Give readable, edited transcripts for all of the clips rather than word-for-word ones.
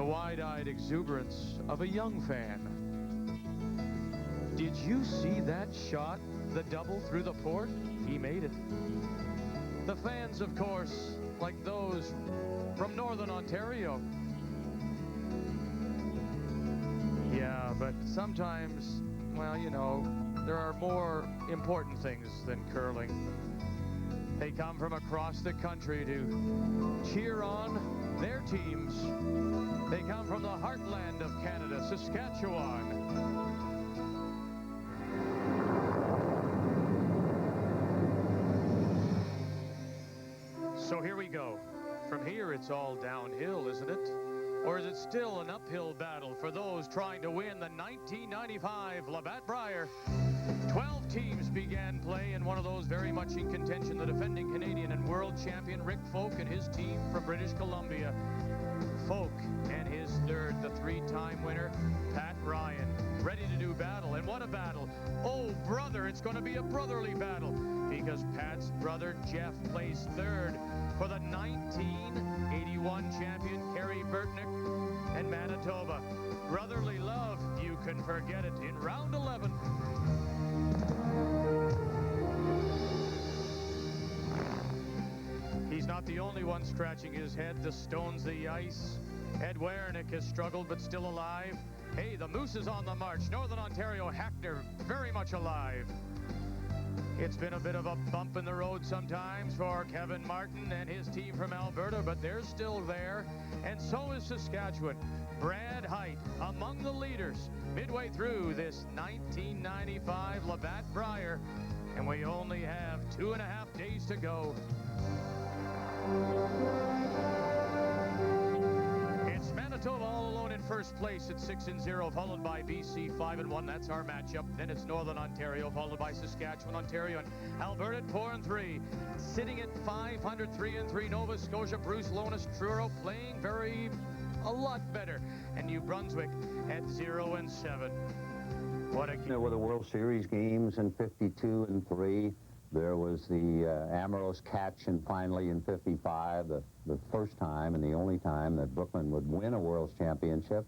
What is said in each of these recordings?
the wide-eyed exuberance of a young fan. Did you see that shot? The double through the port? He made it. The fans, of course, like those from Northern Ontario. Yeah, but sometimes, well, you know, there are more important things than curling. They come from across the country to cheer on their teams. They come from the heartland of Canada, Saskatchewan. So here we go. From here, it's all downhill, isn't it? Or is it still an uphill battle for those trying to win the 1995 Labatt Brier? 12 teams began play, and one of those very much in contention, the defending Canadian and world champion Rick Folk and his team from British Columbia. Folk and his third, the three-time winner, Pat Ryan, ready to do battle. And what a battle. Oh, brother, it's going to be a brotherly battle, because Pat's brother Jeff placed third for the 1981 champion Kerry Werenich and Manitoba. Brotherly love, you can forget it, in round 11. He's not the only one scratching his head. The stone's the ice. Ed Werenich has struggled but still alive. Hey, the Moose is on the march. Northern Ontario Hackner very much alive. It's been a bit of a bump in the road sometimes for Kevin Martin and his team from Alberta, but they're still there, and so is Saskatchewan. Brad Heidt among the leaders midway through this 1995 Labatt Brier, and we only have 2.5 days to go. It's Manitoba all alone in first place at 6-0, followed by BC 5-1. That's our matchup. Then it's Northern Ontario, followed by Saskatchewan, Ontario, and Alberta at 4-3. Sitting at 500, 3-3. Nova Scotia, Bruce, Lohnes, Truro playing a lot better, and New Brunswick at 0-7. What a game. There were the World Series games in 52 and 3. There was the Amoros catch, and finally in 55, the first time and the only time that Brooklyn would win a World Championship.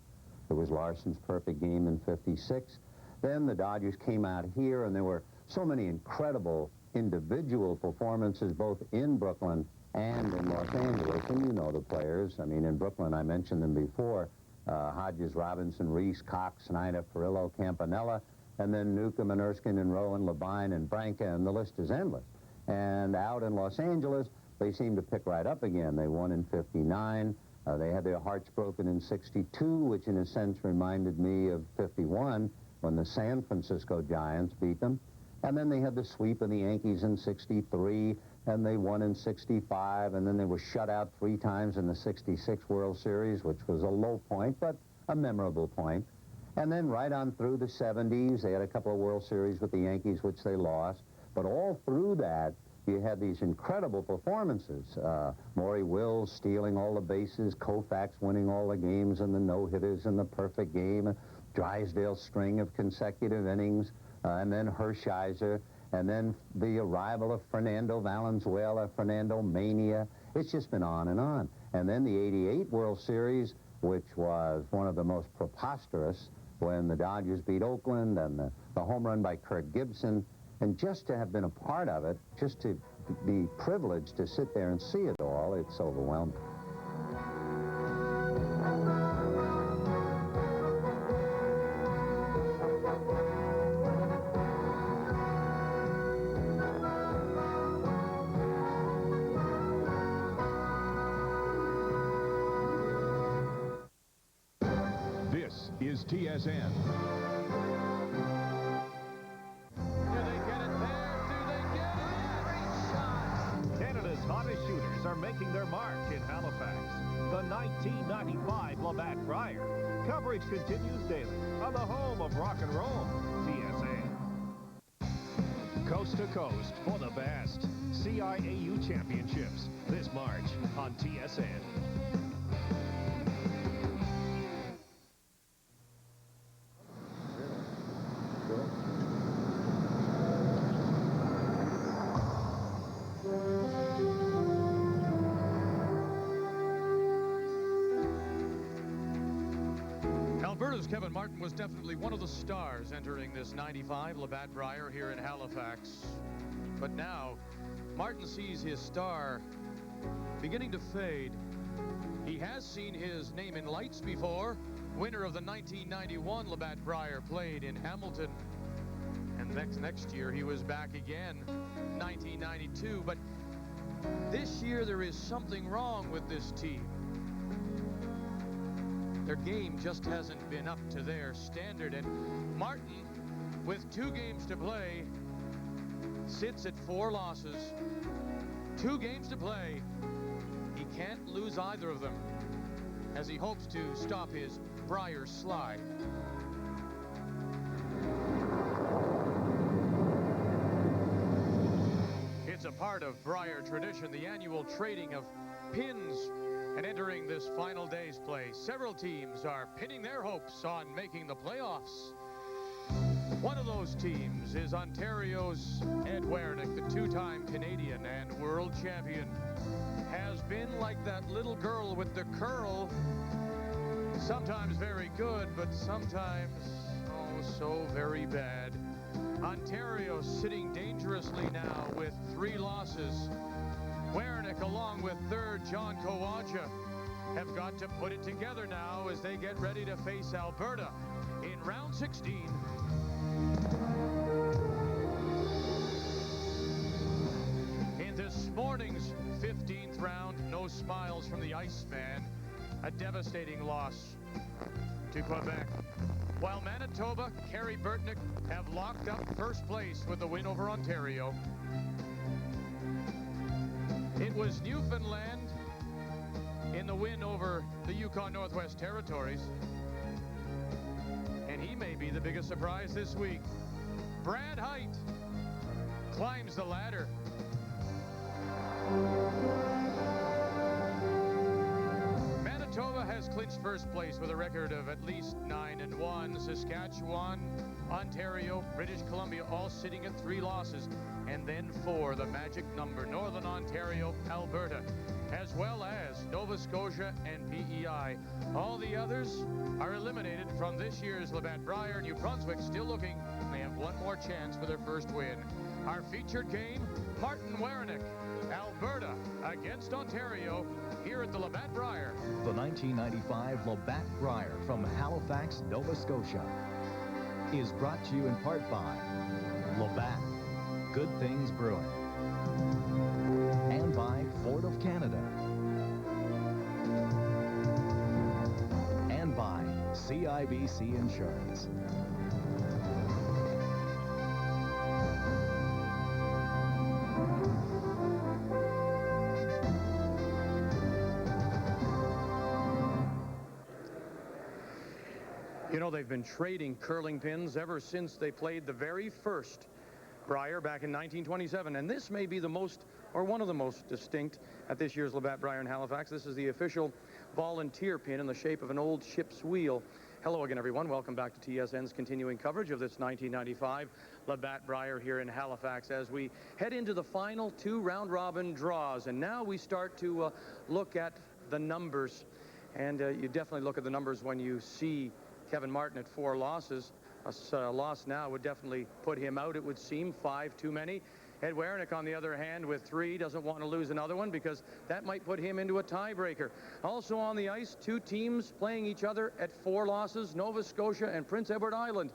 There was Larson's perfect game in 56. Then the Dodgers came out here, and there were so many incredible individual performances both in Brooklyn and in Los Angeles. And you know the players. I mean, in Brooklyn, I mentioned them before. Hodges, Robinson, Reese, Cox, Snyder, Perillo, Campanella, and then Newcomb and Erskine and Rowan, Labine and Branca, and the list is endless. And out in Los Angeles, they seem to pick right up again. They won in 59. They had their hearts broken in 62, which in a sense reminded me of 51 when the San Francisco Giants beat them. And then they had the sweep of the Yankees in 63, and they won in 65, and then they were shut out 3 times in the 66 World Series, which was a low point, but a memorable point. And then right on through the 70s, they had a couple of World Series with the Yankees, which they lost. But all through that, you had these incredible performances. Maury Wills stealing all the bases, Koufax winning all the games, and the no-hitters and the perfect game, Drysdale's string of consecutive innings, and then Hershiser, and then the arrival of Fernando Valenzuela, Fernando Mania. It's just been on and on. And then the 88 World Series, which was one of the most preposterous, when the Dodgers beat Oakland, and the home run by Kirk Gibson. And just to have been a part of it, just to be privileged to sit there and see it all, it's overwhelming. This is TSN. Hottest shooters are making their mark in Halifax. The 1995 Labatt Brier. Coverage continues daily on the home of rock and roll, TSN. Coast to coast for the best. CIAU Championships this March on TSN. Alberta's Kevin Martin was definitely one of the stars entering this 95 Labatt Brier here in Halifax. But now, Martin sees his star beginning to fade. He has seen his name in lights before. Winner of the 1991 Labatt Brier played in Hamilton. And next year he was back again, 1992. But this year there is something wrong with this team. Their game just hasn't been up to their standard. And Martin, with 2 games to play, sits at 4 losses. 2 games to play. He can't lose either of them as he hopes to stop his Brier slide. It's a part of Brier tradition, the annual trading of pins. And entering this final day's play, several teams are pinning their hopes on making the playoffs. One of those teams is Ontario's Ed Werenich, the 2-time Canadian and world champion. Has been like that little girl with the curl. Sometimes very good, but sometimes, oh, so very bad. Ontario sitting dangerously now with 3 losses. Werenich, along with third John Kawaja, have got to put it together now as they get ready to face Alberta in round 16. In this morning's 15th round, no smiles from the Iceman. A devastating loss to Quebec. While Manitoba, Kerry Burtnick have locked up first place with the win over Ontario. It was Newfoundland in the win over the Yukon Northwest Territories. And he may be the biggest surprise this week. Brad Heidt climbs the ladder. Manitoba has clinched first place with a record of at least 9-1. Saskatchewan, Ontario, British Columbia all sitting at 3 losses. And then 4, the magic number, Northern Ontario, Alberta, as well as Nova Scotia and PEI. All the others are eliminated from this year's Labatt Brier. New Brunswick still looking. They have one more chance for their first win. Our featured game, Martin Werenich, Alberta against Ontario, here at the Labatt Brier. The 1995 Labatt Brier from Halifax, Nova Scotia, is brought to you in part by Labatt, Good Things Brewing, and by Ford of Canada, and by CIBC Insurance. You know, they've been trading curling pins ever since they played the very first Brier back in 1927, and this may be the most, or one of the most distinct at this year's Labatt Brier in Halifax. This is the official volunteer pin in the shape of an old ship's wheel. Hello again, everyone. Welcome back to TSN's continuing coverage of this 1995 Labatt Brier here in Halifax as we head into the final 2 round-robin draws. And now we start to look at the numbers. And you definitely look at the numbers when you see Kevin Martin at 4 losses. A loss now would definitely put him out, it would seem. 5 too many. Ed Werenich, on the other hand, with 3, doesn't want to lose another one because that might put him into a tiebreaker. Also on the ice, 2 teams playing each other at 4 losses, Nova Scotia and Prince Edward Island.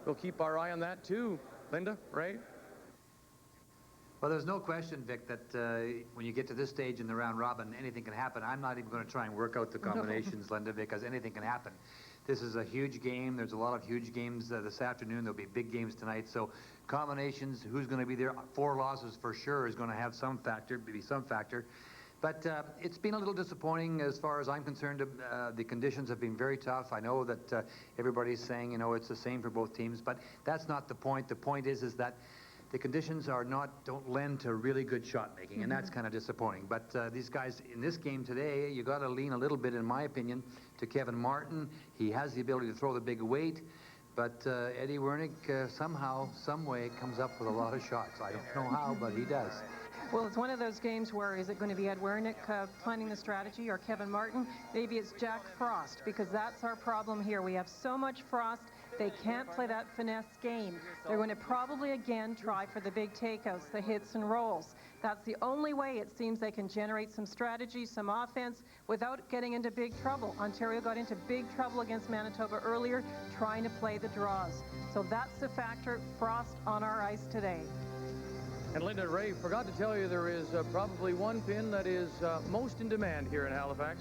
We'll keep our eye on that too. Linda, Ray? Well, there's no question, Vic, that when you get to this stage in the round robin, anything can happen. I'm not even going to try and work out the combinations, Linda, because anything can happen. This is a huge game. There's a lot of huge games this afternoon. There'll be big games tonight. So combinations, who's going to be there? 4 losses for sure is going to have some factor, But it's been a little disappointing as far as I'm concerned. The conditions have been very tough. I know that everybody's saying, you know, it's the same for both teams, but that's not the point. The point is that the conditions don't lend to really good shot making, and that's kind of disappointing. But these guys in this game today, you got to lean a little bit, in my opinion, to Kevin Martin. He has the ability to throw the big weight, but Eddie Werenich somehow, some way, comes up with a lot of shots. I don't know how, but he does. Well, it's one of those games where is it going to be Ed Werenich planning the strategy or Kevin Martin? Maybe it's Jack Frost, because that's our problem here. We have so much frost, they can't play that finesse game. They're going to probably again try for the big takeouts, the hits and rolls. That's the only way it seems they can generate some strategy, some offense, without getting into big trouble. Ontario got into big trouble against Manitoba earlier, trying to play the draws. So that's the factor, frost on our ice today. And Linda, Ray, forgot to tell you there is probably one pin that is most in demand here in Halifax.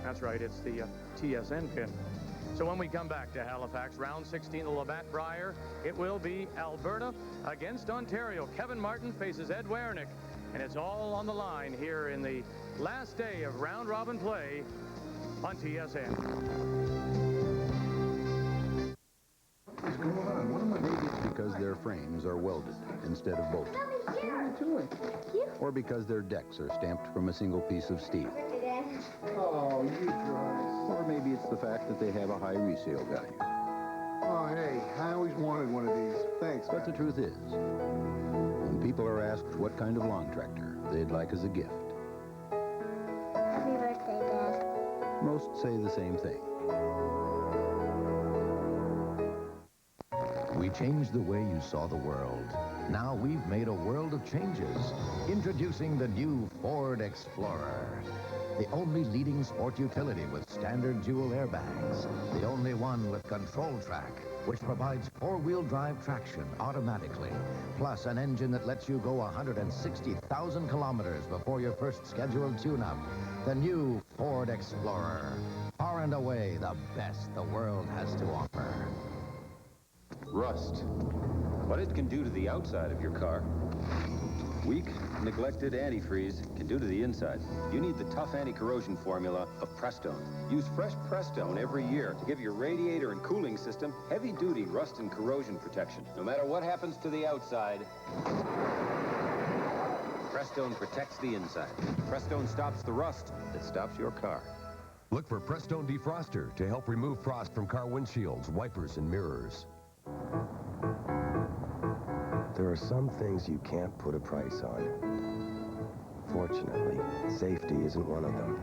That's right, it's the TSN pin. So when we come back to Halifax, round 16, the Labatt Brier, it will be Alberta against Ontario. Kevin Martin faces Ed Werenich, and it's all on the line here in the last day of round-robin play on TSN. Maybe it's because their frames are welded instead of bolted. Or because their decks are stamped from a single piece of steel. Oh, you guys. Or maybe it's the fact that they have a high resale value. Oh, hey, I always wanted one of these. Thanks. But the truth is, when people are asked what kind of long tractor they'd like as a gift, Happy birthday, Dad. most say the same thing. We changed the way you saw the world. Now we've made a world of changes. Introducing the new Ford Explorer. The only leading sport utility with standard dual airbags. The only one with Control Track, which provides four-wheel drive traction automatically. Plus an engine that lets you go 160,000 kilometers before your first scheduled tune-up. The new Ford Explorer. Far and away the best the world has to offer. Rust. What it can do to the outside of your car. Weak, neglected antifreeze can do to the inside. You need the tough anti-corrosion formula of Prestone. Use fresh Prestone every year to give your radiator and cooling system heavy-duty rust and corrosion protection. No matter what happens to the outside, Prestone protects the inside. Prestone stops the rust that stops your car. Look for Prestone Defroster to help remove frost from car windshields, wipers, and mirrors. There are some things you can't put a price on. Fortunately, safety isn't one of them.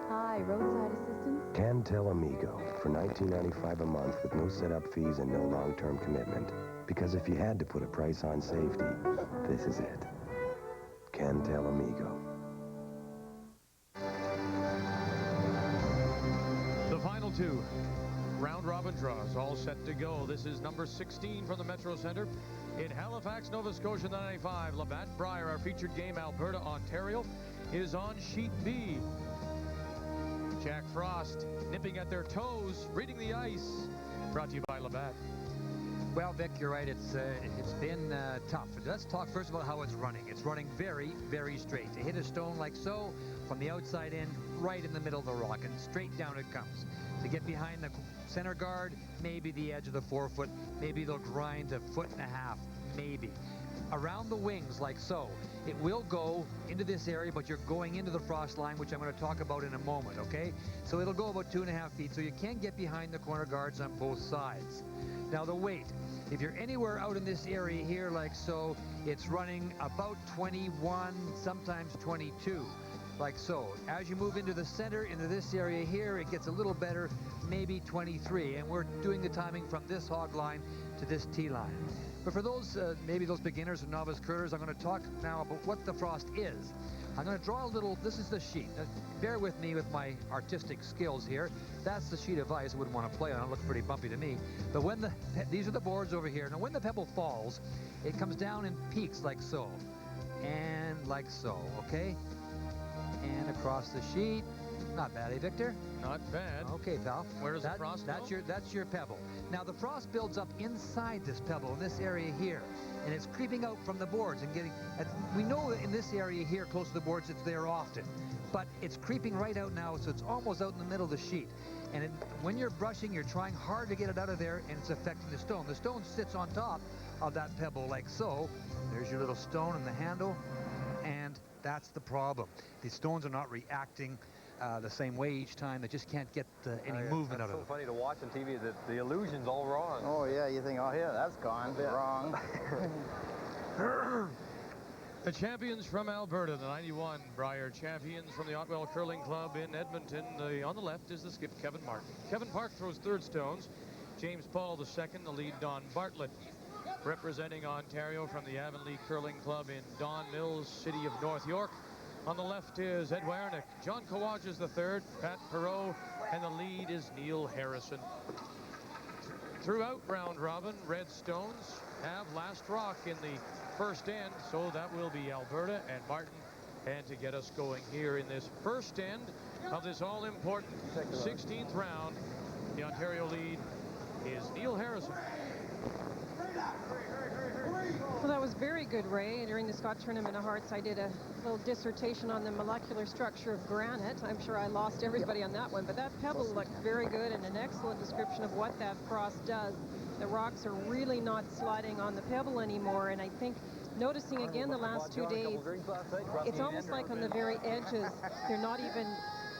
Hi, roadside assistance? Cantel Amigo for $19.95 a month with no setup fees and no long-term commitment. Because if you had to put a price on safety, this is it. Cantel Amigo. The final two round-robin draws all set to go. This is number 16 from the Metro Center. In Halifax, Nova Scotia, the 95, Labatt Brier, our featured game, Alberta, Ontario, is on sheet B. Jack Frost nipping at their toes, reading the ice. Brought to you by Labatt. Well, Vic, you're right. It's been tough. Let's talk first about how it's running. It's running very, very straight. To hit a stone like so, from the outside in, right in the middle of the rock, and straight down it comes. To get behind the center guard, maybe the edge of the forefoot, maybe they'll grind a foot and a half, maybe. Around the wings, like so, it will go into this area, but you're going into the frost line, which I'm going to talk about in a moment, okay? So it'll go about 2.5 feet, so you can get behind the corner guards on both sides. Now the weight, if you're anywhere out in this area here like so, it's running about 21, sometimes 22, like so. As you move into the center, into this area here, it gets a little better, maybe 23, and we're doing the timing from this hog line to this tee line. But for those, maybe those beginners or novice curlers, I'm going to talk now about what the frost is. I'm going to draw a little, this is the sheet. Bear with me with my artistic skills here. That's the sheet of ice. I wouldn't want to play on it. It looks pretty bumpy to me. But when these are the boards over here. Now, when the pebble falls, it comes down in peaks like so. And like so, okay? And across the sheet. Not bad, eh, Victor? Not bad. Okay, pal. Where does the frost go? That's your pebble. Now, the frost builds up inside this pebble in this area here, and it's creeping out from the boards and getting... we know that in this area here, close to the boards, it's there often, but it's creeping right out now, so it's almost out in the middle of the sheet. And when you're brushing, you're trying hard to get it out of there, and it's affecting the stone. The stone sits on top of that pebble like so. There's your little stone in the handle, and that's the problem. The stones are not reacting the same way each time. They just can't get any movement out of it. It's so funny to watch on TV that the illusion's all wrong. Oh, yeah, you think, oh, yeah, that's gone. Wrong. The champions from Alberta, the 91 Brier champions from the Otwell Curling Club in Edmonton. On the left is the skip, Kevin Martin. Kevin Park throws third stones. James Paul the second, the lead Don Bartlett. Representing Ontario from the Avonlea Curling Club in Don Mills, City of North York. On the left is Ed Werenich. John Kawaj is the third, Pat Perot, and the lead is Neil Harrison. Throughout round robin, Red Stones have last rock in the first end, so that will be Alberta and Martin. And to get us going here in this first end of this all-important 16th round, the Ontario lead is Neil Harrison. Well, that was very good, Ray. During the Scott Tournament of Hearts, I did a little dissertation on the molecular structure of granite. I'm sure I lost everybody on that one, but that pebble looked very good and an excellent description of what that frost does. The rocks are really not sliding on the pebble anymore, and I think noticing again the last 2 days, it's almost like on the very edges, they're not even,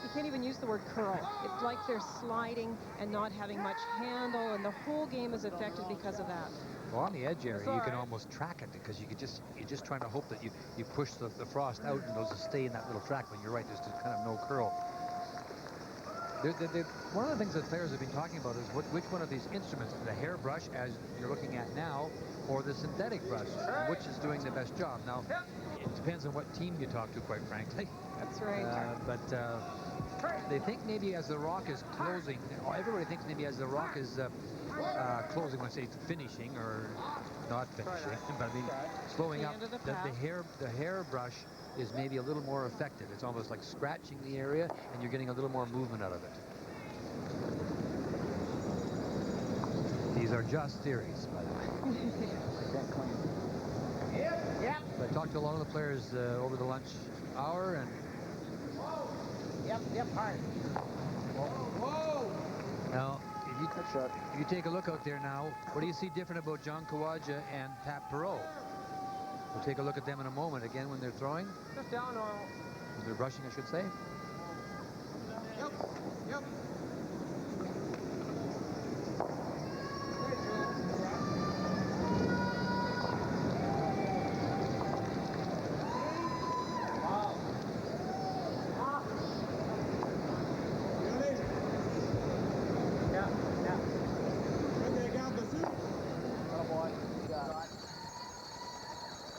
you can't even use the word curl. It's like they're sliding and not having much handle, and the whole game is affected because of that. Well, on the edge area, you can almost track it because you're just trying to hope that you push the frost out and it'll just stay in that little track. When you're right, there's just kind of no curl. One of the things that players have been talking about is which one of these instruments, the hairbrush, as you're looking at now, or the synthetic brush, which is doing the best job. Now, it depends on what team you talk to, quite frankly. That's right. But they think maybe as the rock is closing, everybody thinks maybe as the rock is closing, when I say it's finishing or not finishing, but I mean slowing up, the hairbrush is maybe a little more effective. It's almost like scratching the area, and you're getting a little more movement out of it. These are just theories, by the way. Yep. I talked to a lot of the players over the lunch hour, and Yep, hard. Whoa! Now, if you take a look out there now, what do you see different about John Kawaja and Pat Perot? We'll take a look at them in a moment. Again, when they're throwing. Just down normal. When they're brushing, I should say. Yep.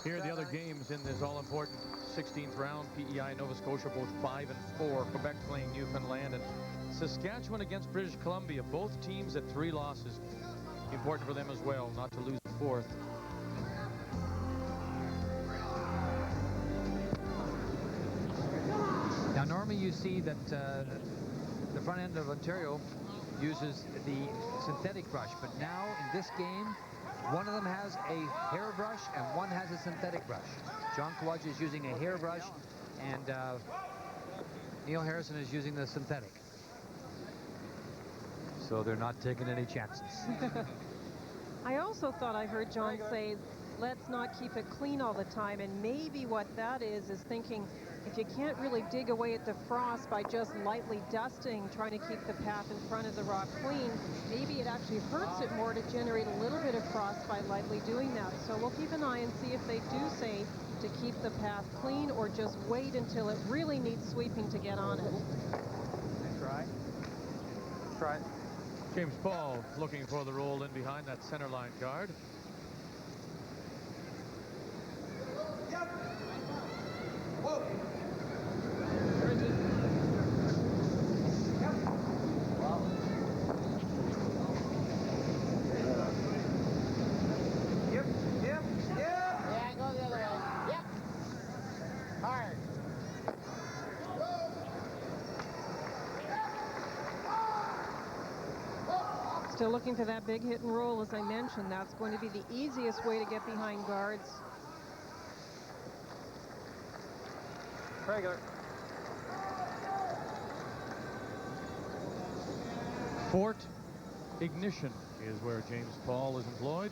Here are the other games in this all-important 16th round. PEI and Nova Scotia both 5 and 4. Quebec playing Newfoundland, and Saskatchewan against British Columbia. Both teams at 3 losses. Important for them as well, not to lose the 4th. Now, normally you see that the front end of Ontario uses the synthetic brush, but now in this game, one of them has a hairbrush and one has a synthetic brush. John Kawaja is using a hairbrush, and Neil Harrison is using the synthetic. So they're not taking any chances. I also thought I heard John say, let's not keep it clean all the time, and maybe what that is thinking, if you can't really dig away at the frost by just lightly dusting, trying to keep the path in front of the rock clean, maybe it actually hurts it more to generate a little bit of frost by lightly doing that. So we'll keep an eye and see if they do say to keep the path clean or just wait until it really needs sweeping to get on it. Try. James Paul looking for the roll in behind that center line guard. Whoa. Yep. Yeah, go the other way. Yep. Hard. Still looking for that big hit and roll, as I mentioned. That's going to be the easiest way to get behind guards. Regular. Fort Ignition is where James Paul is employed.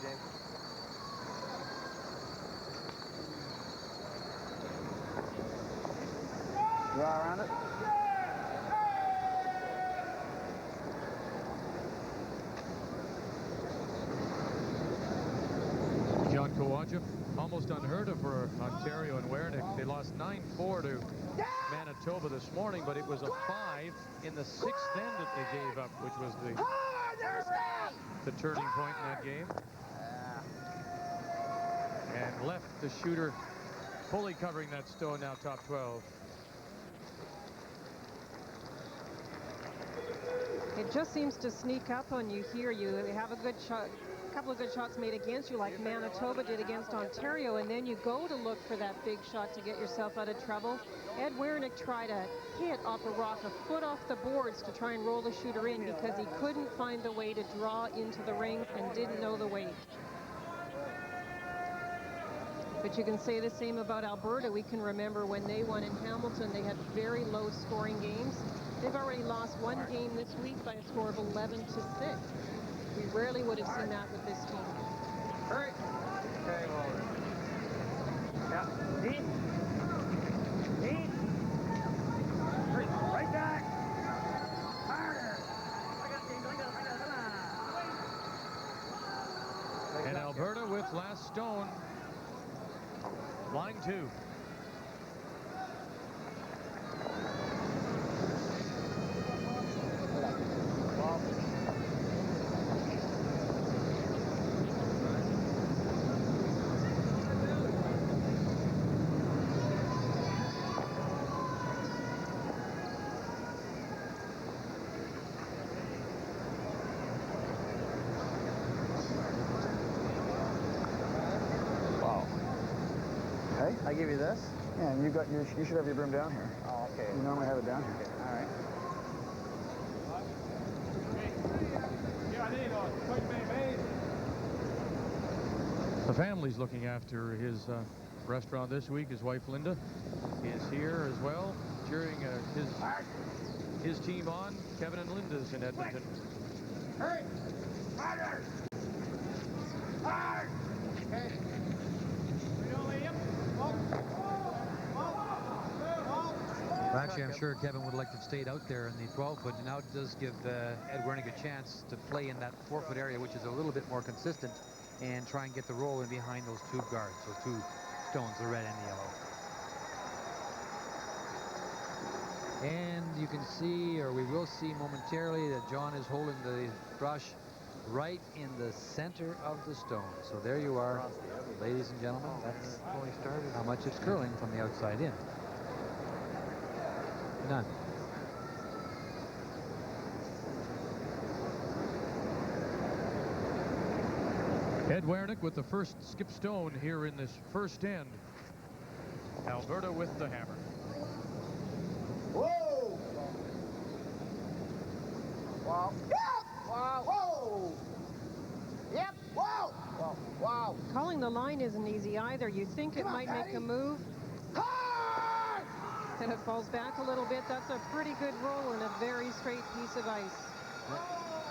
Jake. Draw around it. John Kawaja, almost unheard of for Ontario and Werenich. They lost 9-4 to Manitoba this morning, but it was a 5 in the 6th end that they gave up, which was the turning point in that game. And left the shooter fully covering that stone, now top 12. It just seems to sneak up on you here. You have a good shot, a couple of good shots made against you, like Manitoba did against Ontario, and then you go to look for that big shot to get yourself out of trouble. Ed Werenich tried a hit off a rock, a foot off the boards to try and roll the shooter in because he couldn't find the way to draw into the ring and didn't know the way. But you can say the same about Alberta. We can remember when they won in Hamilton, they had very low scoring games. They've already lost one game this week by a score of 11-6. We rarely would have seen that with this team. Hurry. Okay, well. Yeah. Deep. Deep. Hurry. Right back. Harder. And Alberta with last stone. Line 2. I give you this. Yeah, and you should have your broom down here. Oh, okay. You normally have it down here. Okay. All right. The family's looking after his restaurant this week. His wife Linda is here as well, cheering his team on. Kevin and Linda's in Edmonton. Hurry! Harder! Hard! Okay. Well, actually, I'm sure Kevin would like to have stayed out there in the 12-foot. Now it does give Ed Werenich a chance to play in that 4-foot area, which is a little bit more consistent, and try and get the roll in behind those two guards, those two stones, the red and the yellow. And you can see, or we will see momentarily, that John is holding the brush right in the center of the stone. So there you are, ladies and gentlemen. That's how much it's curling from the outside in. None. Ed Werenich with the first skip stone here in this first end. Alberta with the hammer. Whoa! Wow. Yep! Wow. Whoa! Yep! Wow! Wow! Wow! Calling the line isn't easy either. You think it might make a move, and it falls back a little bit. That's a pretty good roll and a very straight piece of ice.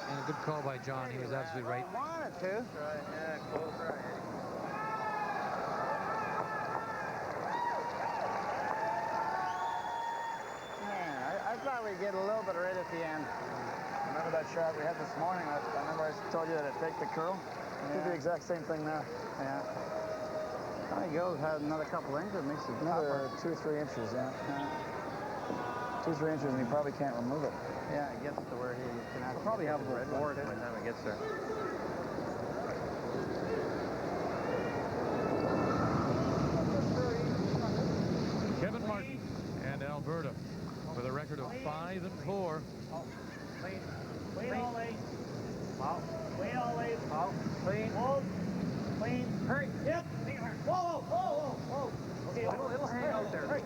And a good call by John. He was absolutely right. I wanted to. Right, yeah, close right. Man, I thought we'd get a little bit right at the end. Remember that shot we had this morning? I remember I told you that it'd take the curl. Yeah. Do the exact same thing now. Yeah. I go had another couple inches. Makes it Another 2 or 3 inches, yeah. 2 or 3 inches, and you probably can't remove it. Yeah, it gets to where he can actually Probably have a red little board one, by the time it gets there. Kevin Martin and Alberta with a record of 5-4. Clean all eight. Wow. Clean all eight. Wow. Clean. Hold. Clean. Hurry. Yep. Whoa, whoa, whoa, whoa. Okay, it'll hang out there. Right.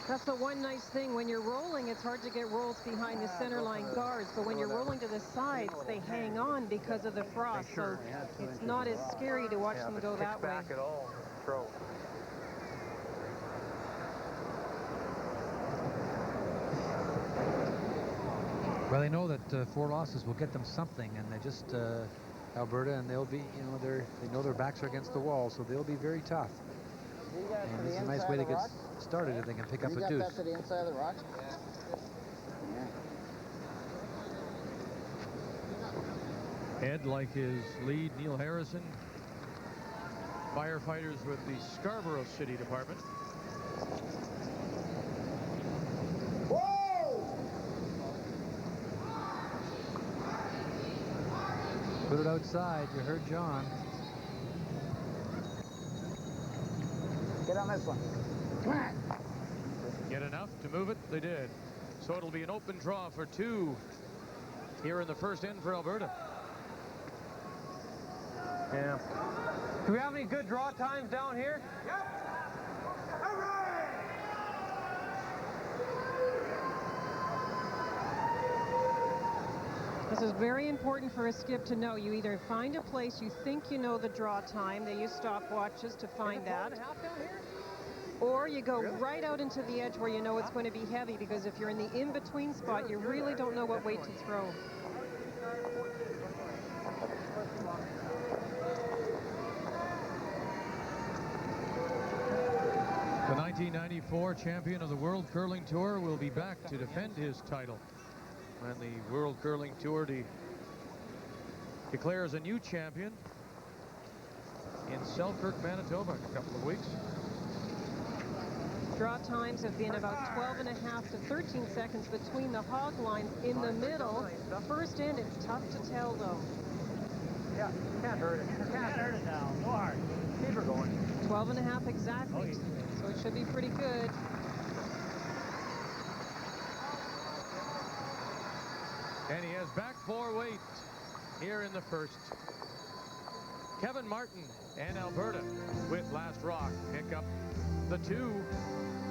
That's the one nice thing. When you're rolling, it's hard to get rolls behind the center line guards, but when you're rolling to the sides, they hang on because of the frost. So it's not as scary to watch them go that way. Back at all. Throw. Well, they know that 4 losses will get them something, and they just Alberta, and they'll be, they know their backs are against the wall, so they'll be very tough. And this is a nice way to get started if they can pick up a deuce. You got that to the inside of the rock? Ed, like his lead, Neil Harrison, firefighters with the Scarborough City Department. Put it outside. You heard John. Get on this one. Come on. Get enough to move it? They did. So it'll be an open draw for 2 here in the first end for Alberta. Yeah. Do we have any good draw times down here? Yep. This is very important for a skip to know. You either find a place you think you know the draw time. They use stopwatches to find that. Or you go right out into the edge where you know it's going to be heavy, because if you're in the in-between spot, you really don't know what weight to throw. The 1994 champion of the World Curling Tour will be back to defend his title when the World Curling Tour declares a new champion in Selkirk, Manitoba in a couple of weeks. Draw times have been about 12.5 to 13 seconds between the hog lines in the middle. The first end, it's tough to tell, though. Yeah, can't hurt it. Can't hurt it now. Go hard. Keep her going. 12.5 exactly. So it should be pretty good. And he has back 4 weight here in the first. Kevin Martin and Alberta with last rock pick up the 2.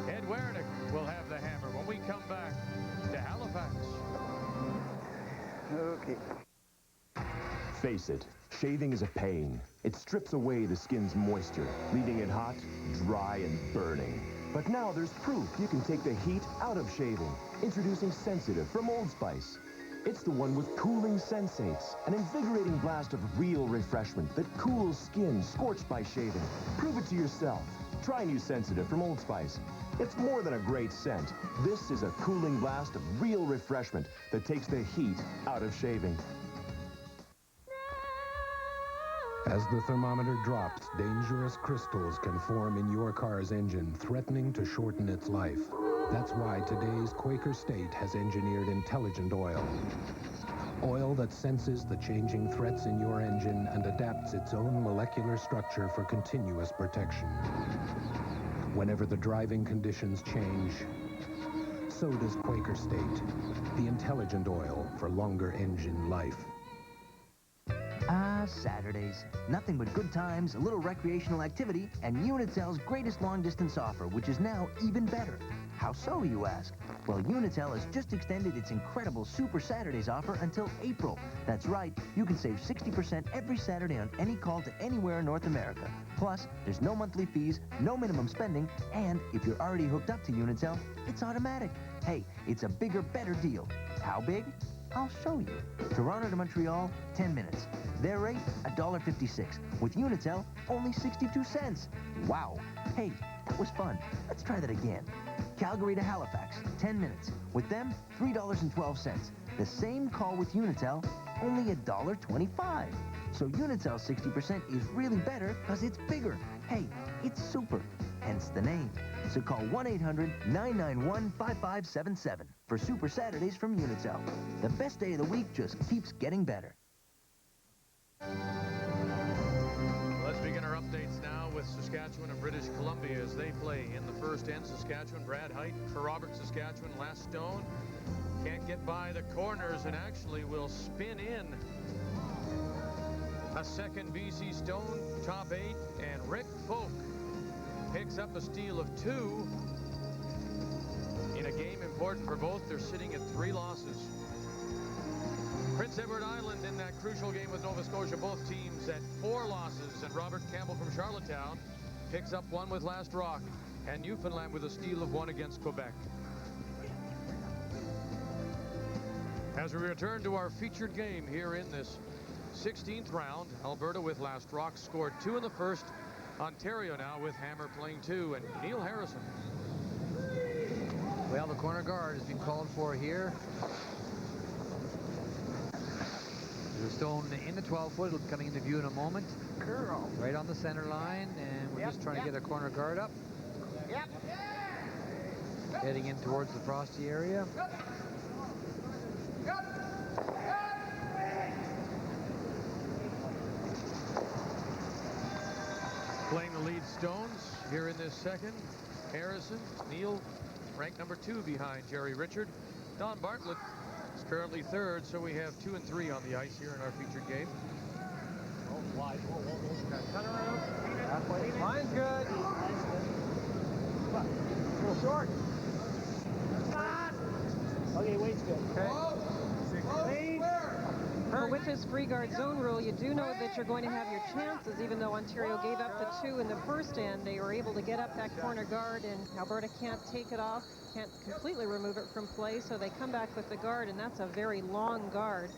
Ed Werenich will have the hammer when we come back to Halifax. Okay. Face it, shaving is a pain. It strips away the skin's moisture, leaving it hot, dry, and burning. But now there's proof you can take the heat out of shaving. Introducing Sensitive from Old Spice. It's the one with cooling sensates, an invigorating blast of real refreshment that cools skin scorched by shaving. Prove it to yourself. Try new Sensitive from Old Spice. It's more than a great scent. This is a cooling blast of real refreshment that takes the heat out of shaving. As the thermometer drops, dangerous crystals can form in your car's engine, threatening to shorten its life. That's why today's Quaker State has engineered intelligent oil. Oil that senses the changing threats in your engine and adapts its own molecular structure for continuous protection. Whenever the driving conditions change, so does Quaker State, the intelligent oil for longer engine life. Ah, Saturdays. Nothing but good times, a little recreational activity, and Unitel's greatest long-distance offer, which is now even better. How so, you ask? Well, Unitel has just extended its incredible Super Saturdays offer until April. That's right, you can save 60% every Saturday on any call to anywhere in North America. Plus, there's no monthly fees, no minimum spending, and if you're already hooked up to Unitel, it's automatic. Hey, it's a bigger, better deal. How big? I'll show you. Toronto to Montreal, 10 minutes. Their rate, $1.56. With Unitel, only 62 cents. Wow. Hey, that was fun. Let's try that again. Calgary to Halifax, 10 minutes. With them, $3.12. The same call with Unitel, only $1.25. So Unitel's 60% is really better because it's bigger. Hey, it's super. Hence the name. So call 1-800-991-5577 for Super Saturdays from Unitel. The best day of the week just keeps getting better. Let's begin our updates now with Saskatchewan and British Columbia as they play in the first end. Saskatchewan, Brad Heidt for Robert Saskatchewan. Last stone can't get by the corners and actually will spin in. A second BC stone, top 8, and Rick Folk picks up a steal of 2 in a game important for both. They're sitting at 3 losses. Prince Edward Island in that crucial game with Nova Scotia, both teams at 4 losses, and Robert Campbell from Charlottetown picks up 1 with last rock, and Newfoundland with a steal of 1 against Quebec. As we return to our featured game here in this 16th round. Alberta with last rock scored 2 in the first. Ontario now with Hammer playing 2, and Neil Harrison. Well, the corner guard has been called for here. There's a stone in the 12-foot. It'll be coming into view in a moment. Girl. Right on the center line, and we're just trying to get a corner guard up. Yep. Heading in towards the frosty area. Playing the lead stones here in this second. Harrison, Neil, ranked number 2 behind Jerry Richard. Don Bartlett is currently 3rd, so we have 2 and 3 on the ice here in our featured game. Wide. Turn around. Halfway. Line's good. A little short. Okay, weight's good. Okay. But with this free guard zone rule, you do know that you're going to have your chances, even though Ontario gave up the 2 in the first end. They were able to get up that corner guard, and Alberta can't take it off, can't completely remove it from play, so they come back with the guard, and that's a very long guard.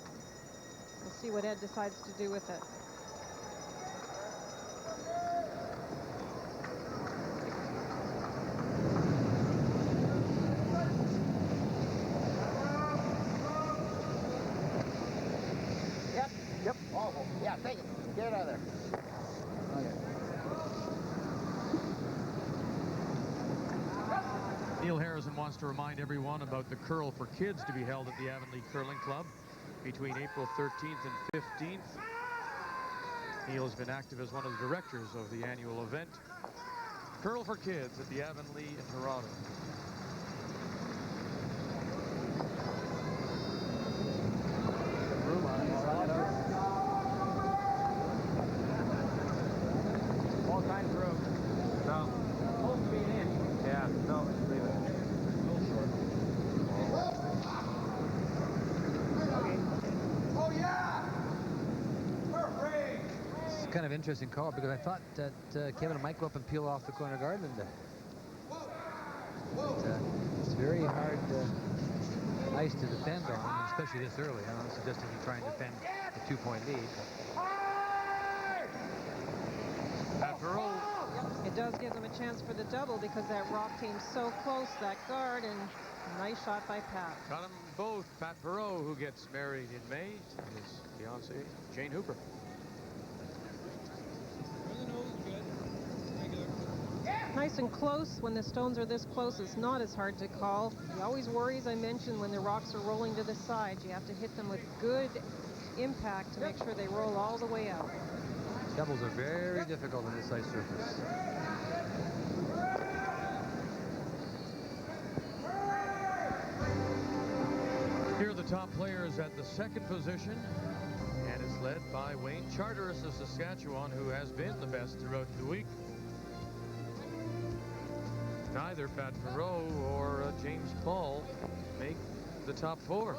We'll see what Ed decides to do with it. Yep. Oh, yeah, take it. Get it out of there. Okay. Neil Harrison wants to remind everyone about the curl for kids to be held at the Avonlea Curling Club between April 13th and 15th. Neil has been active as one of the directors of the annual event. Curl for kids at the Avonlea in Toronto. All kinds of room. No. Supposed to be an inch. Yeah, no, leave it. A little short. Okay. Oh, yeah! Perfect! It's kind of interesting call because I thought that Kevin might go up and peel off the corner guard. And it's very hard ice to defend on, especially this early. I'm not suggesting you try and defend a 2-point lead. Pat Perreault. It does give them a chance for the double because that rock team's so close, that guard, and nice shot by Pat. Got them both. Pat Perreault, who gets married in May, to his fiancée, Jane Hooper. Nice and close. When the stones are this close, it's not as hard to call. You always worry, as I mentioned, when the rocks are rolling to the side. You have to hit them with good impact to make sure they roll all the way out. Doubles are very difficult on this ice surface. Here are the top players at the second position, and it's led by Wayne Charteris of Saskatchewan, who has been the best throughout the week. Neither Pat Perreault or James Paul make the top 4.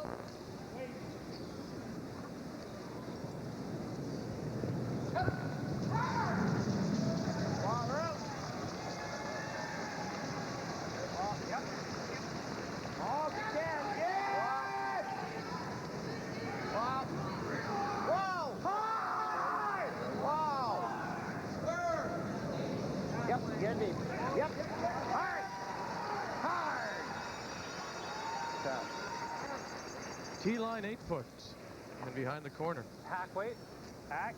Get deep. Yep. Hard. Hard. T-line 8 foot and behind the corner. Hack, wait. Hack.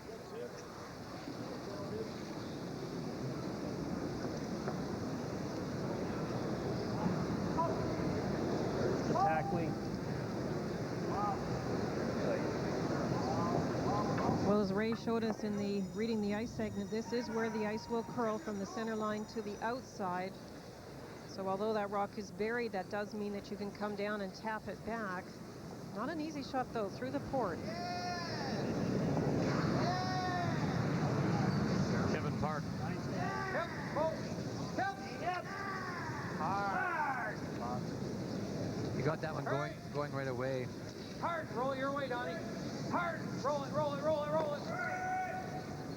Attack wing. Well, as Ray showed us in the reading the ice segment, this is where the ice will curl from the center line to the outside. So although that rock is buried, that does mean that you can come down and tap it back. Not an easy shot, though, through the port. Kevin Park. Help, folks. Help. Yep. Hard. You got that one going right away. Hard. Roll your way, Donnie. Hard. Roll it, roll it, roll it, roll it.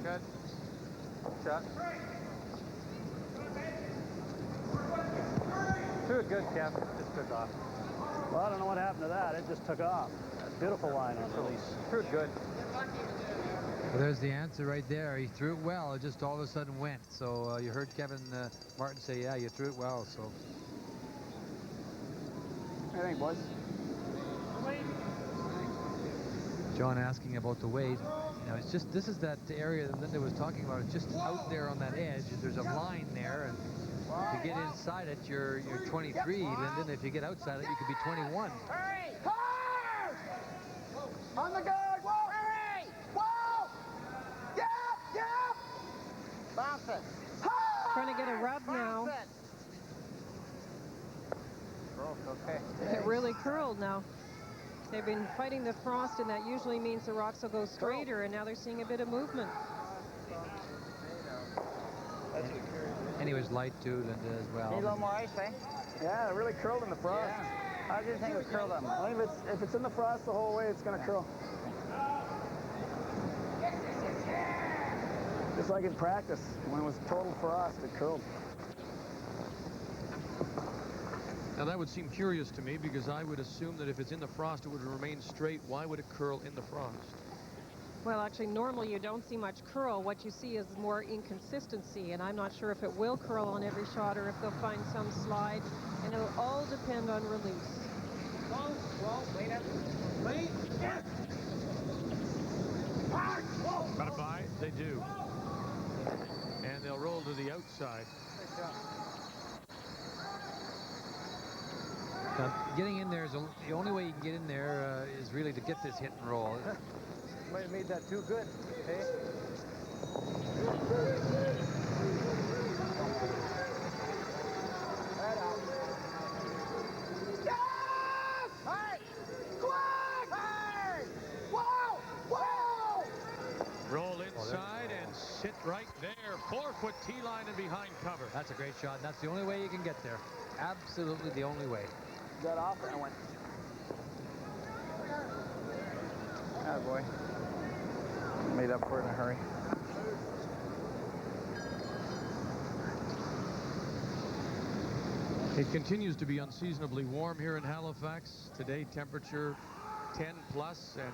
Good. Shot. Threw it good, Kev. Just took off. Well, I don't know what happened to that. It just took off. Beautiful line on release. Threw it good. Well, there's the answer right there. He threw it well. It just all of a sudden went. So you heard Kevin Martin say, yeah, you threw it well. So. What do you think, boys? John asking about the weight. You know, it's just, this is that area that Linda was talking about. It's just out there on that edge. There's a line there, and to get inside it, you're 23, Lyndon. If you get outside it, you could be 21. Hurry! Hard! On the guard! Whoa! Hurry! Whoa! Yep! Yep! Bounce it. Trying to get a rub now. Okay. It really curled now. They've been fighting the frost, and that usually means the rocks will go straighter, and now they're seeing a bit of movement. And he was light too, Linda, as well. Need a little more ice, eh? Yeah, it really curled in the frost. Yeah. How do you think it curled that much? I think if it's in the frost the whole way, it's going to curl. Just like in practice, when it was total frost, it curled. Now that would seem curious to me, because I would assume that if it's in the frost, it would remain straight. Why would it curl in the frost? Well, actually, normally you don't see much curl. What you see is more inconsistency, and I'm not sure if it will curl on every shot or if they'll find some slide, and it'll all depend on release. Clean it. Clean. Yes. Got it by? They do. And they'll roll to the outside. Now, getting in there is the only way you can get in there is really to get this hit and roll. Might have made that too good, eh? Head out. Yes! Hard! Quick! Hard! Whoa! Whoa! Roll inside and sit right there. 4-foot T-line and behind cover. That's a great shot. And that's the only way you can get there. Absolutely the only way. Got off and I went. Ah, boy. Made up for it in a hurry. It continues to be unseasonably warm here in Halifax. Today, temperature 10 plus and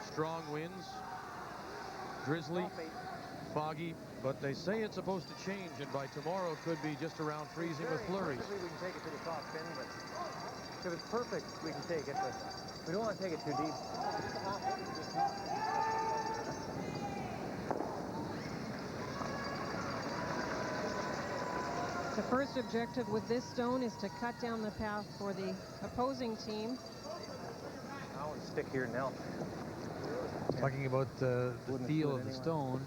strong winds. Drizzly, foggy, but they say it's supposed to change, and by tomorrow it could be just around freezing with flurries. We can take it to the top spin, but if it's perfect, we can take it, but we don't want to take it too deep. The first objective with this stone is to cut down the path for the opposing team. I want to stick here now. Talking about the feel of the stone,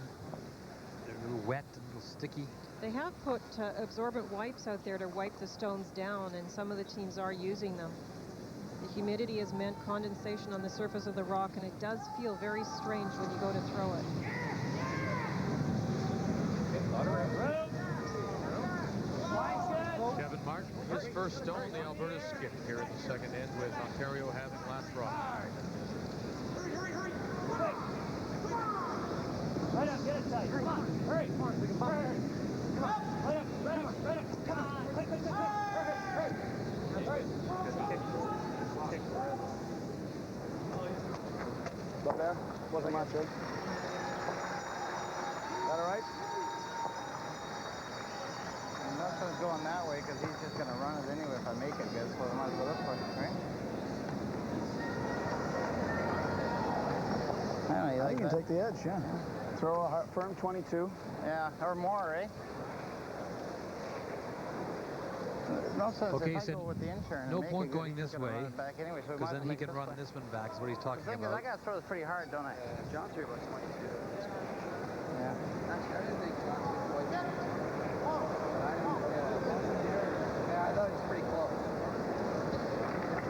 they're a little wet and a little sticky. They have put absorbent wipes out there to wipe the stones down, and some of the teams are using them. The humidity has meant condensation on the surface of the rock, and it does feel very strange when you go to throw it. Kevin Martin, his first stone, the Alberta skip here in the second end, with Ontario having last rock. Right up, get it tight. Come on, hurry. Come on, we can pop it. Come on, right up, right up, right up. Come on, quick, quick, quick, quick. Hurry. Up there? Wasn't much, good. Is that all right? Nothing's going that way because he's just going to run it anyway if I make it good, so I might as well look for it, right? I don't know, you like that? You can take the edge, yeah. Throw a firm 22. Yeah, or more, eh? No sense Okay, if I go with the intern. No point going this way, anyway, so because then he can run this one back, is what he's talking about. I got to throw this pretty hard, don't I? John threw about 22. Yeah. I thought he was pretty close.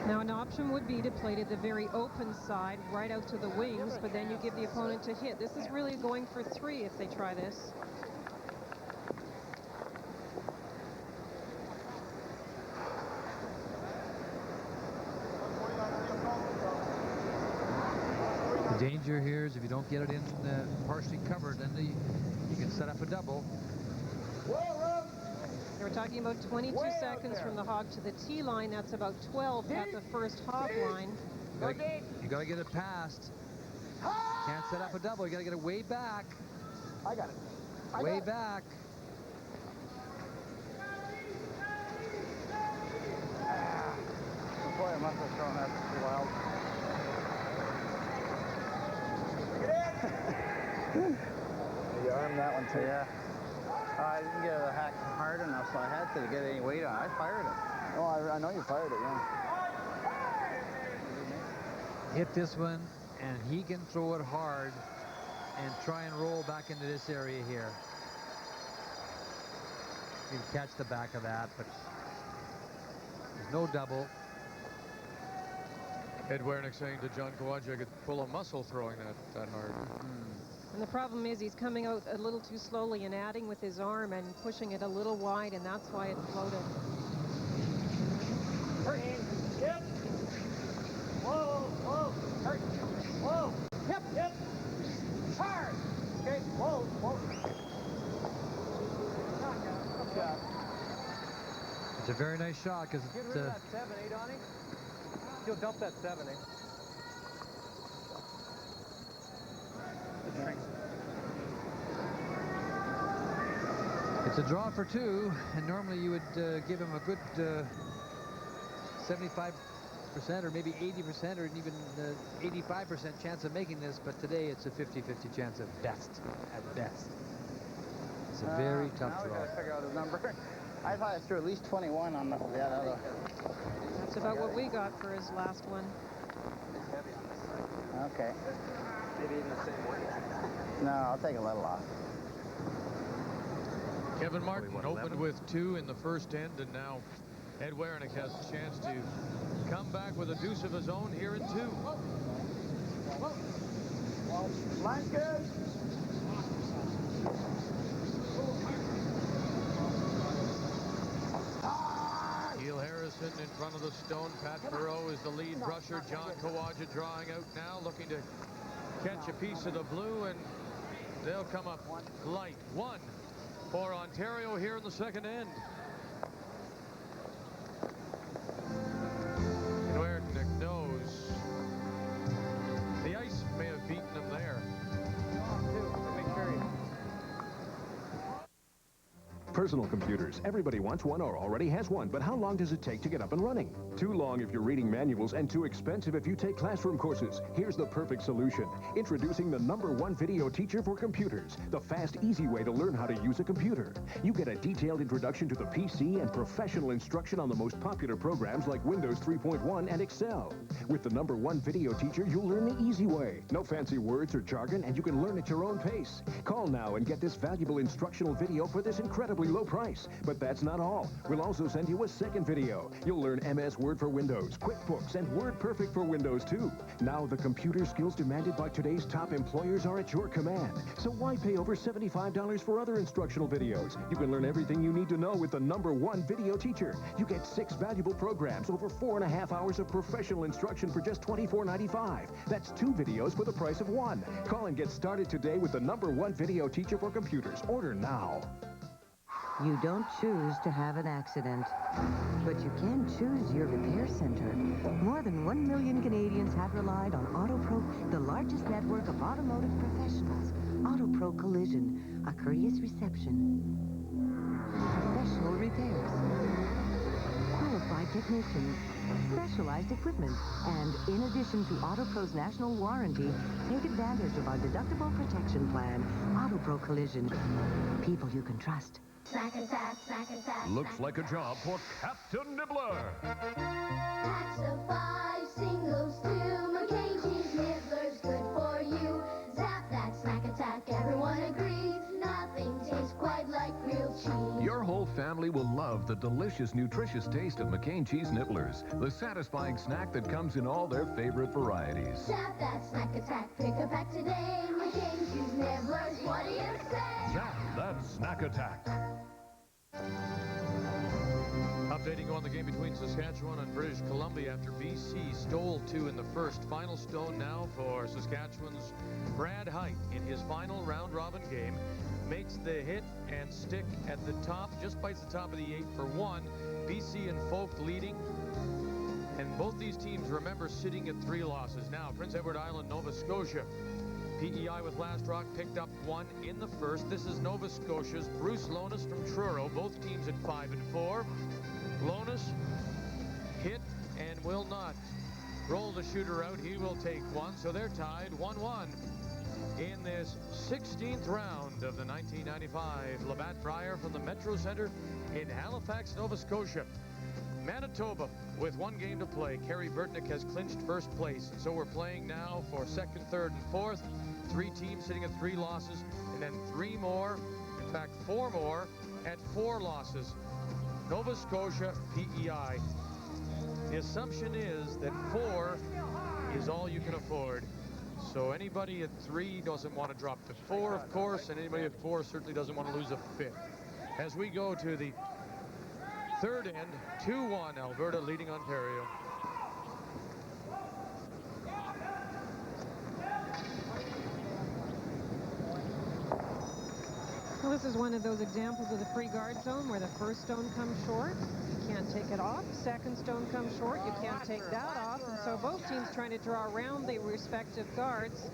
Now, an option would be to play to the very open side, right out to the wings, but then you give the opponent a hit. This is really going for 3 if they try this. The danger here is if you don't get it in partially covered, then you can set up a double. We're talking about 22 seconds from the hog to the tee line. That's about 12 at the first hog line. You got to get it past. Can't set up a double. You got to get it way back. I got it. Way back. Boy, I must have thrown that too wild. You armed that one too. Yeah. I didn't get the hack hard enough, so I had to get any weight on it. I fired it. Oh, I know you fired it, yeah. Hit this one, and he can throw it hard and try and roll back into this area here. You can catch the back of that, but there's no double. Ed Werenich saying to John Kawaja, I could pull a muscle throwing that hard. And the problem is he's coming out a little too slowly and adding with his arm and pushing it a little wide, and that's why it floated. Yep. Whoa, whoa. Hurt. Whoa. Yep, yep. Hard. Okay, whoa, whoa. It's a very nice shot because Get rid of that 7-8 on him. He'll dump that 7-8. It's a draw for two, and normally you would give him a good 75% or maybe 80% or even 85% chance of making this, but today it's a 50-50 chance at best. It's a very tough now draw. we gotta figure out his number. I thought I threw at least 21 on the other. That's about what we got for his last one. Okay. Maybe even the same way. No, I'll take a little off. Kevin Martin opened with 2 in the first end, and now Ed Werenich has a chance to come back with a deuce of his own here in 2. Line's good. Neil Harrison in front of the stone. Pat Perot is the lead brusher. John Kawaja drawing out now, looking to catch a piece of the blue, and they'll come up light. 1 for Ontario here in the second end. And Werenich knows the ice may have beaten him there. Personal computers. Everybody wants one or already has one, but how long does it take to get up and running? Too long if you're reading manuals and too expensive if you take classroom courses. Here's the perfect solution. Introducing the #1 video teacher for computers. The fast, easy way to learn how to use a computer. You get a detailed introduction to the PC and professional instruction on the most popular programs like Windows 3.1 and Excel. With the #1 video teacher, you'll learn the easy way. No fancy words or jargon, and you can learn at your own pace. Call now and get this valuable instructional video for this incredibly low price. But that's not all. We'll also send you a second video. You'll learn MS Word for Windows, QuickBooks, and WordPerfect for Windows too. Now the computer skills demanded by today's top employers are at your command. So why pay over $75 for other instructional videos? You can learn everything you need to know with the #1 video teacher. You get 6 valuable programs, over 4.5 hours of professional instruction for just $24.95. That's 2 videos for the price of 1. Call and get started today with the #1 video teacher for computers. Order now. You don't choose to have an accident, but you can choose your repair center. More than 1 million Canadians have relied on AutoPro, the largest network of automotive professionals. AutoPro Collision, a courteous reception, professional repairs, qualified technicians, specialized equipment, and in addition to AutoPro's national warranty, take advantage of our deductible protection plan. AutoPro Collision, people you can trust. Snack attack, snack attack. Looks like a job for Captain Nibbler. Packs of 5 singles, 2 McCain cheese nibblers, good for you. Zap that snack attack, everyone agrees. Nothing tastes quite like grilled cheese. Your whole family will love the delicious, nutritious taste of McCain Cheese Nibblers, the satisfying snack that comes in all their favorite varieties. Zap that snack attack, pick a pack today. McCain cheese nibblers, what do you say? Zap that snack attack. Updating on the game between Saskatchewan and British Columbia after BC stole 2 in the first. Final stone now for Saskatchewan's Brad Heidt in his final round-robin game. Makes the hit and stick at the top, just bites the top of the 8 for 1. BC and Folk leading. And both these teams, remember, sitting at 3 losses. Now, Prince Edward Island, Nova Scotia. PEI with Last Rock picked up 1 in the first. This is Nova Scotia's Bruce Lohnes from Truro. Both teams at 5-4. Lohnes hit and will not roll the shooter out. He will take 1, so they're tied 1-1 in this 16th round of the 1995 Labatt Brier from the Metro Centre in Halifax, Nova Scotia. Manitoba with 1 game to play. Kerry Burtnick has clinched first place. So we're playing now for 2nd, 3rd, and 4th. 3 teams sitting at 3 losses, and then 3 more, in fact 4 more, at 4 losses. Nova Scotia, PEI. The assumption is that 4 is all you can afford. So anybody at 3 doesn't want to drop to 4, of course, and anybody at 4 certainly doesn't want to lose a 5th. As we go to the 3rd end, 2-1, Alberta leading Ontario. Well, this is one of those examples of the free guard zone where the first stone comes short. You can't take it off. Second stone comes short. You can't take that off. And so both teams trying to draw around the respective guards,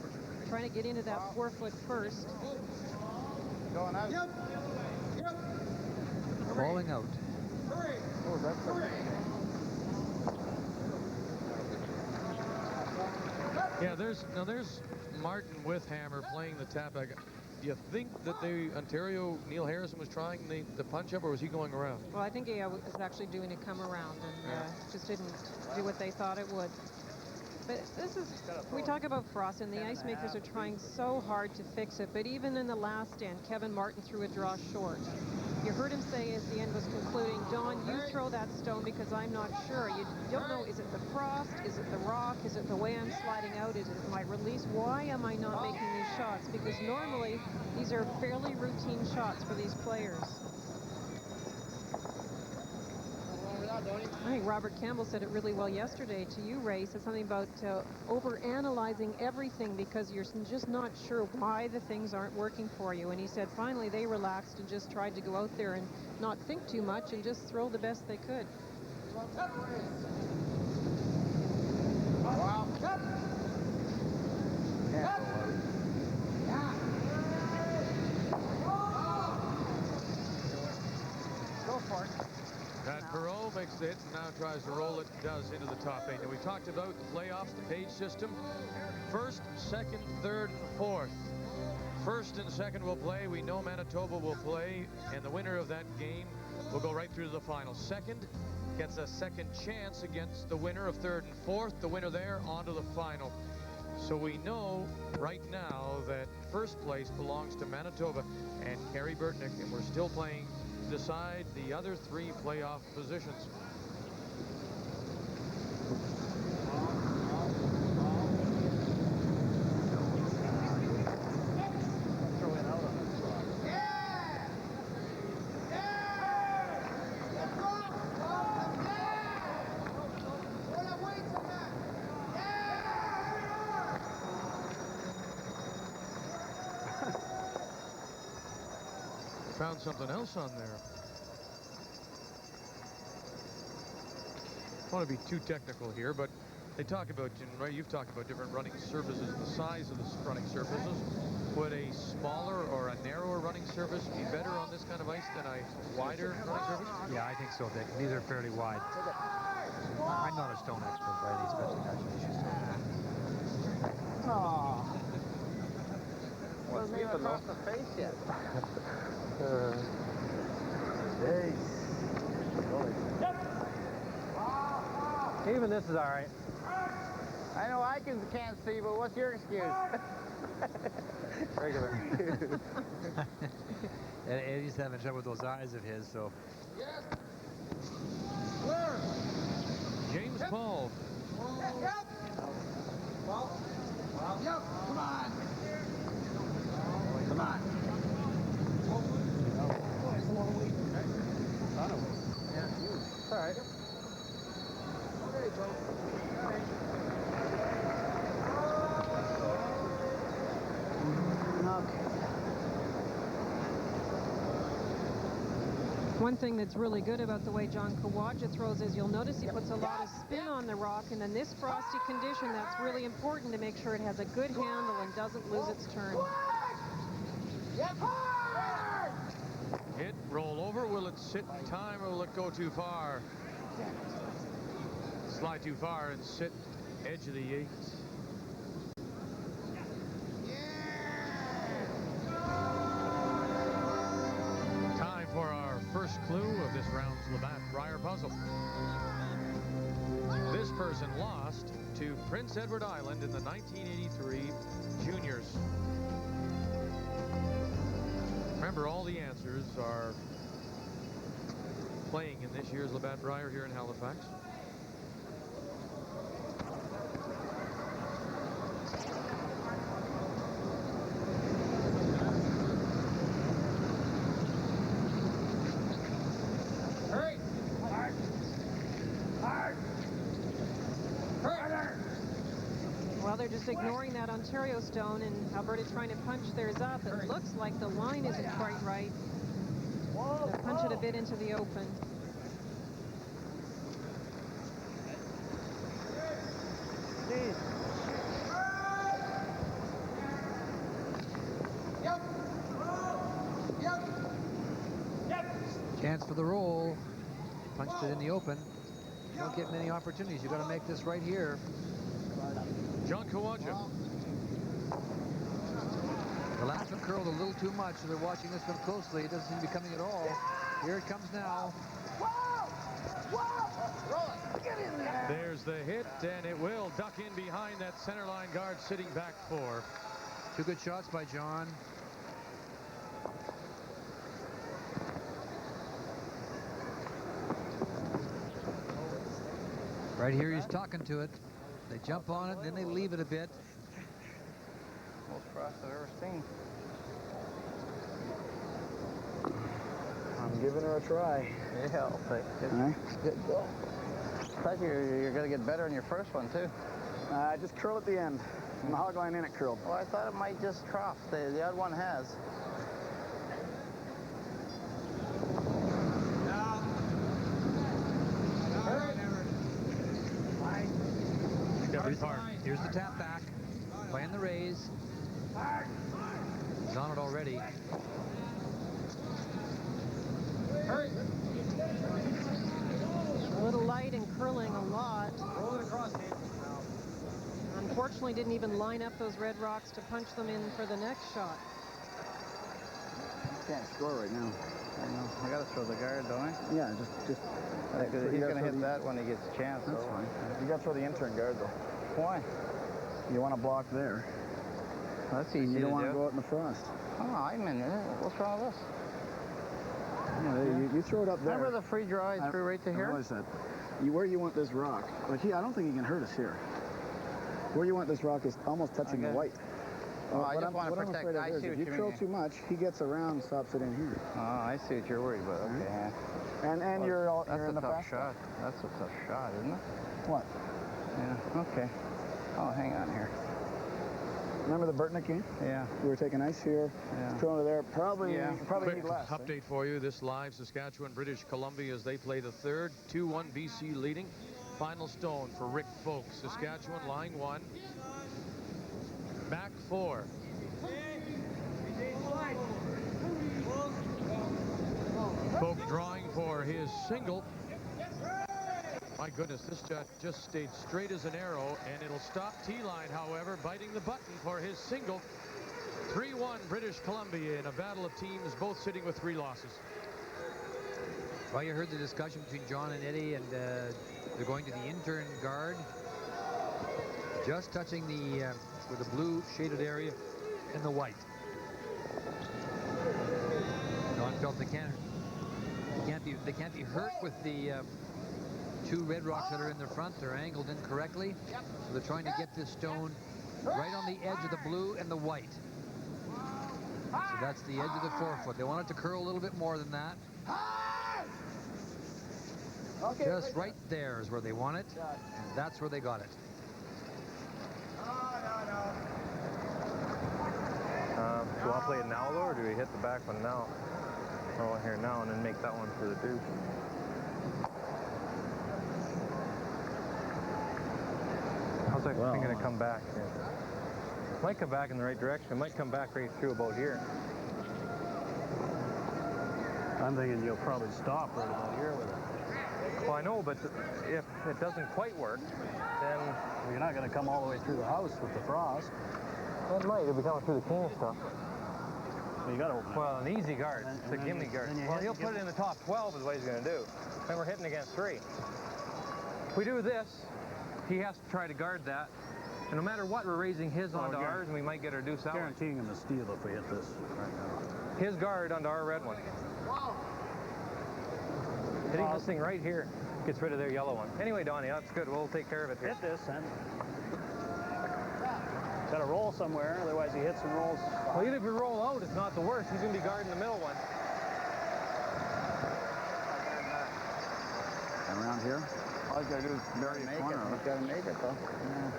trying to get into that 4-foot first. Going out. Yep. Yep. Falling out. Oh, that's Yeah, there's Martin with Hammer playing the tap back. Do you think that Ontario, Neil Harrison was trying the punch-up, or was he going around? Well, I think he was actually doing a come around and just didn't do what they thought it would. But this is, we talk about frost, and the ice makers are trying so hard to fix it. But even in the last end, Kevin Martin threw a draw short. You heard him say as the end was concluding, Don, you throw that stone because I'm not sure. You don't know, is it the frost? Is it the rock? Is it the way I'm sliding out? Is it my release? Why am I not making these shots? Because normally these are fairly routine shots for these players. I think Robert Campbell said it really well yesterday to you, Ray. He said something about over-analyzing everything because you're just not sure why the things aren't working for you. And he said finally they relaxed and just tried to go out there and not think too much and just throw the best they could. Wow. Go for it. Pat Perreault makes the hit and now tries to roll it, does into the top 8. And we talked about the playoffs, the page system. 1st, 2nd, 3rd, and 4th. 1st and 2nd will play. We know Manitoba will play, and the winner of that game will go right through to the final. 2nd gets a second chance against the winner of 3rd and 4th. The winner there on to the final. So we know right now that 1st place belongs to Manitoba and Kerry Burtnick, and we're still playing to decide the other 3 playoff positions. Found something else on there. I don't want to be too technical here, but they talk about, right, you've talked about different running surfaces, the size of the running surfaces. Would a smaller or a narrower running surface be better on this kind of ice than a wider running surface? Yeah, I think so, Dick. These are fairly wide. I'm not a stone expert, right? Especially natural issues. Aww. Wasn't even across the face yet. Even this is all right. I know I can't see, but what's your excuse? Regular. And Eddie's having trouble with those eyes of his, so. James Paul. Yep. Yep. Come on. Come on. It's a long way. Yeah. It's all right. Okay, Joe. One thing that's really good about the way John Kawaja throws is you'll notice he puts a lot of spin on the rock, and in this frosty condition, that's really important to make sure it has a good handle and doesn't lose its turn. Hit, roll over. Will it sit in time or will it go too far? Slide too far and sit edge of the 8. Time for our first clue of this round's Labatt-Brier puzzle. This person lost to Prince Edward Island in the 1983 Juniors. Remember, all the answers are playing in this year's Labatt-Brier here in Halifax. Well, they're just ignoring that Ontario stone, and Alberta trying to punch theirs up. It looks like the line isn't quite right. They'll punch it a bit into the open. Chance for the roll. Punched it in the open. You don't get many opportunities. You've got to make this right here. John Kawaja. The last one curled a little too much, so they're watching this one closely. It doesn't seem to be coming at all. Here it comes now. There's the hit, and it will duck in behind that center line guard sitting back 4. 2 good shots by John. Right here, he's talking to it. They jump on it, and then they leave it a bit. Most frost I've ever seen. I'm giving her a try. Yeah, I'll take it. All right. Good go. I thought you're going to get better in your first one, too. Just curl at the end. And the hog line in it curled. Well, I thought it might just trough. The odd one has. Here's the tap back. Playing the raise. He's on it already. A little light and curling a lot. Unfortunately, didn't even line up those red rocks to punch them in for the next shot. Can't score right now. I know. I got to throw the guard, don't I? Yeah, just. He's going to hit that when he gets a chance. That's fine. You got to throw the intern guard, though. Why? You want to block there. That's easy. You don't want to go out in the frost. Oh, I'm in there. What's wrong with this? Yeah, you throw it up there. Remember the free draw I threw right to here? I realize that. Where you want this rock? Like I don't think he can hurt us here. Where you want this rock is almost touching the white. Oh, I just want to protect. I see what you mean. If you curl too much, he gets around and stops it in here. Oh, I see what you're worried about. Okay. Yeah. And well, you're in the fast shot. That's a tough shot, isn't it? What? Yeah. Okay. Oh, hang on here. Remember the Werenich game? Yeah. We were taking ice here. Yeah. Throwing it there. Probably Quick need less. Update for you. This live Saskatchewan, British Columbia as they play the third. 2-1 BC leading. Final stone for Rick Folk. Saskatchewan line 1. Back 4. Folk drawing for his single. My goodness, this shot just stayed straight as an arrow, and it'll stop T-line, however, biting the button for his single. 3-1 British Columbia in a battle of teams, both sitting with 3 losses. Well, you heard the discussion between John and Eddie, and they're going to the intern guard. Just touching the with the blue shaded area and the white. John felt they can't be hurt with the 2 red rocks that are in the front. They're angled incorrectly, so they're trying to get this stone right on the edge of the blue and the white. So that's the edge of the 4-foot. They want it to curl a little bit more than that. Just right there is where they want it, and that's where they got it. Do you want to play it now, though, or do we hit the back one now? roll here now and then make that one for the Duke. How's that thing going to come back here? Might come back in the right direction. It might come back right through about here. I'm thinking you'll probably stop right about here with it. Well, I know, but if it doesn't quite work, then... Well, you're not going to come all the way through the house with the frost. It might. It'll be coming through the cane stuff. Well, you got to open it. Well, an easy guard. It's a gimme guard. Well, he'll put it in the top 12 is what he's going to do. Then we're hitting against 3. If we do this, he has to try to guard that. And no matter what, we're raising his onto ours, and we might get our deuce out. Guaranteeing him a steal if we hit this right now. His guard onto our red one. Hitting this thing right here gets rid of their yellow one. Anyway, Donnie, that's good. We'll take care of it here. Hit this, and got to roll somewhere, otherwise he hits and rolls. Well, even if we roll out, it's not the worst. He's going to be guarding the middle one. Around here? All he's got to do is bury a corner. He's got to make it, though. Yeah.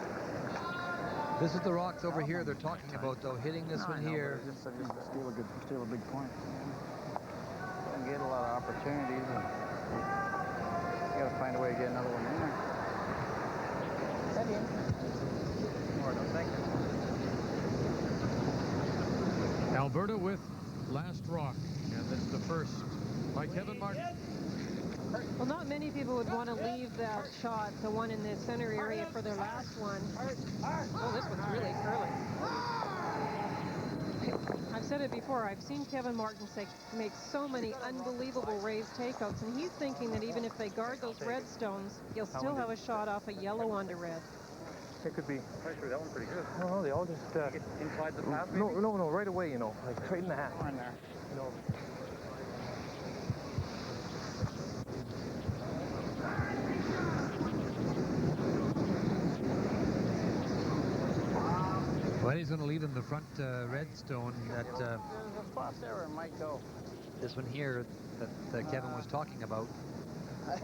This is the rocks over here they're talking about, though, hitting this one here. Just steal a big point. And get a lot of opportunities. And you got to find a way to get another one in there. Steady in. Or no, thank you. Alberta with last rock, and it's the first by Kevin Martin. Well, not many people would want to leave that shot, the one in the center area, for their last one. Oh, this one's really curly. I've said it before, I've seen Kevin Martin make so many unbelievable raised takeouts, and he's thinking that even if they guard those red stones, he'll still have a shot off a yellow onto red. It could be. Actually, that one's pretty good. No, they all just... inside the path, no, right away, you know, like right in the hat. Right in there. You know. Well, he's going to leave in the front red stone that... There's a spot there where it might go. This one here that Kevin was talking about. I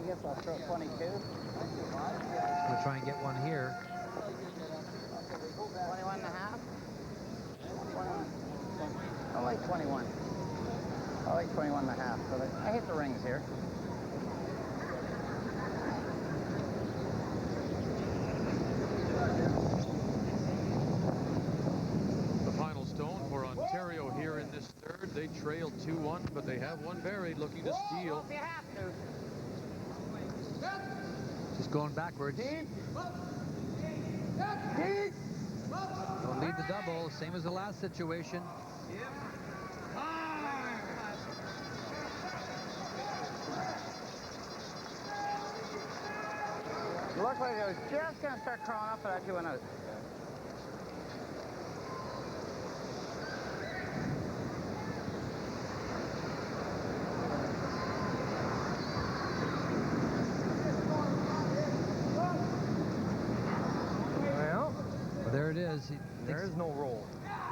guess I'll throw 22. We'll try and get one here. 21 and a half? 21. I like 21. I like 21 and a half. So I hit the rings here. The final stone for Ontario here in this third. They trailed 2-1, but they have one buried looking to steal. Just going backwards. Don't lead the double, same as the last situation. It looked like it was just going to start crawling up, but actually went out. Well, there it is. There is no roll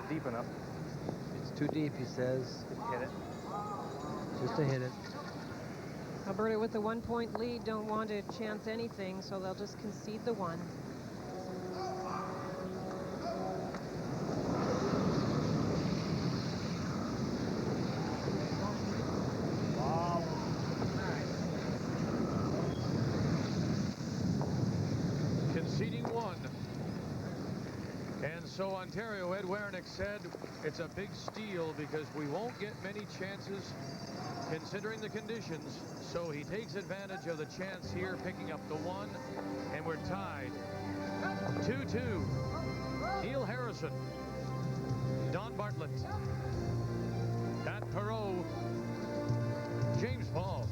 deep enough. It's too deep, he says. Hit it. Just to hit it. Alberta with the 1-point lead don't want to chance anything, so they'll just concede the one. Conceding one. And so Ontario, Ed Werenich said, it's a big steal because we won't get many chances considering the conditions. So he takes advantage of the chance here, picking up the one, and we're tied. 2-2. Neil Harrison, Don Bartlett, Pat Perot, James Paul,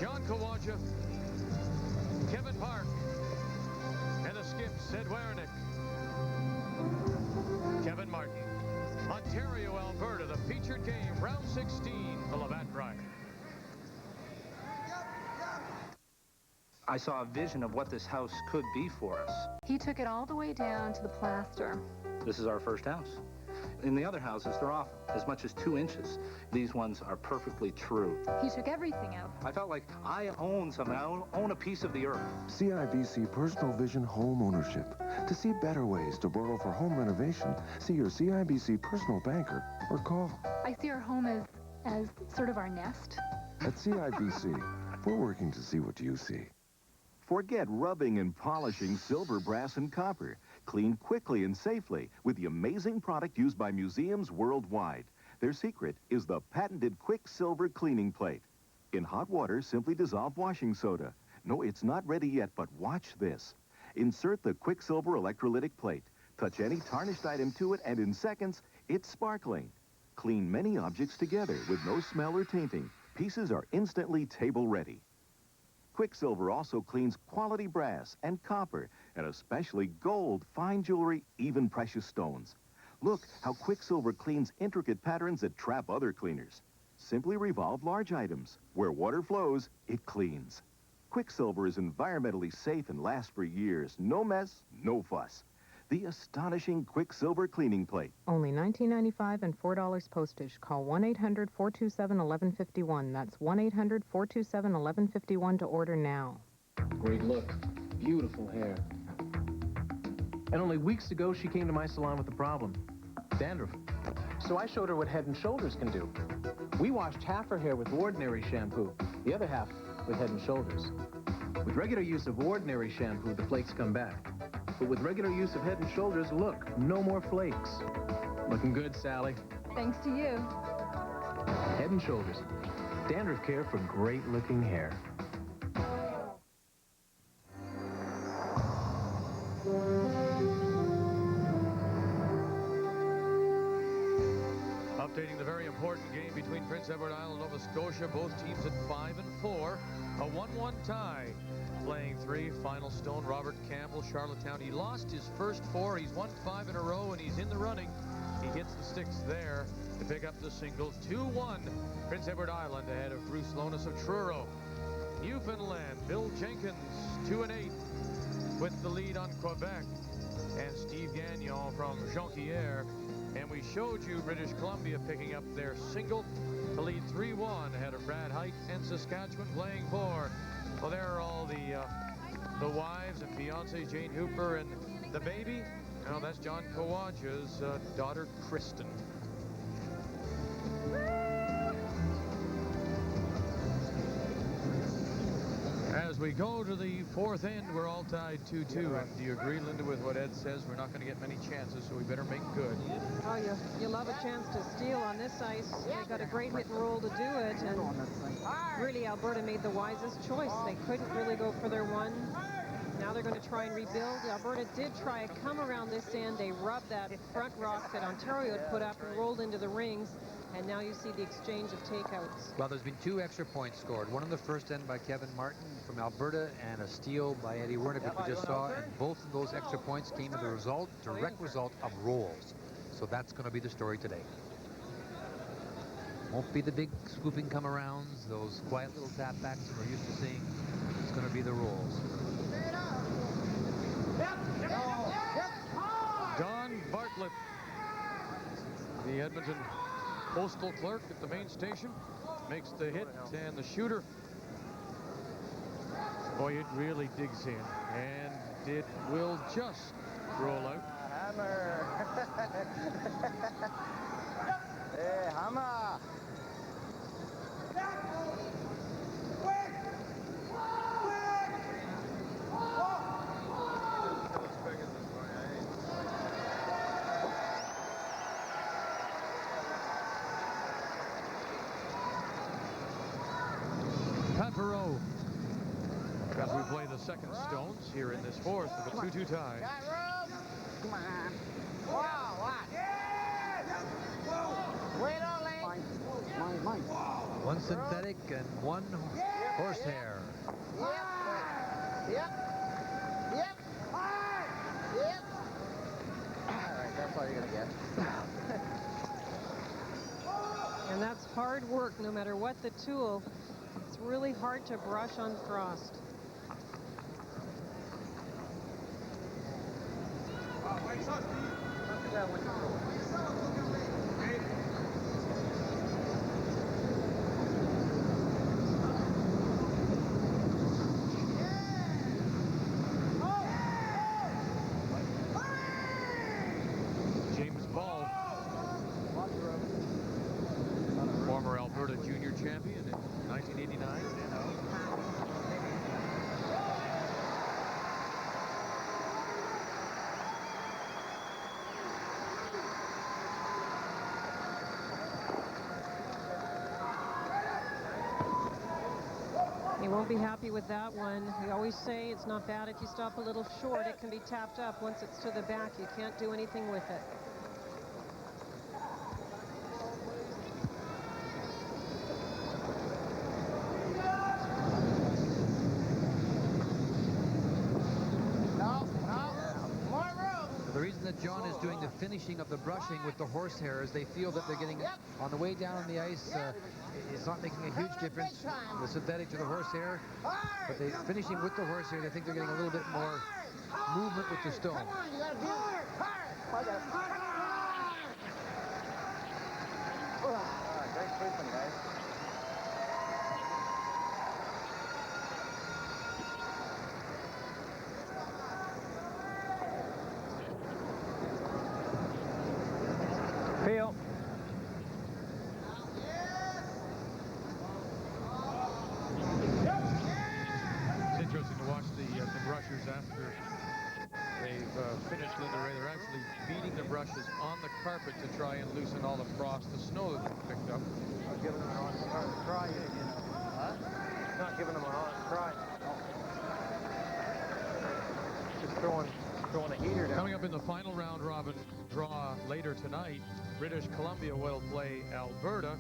John Kawaja, Kevin Park, and the skips, Ed Werenich, Kevin Martin. Ontario, Alberta, the featured game, round 16, the Labatt Brier. I saw a vision of what this house could be for us. He took it all the way down to the plaster. This is our first house. In the other houses, they're off as much as 2 inches. These ones are perfectly true. He took everything out. I felt like I own something. I own a piece of the earth. CIBC Personal Vision Home Ownership. To see better ways to borrow for home renovation, see your CIBC personal banker or call. I see our home as sort of our nest. At CIBC, we're working to see what you see. Forget rubbing and polishing silver, brass, and copper. Clean quickly and safely with the amazing product used by museums worldwide. Their secret is the patented Quicksilver cleaning plate. In hot water, simply dissolve washing soda. No, it's not ready yet, but watch this. Insert the Quicksilver electrolytic plate. Touch any tarnished item to it, and in seconds, it's sparkling. Clean many objects together with no smell or tainting. Pieces are instantly table ready. Quicksilver also cleans quality brass and copper, and especially gold, fine jewelry, even precious stones. Look how Quicksilver cleans intricate patterns that trap other cleaners. Simply revolve large items. Where water flows, it cleans. Quicksilver is environmentally safe and lasts for years. No mess, no fuss. The astonishing Quicksilver cleaning plate. Only $19.95 and $4 postage. Call 1-800-427-1151. That's 1-800-427-1151 to order now. Great look. Beautiful hair. And only weeks ago, she came to my salon with a problem. Dandruff. So I showed her what Head & Shoulders can do. We washed half her hair with ordinary shampoo, the other half with Head & Shoulders. With regular use of ordinary shampoo, the flakes come back. But with regular use of Head & Shoulders, look, no more flakes. Looking good, Sally. Thanks to you. Head & Shoulders. Dandruff care for great-looking hair. Updating the very important game between Prince Edward Island and Nova Scotia. Both teams at 5 and 4. A 1-1 tie. Playing 3, final stone, Robert Campbell, Charlottetown. He lost his first 4. He's won 5 in a row, and he's in the running. He hits the sticks there to pick up the single. 2-1. Prince Edward Island ahead of Bruce Lohnes of Truro. Newfoundland, Bill Jenkins, 2-8 with the lead on Quebec. And Steve Gagnon from Jonquière. And we showed you British Columbia picking up their single to lead 3-1 ahead of Brad Heidt and Saskatchewan playing 4. Well, there are all the wives and fiancés, Jane Hooper and the baby. Now that's John Kawaja's daughter, Kristen. As we go to the 4th end, we're all tied 2-2. And do you agree, Linda, with what Ed says? We're not going to get many chances, so we better make good. Oh, you love a chance to steal on this ice. They got a great hit and roll to do it, and really Alberta made the wisest choice. They couldn't really go for their one. Now they're going to try and rebuild. Alberta did try a come around this end. They rubbed that front rock that Ontario had put up and rolled into the rings. And now you see the exchange of takeouts. Well, there's been 2 extra points scored. One in the first end by Kevin Martin from Alberta and a steal by Eddie Werenich, which we just saw. And both of those extra points came as a direct result of rolls. So that's going to be the story today. Won't be the big scooping come-arounds, those quiet little tap-backs that we're used to seeing. It's going to be the rolls. Don Bartlett, the Edmonton postal clerk at the main station, makes the hit, and the shooter, boy, it really digs in, and it will just roll out. Hammer. Hey, hammer. Perot, as we play the second stones here in this 4th of a 2-2 tie. Come on. Wow, what? Wait on, Lane. Mine. One synthetic and one horsehair. Yep. All right, that's all you're going to get. And that's hard work, no matter what the tool. It's really hard to brush on frost. He won't be happy with that one. We always say it's not bad if you stop a little short. It can be tapped up. Once it's to the back, you can't do anything with it. The reason that John is doing the finishing of the brushing with the horsehair is they feel that they're getting on the way down on the ice. It's not making a huge difference, the synthetic to the horsehair, but they finishing with the horsehair. They think they're getting a little bit more movement with the stone. Great sweeping, guys. Feel. It's interesting to watch the brushers after they've finished Linda Ray. They're actually beating the brushes on the carpet to try and loosen all the frost, the snow that they picked up. Not giving them an honest try. Huh? Not giving them an honest try. Just throwing a heater down. Coming up in the final round robin draw later tonight, British Columbia will play Alberta.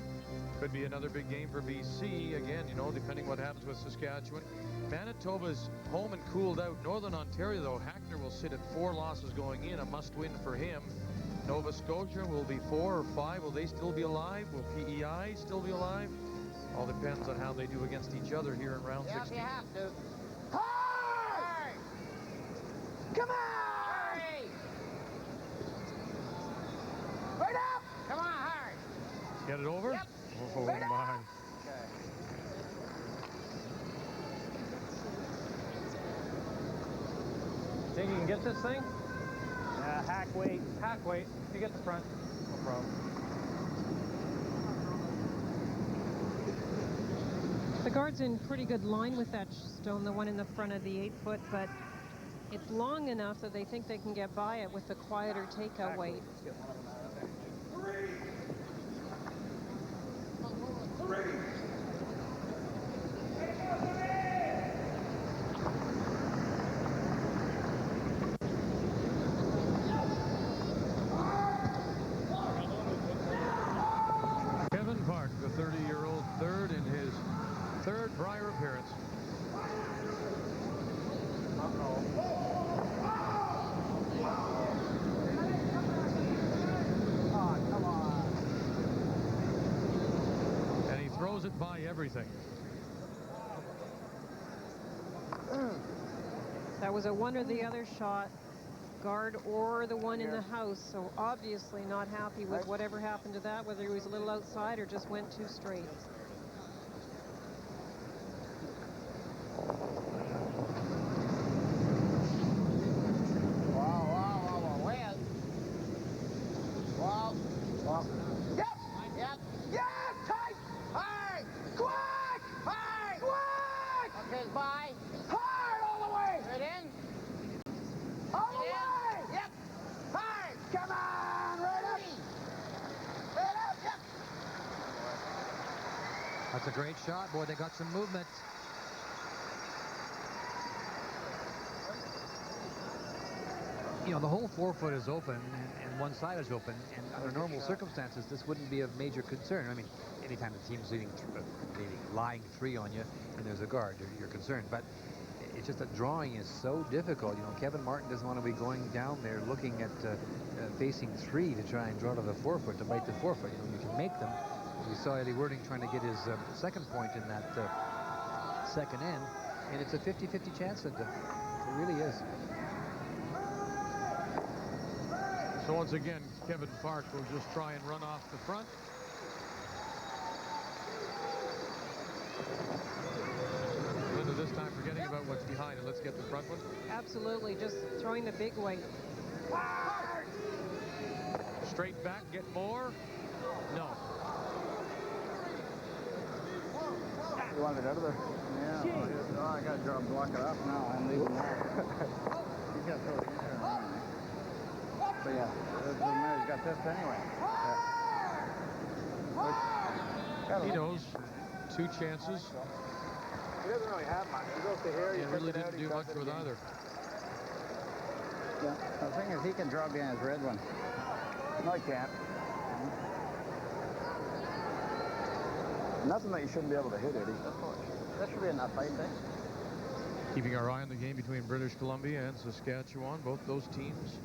Could be another big game for BC. Again, you know, depending what happens with Saskatchewan. Manitoba's home and cooled out. Northern Ontario, though, Hackner will sit at 4 losses going in, a must-win for him. Nova Scotia will be 4 or 5. Will they still be alive? Will PEI still be alive? All depends on how they do against each other here in round 16. You have to. Hard! Come on! Hurry! Right up! Come on, hard! Get it over? Yep. Oh, right my. Up. Think you can get this thing? Hack weight. Hack weight. You get the front. No problem. The guard's in pretty good line with that stone, the one in the front of the 8-foot, but it's long enough that they think they can get by it with the quieter takeout weight. Kevin Park, the 30-year-old third in his third Brier appearance. And he throws it by everything. That was a one or the other shot, guard or the one in the house, so obviously not happy with whatever happened to that, whether he was a little outside or just went too straight. Yep! Yep! Yep! Tight! Hard! Quick! Hard! Quick! Okay, bye. Hard all the way! Right in. All the way! Yep! Hard! Come on! Right up! Right up! Yep! That's a great shot. Boy, they got some movement. You know, the whole 4-foot is open and one side is open, and under normal circumstances, this wouldn't be of major concern. I mean, anytime the team's lying 3 on you and there's a guard, you're concerned. But it's just that drawing is so difficult. You know, Kevin Martin doesn't want to be going down there looking at facing 3 to try and draw to the 4-foot, to bite the 4-foot. You know, you can make them. We saw Eddie Werenich trying to get his second point in that second end, and it's a 50-50 chance. It really is. So once again, Kevin Park will just try and run off the front. Linda, this time forgetting about what's behind it. Let's get the front one. Absolutely, just throwing the big weight. Straight back, get more. No. You want it out of there? Yeah. Oh, I got to block it off now. I'm leaving that. He's got to throw it in there. But yeah, he's got this anyway. He knows 2 chances. He doesn't really have much. He goes to here. He really didn't do much with either. Yeah. The thing is, he can draw behind his red one. No, he can't. Nothing that you shouldn't be able to hit, Eddie. That should be enough, I think. Keeping our eye on the game between British Columbia and Saskatchewan, both those teams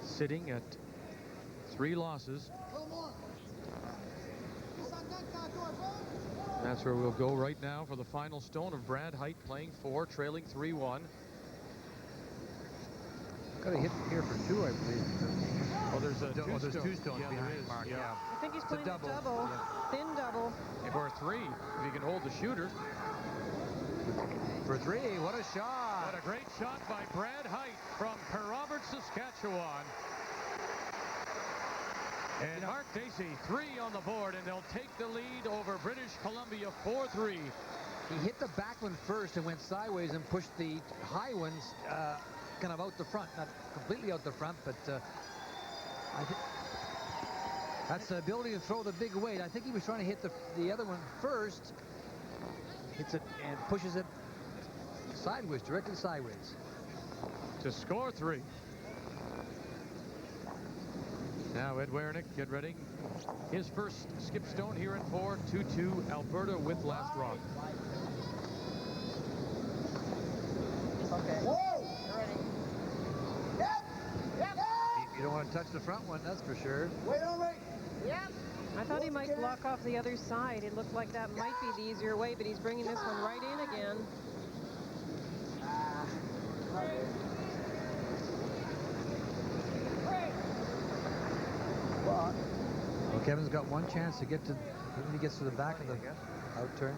sitting at 3 losses. That's where we'll go right now for the final stone of Brad Heidt playing 4, trailing 3-1. Got a hit here for 2, I believe. Oh, there's a there's 2 stones behind Mark. Yeah. I think he's It's a playing double. a double. Yeah. Thin double. For 3, if he can hold the shooter. For 3, what a shot. What a great shot by Brad Heidt from Robert, Saskatchewan. And Mark Dacey, 3 on the board, and they'll take the lead over British Columbia 4-3. He hit the back one first and went sideways and pushed the high ones kind of out the front. Not completely out the front, but I think that's the ability to throw the big weight. I think he was trying to hit the other one first. Hits it and pushes it sideways, directly sideways. To score 3. Now Ed Werenich, get ready. His first skip stone here in 4, 2-2 Alberta with last rock. Okay. Whoa! You're ready. Yep. You don't want to touch the front one, that's for sure. Wait on right. Yep. I thought he might block off the other side. It looked like that might be the easier way, but he's bringing this one right in again. Well, Kevin's got 1 chance to get to, when he gets to the back of the out turn.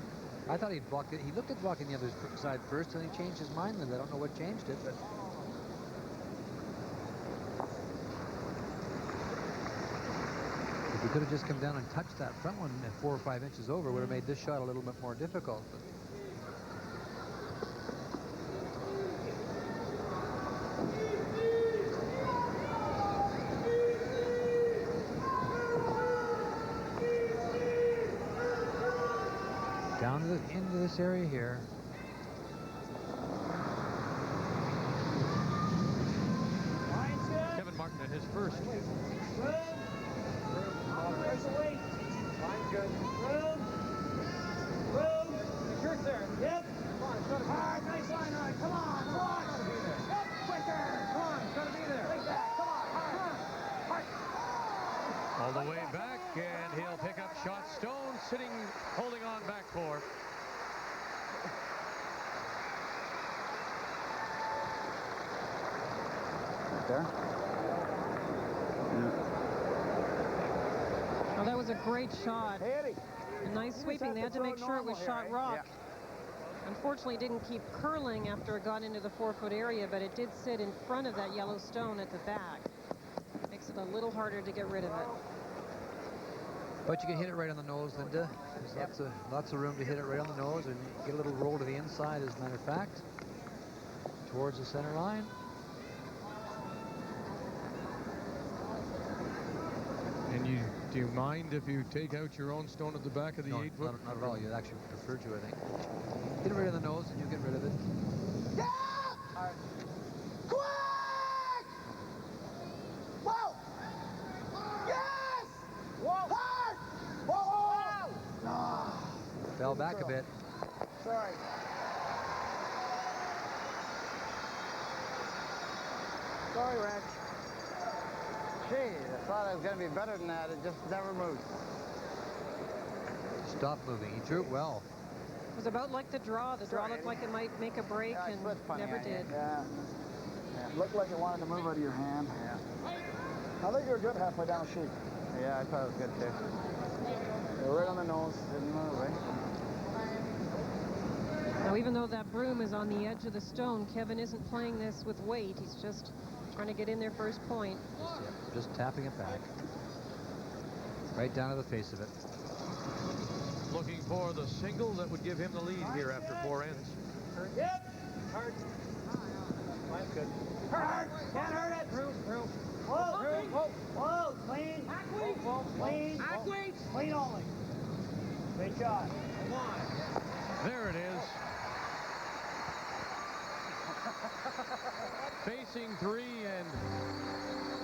I thought he'd block it. He looked at blocking the other side first, and he changed his mind. Then I don't know what changed it, but. If he could have just come down and touched that front one at 4 or 5 inches over, would have made this shot a little bit more difficult. But down to the end of this area here. Kevin Martin at his first. Line's good. Room. Sure, sir. Yep. Come on, it's gotta be. All right, nice line. All right, come on. Yep, quicker. Come on, it's gotta be there. Like that. Come on. All the way back, and he'll pick up shot stone, sitting, holding on back 4. Right there. Oh, that was a great shot. Hey, Eddie. A nice sweeping. They had to make sure it was shot rock. Unfortunately, it didn't keep curling after it got into the 4-foot area, but it did sit in front of that yellow stone at the back. Makes it a little harder to get rid of it. But you can hit it right on the nose, Linda. There's lots of room to hit it right on the nose, and get a little roll to the inside, as a matter of fact, towards the center line. And do you mind if you take out your own stone at the back of the 8-foot? Not at all. You'd actually prefer to, I think. Get rid of the nose, and you get rid of it. Yeah! All right. Quick! Whoa! Yes! Whoa! Hard! Whoa! No. Fell back a bit. Sorry. Sorry, Ranch. Gee, I thought I was going to be better than that. It just never moved. Stop moving. He drew it well. It was about like the draw. The draw looked like it might make a break, and never did. Yeah. Looked like it wanted to move out of your hand. Yeah. I think you were good halfway down the sheet. Yeah, I thought it was good too. Yeah, right on the nose. Didn't move, right? Now, even though that broom is on the edge of the stone, Kevin isn't playing this with weight. He's just trying to get in there for his point. Just tapping it back. Right down to the face of it. looking for the single that would give him the lead here after 4 ends. Yep. Hard. Mine's good. Hard. Can't hurt it. Through. Whoa. Clean. Clean. Clean only. Great shot. There it is. Facing 3 and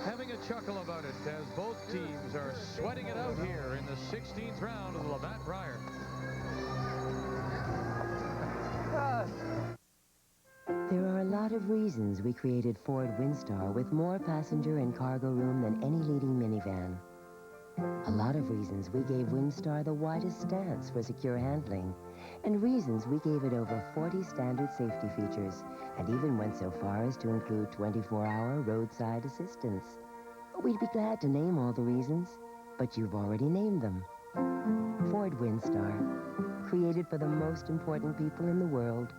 having a chuckle about it as both teams are sweating it out here in the 16th round of the Labatt Brier. There are a lot of reasons we created Ford Windstar with more passenger and cargo room than any leading minivan. A lot of reasons we gave Windstar the widest stance for secure handling, and reasons we gave it over 40 standard safety features, and even went so far as to include 24-hour roadside assistance. We'd be glad to name all the reasons, but you've already named them. Ford Windstar, created for the most important people in the world.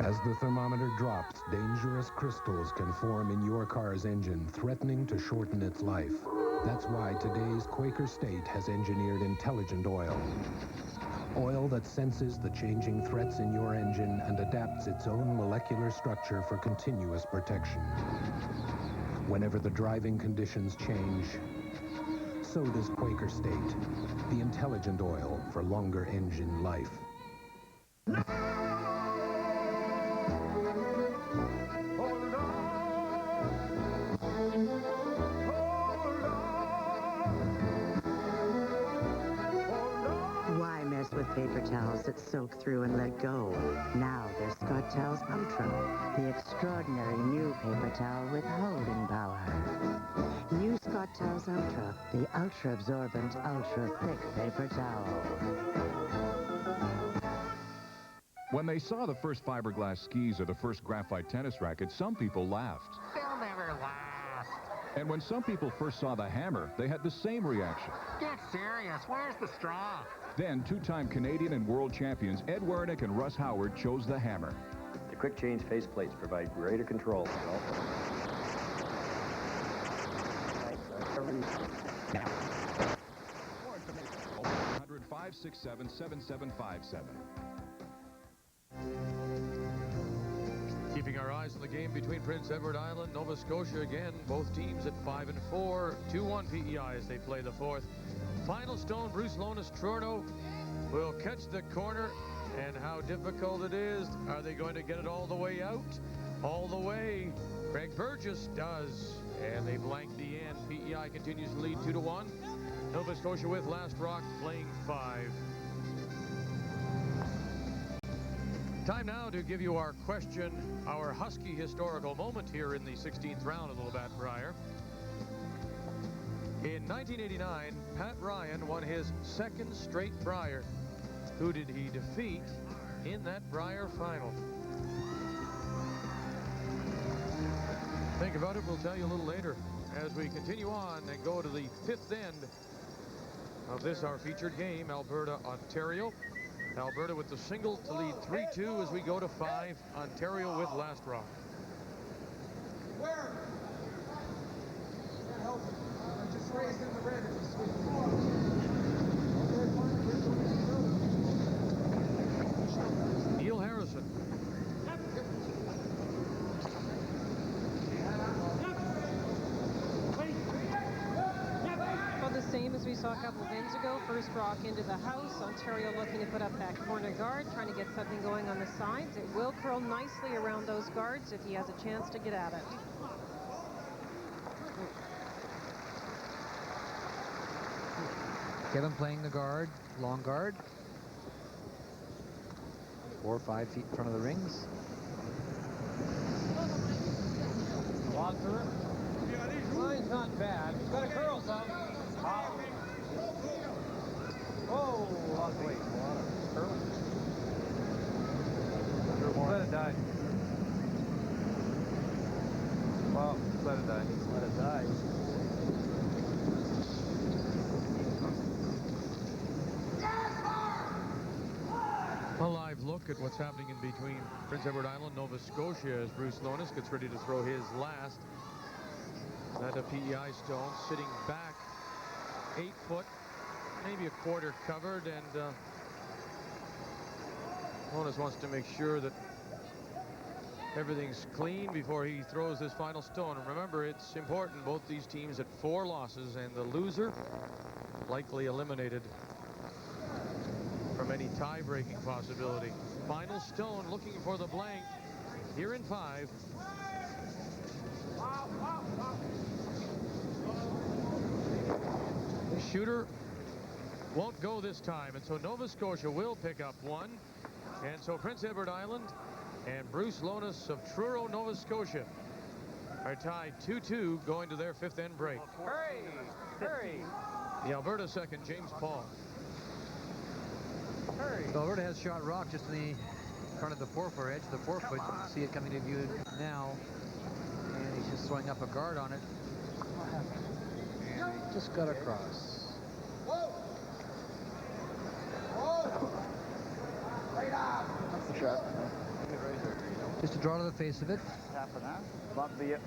As the thermometer drops, dangerous crystals can form in your car's engine, threatening to shorten its life. That's why today's Quaker State has engineered intelligent oil. Oil that senses the changing threats in your engine and adapts its own molecular structure for continuous protection. Whenever the driving conditions change, so does Quaker State, the intelligent oil for longer engine life. Why mess with paper towels that soak through and let go? Now there's Scott Towels Ultra, the extraordinary new paper towel with holding power. New Scott Towels Ultra, the ultra-absorbent, ultra-thick paper towel. When they saw the first fiberglass skis or the first graphite tennis racket, some people laughed. They'll never last. And when some people first saw the hammer, they had the same reaction. Get serious. Where's the straw? Then, two-time Canadian and world champions Ed Werenich and Russ Howard chose the hammer. The quick change faceplates provide greater control. 567-7757. Keeping our eyes on the game between Prince Edward Island, Nova Scotia again. Both teams at 5 and 4, 2-1 PEI as they play the 4th. Final stone, Bruce Lohnes Toronto will catch the corner. And how difficult it is. Are they going to get it all the way out? All the way. Craig Burgess does. And they blank the end. PEI continues to lead 2-1. Nova Scotia with Last Rock playing 5. Time now to give you our question, our Husky historical moment here in the 16th round of the Labatt Brier. In 1989, Pat Ryan won his 2nd straight Brier. Who did he defeat in that Brier final? Think about it, we'll tell you a little later as we continue on and go to the 5th end of this, our featured game, Alberta, Ontario. Alberta with the single to lead 3-2 as we go to 5. Ontario with Last Rock. Where? Just raised in the red. Neil Harrison. Well, the same as we saw a couple of ends ago. First rock into the house. Ontario looking to put up that corner guard, trying to get something going on the sides. It will curl nicely around those guards if he has a chance to get at it. Kevin playing the guard, long guard. 4 or 5 feet in front of the rings. Walk through. Line's not bad. He's got a curl, son. Oh, lost weight. Curling. Let it die. Well, let it die. Let it die. A live look at what's happening in between Prince Edward Island, Nova Scotia, as Bruce Lohnes gets ready to throw his last. That a PEI stone sitting back 8 foot maybe a quarter covered, and Lohnes wants to make sure that everything's clean before he throws this final stone. And remember, it's important, both these teams at 4 losses, and the loser likely eliminated from any tie-breaking possibility. Final stone looking for the blank here in 5. The shooter won't go this time, and so Nova Scotia will pick up 1. And so Prince Edward Island and Bruce Lohnes of Truro, Nova Scotia are tied 2-2 going to their 5th end break. Hurry! Hurry! The Alberta second, James Paul. Hurry! So Alberta has shot rock just in the front of the 4-foot edge, the 4-foot. You can see it coming to view now. And he's just throwing up a guard on it. And he just got across. Whoa! Whoa! Right up! That's the shot. Just a draw to the face of it. Happen, huh? Bump the...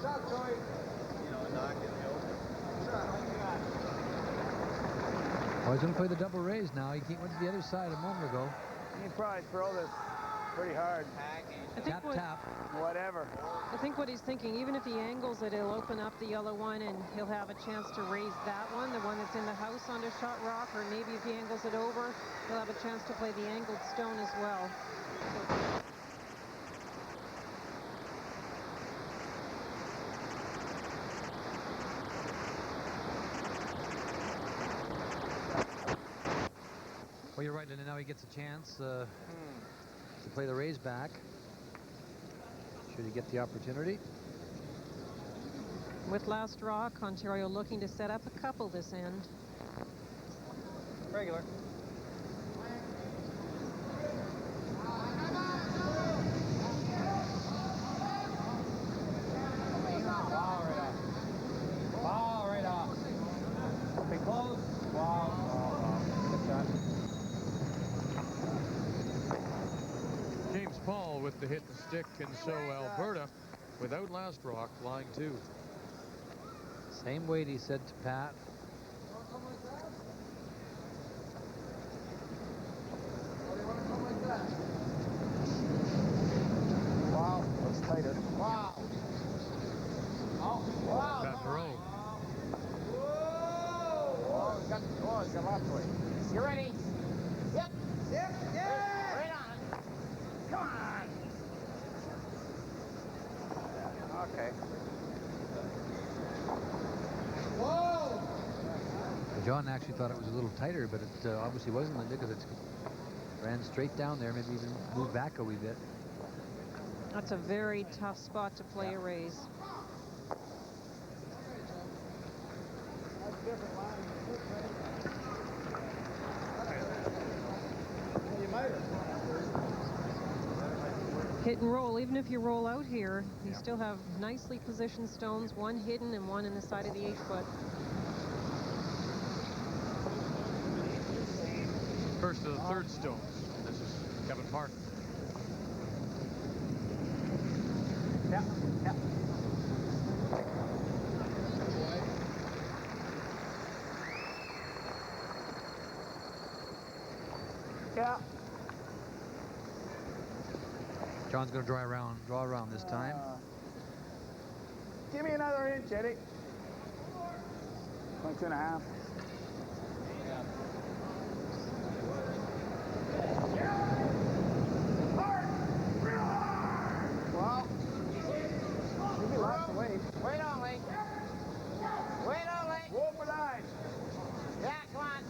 Shot, Joey! Oh, he's going to play the double raise now. He went to the other side a moment ago. You probably throw this pretty hard. Tap, tap. Whatever. I think what he's thinking, even if he angles it, he'll open up the yellow one and he'll have a chance to raise that one, the one that's in the house under shot rock, or maybe if he angles it over, he'll have a chance to play the angled stone as well. Well, you're right, Linda. Now he gets a chance to play the raise back. Should he get the opportunity? With last rock, Ontario looking to set up a couple this end. Regular. Ball right off. Be close. Wow. Good shot. James Paul with the hit and stick, and so Alberta without last rock, lying 2. Same weight he said to Pat. Wow, that's tighter. Wow! Oh, wow! Pat Perot. Oh, he's got lots of weight. You ready? Yep! Yep! Yeah! Right on! Come on! Okay. Whoa! John actually thought it was a little tighter, but it obviously wasn't, Linda, because it ran straight down there, maybe even moved back a wee bit. That's a very tough spot to play a raise. Hit and roll. Even if you roll out here, you still have nicely positioned stones, one hidden and one in the side of the 8-foot. First of the 3rd stone. This is Kevin Park. Yeah, yeah. Yeah. John's going to draw around this time. Give me another inch, Eddie. 22.5. Well, maybe lots of weight. Wait on, Lee. Wait on, Lee. Whoa for 9. Yeah, come on.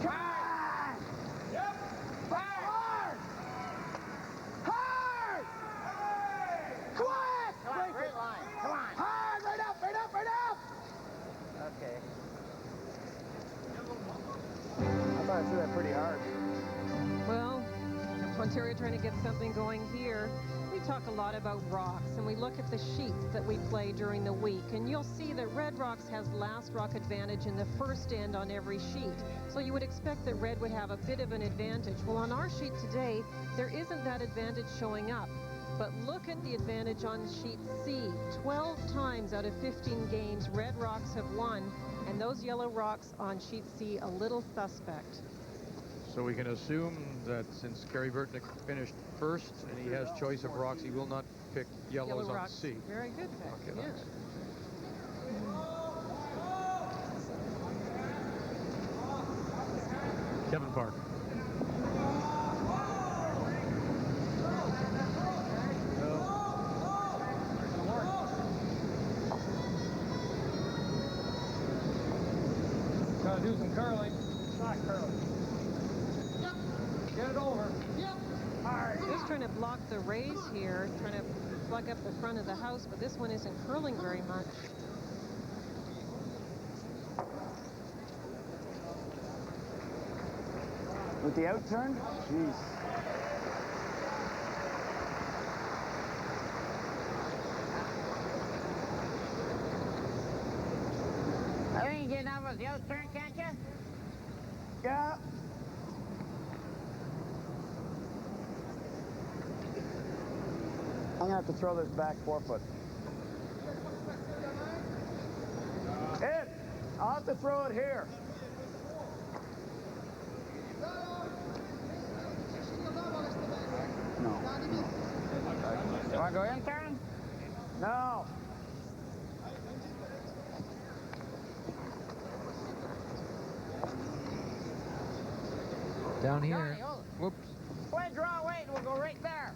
Come on! Yep. Hard! Hard! Quick! Come on, straight line. Come on. Hard! Right up, right up, right up! Okay. I thought I threw that pretty hard. Well, Ontario trying to get something going here. We talk a lot about rocks, and we look at the sheets that we play during the week, and you'll see that Red Rocks has last rock advantage in the first end on every sheet. So you would expect that Red would have a bit of an advantage. Well, on our sheet today, there isn't that advantage showing up. But look at the advantage on sheet C. 12 times out of 15 games, red rocks have won, and those yellow rocks on sheet C, a little suspect. So we can assume that since Gary Werenich finished first and he has choice of rocks, he will not pick yellows Yellow on rocks. C. Very good pick. Okay, Yeah. Kevin Park. Gotta do some curling. Not curling. Yep. Get it over. Yep. All right. Just trying to block the rays here, trying to plug up the front of the house, but this one isn't curling very much. With the outturn? Jeez. I think you get enough with the outturn, can't you? Yeah. I'm gonna have to throw this back 4 foot. Ed, I'll have to throw it here. No. You want to go in, Karen? No. Down here. Whoops. Wait, draw, wait, we'll go right there.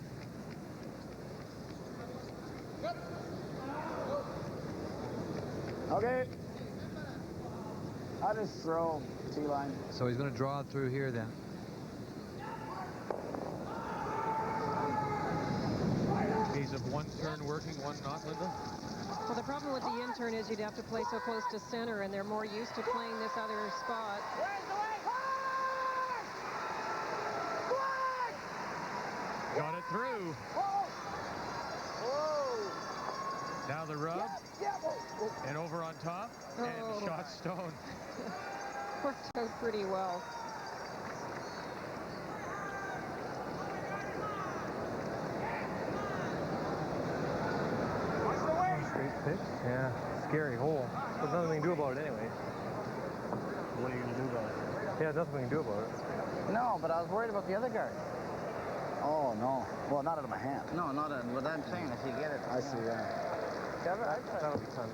Okay. I'll just throw T-line. So he's going to draw it through here then. Case of one turn working, one not, Linda? Well, the problem with the intern is you'd have to play so close to center, and they're more used to playing this other spot. Got it through. Now the rub. And over on top. And shot stone. Worked out pretty well. Straight pitch? Yeah. Scary hole. There's nothing we can do about it anyway. What are you going to do about it? Yeah, there's nothing we can do about it. No, but I was worried about the other guy. Oh, no. Well, not out of my hand. No, not in, what I'm saying, if you get it. I see, yeah. Kevin, That'll be tons.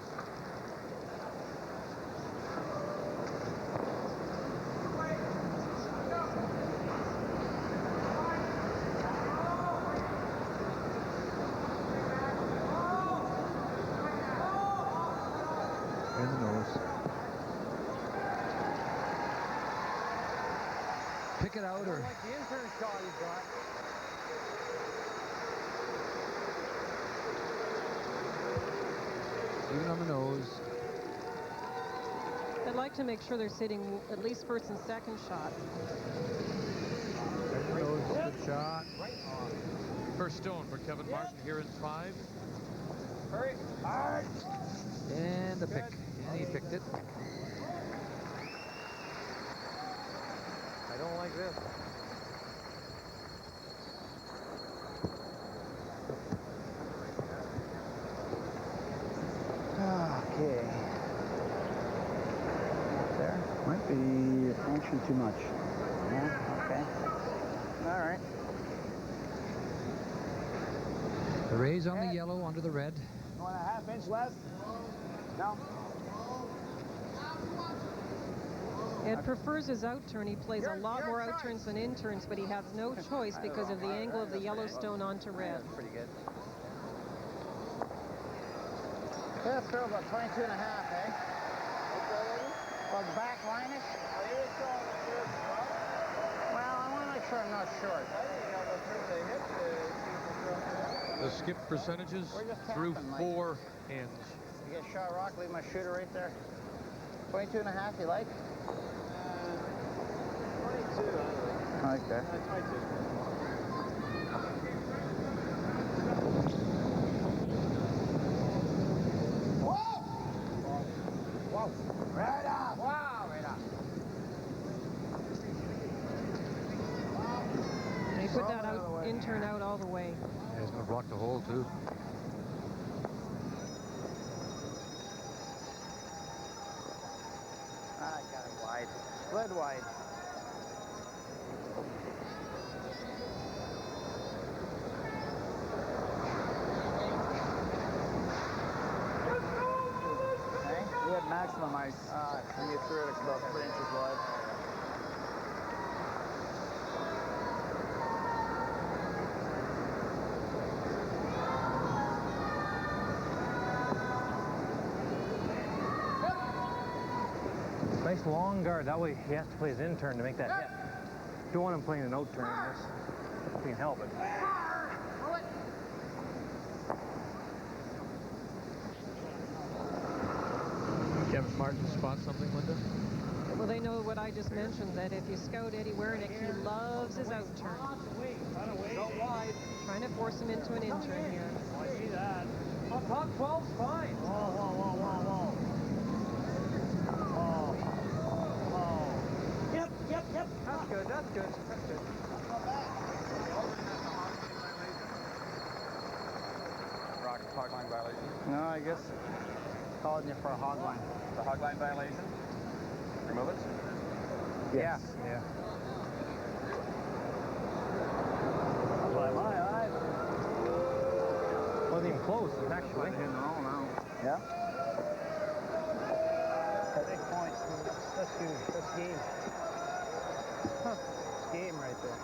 In the nose. Pick it out or... Like the intern shot he's got. Even on the nose. I'd like to make sure they're sitting at least first and second shot. In the nose, good shot. First stone for Kevin Martin here in 5. Hurry. All right. And the pick. And he picked it. I don't like this. Okay. There. Might be a fraction too much. Yeah, okay. All right. The rays on the yellow, under the red. 1.5 inch less? No. Ed prefers his outturn. He plays a lot more outturns than interns, but he has no choice because of the angle of the Yellowstone onto red. Pretty good. Yeah, throw about 22 and a half, eh? Well, the back line-ish? Well, I want to make sure I'm not short. The skip percentages through 4 ends. You get shot rock, leave my shooter right there. 22 and a half, you like? 22, I like that. 22. Whoa! Right up! Wow, right up. And he put that out, intern out all the way. Yeah, he's going to block the hole, too. I got it wide. Sled wide. Okay. We had maximum ice when you threw it about 3 inches wide. Nice long guard. That way he has to play his in turn to make that hit. Don't want him playing an out turn in this. If we can help it. Kevin Martin spot something, Linda? Well, they know what I just mentioned, that if you scout Eddie Werenich, he loves his out turn. Trying to force him into an in turn here. I see that. Top 12's fine. Whoa, whoa, whoa, whoa, whoa. Yep. That's good, that's good. Rock hog line violation? No, I guess calling you for a hog line. The hog line violation? Remove it? Yes. Yeah. By my eye. Wasn't even close, actually. Yeah? Big point. That's huge. That's game. Huh. It's game right there.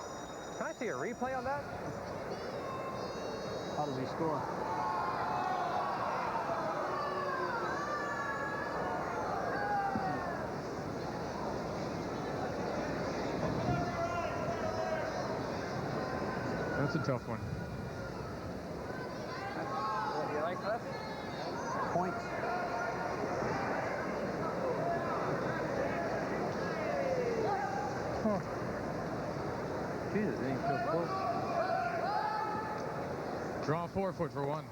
Can I see a replay on that? How does he score? That's a tough one. You like that? Points. Huh. Jesus, it ain't so close. Draw 4 foot for one.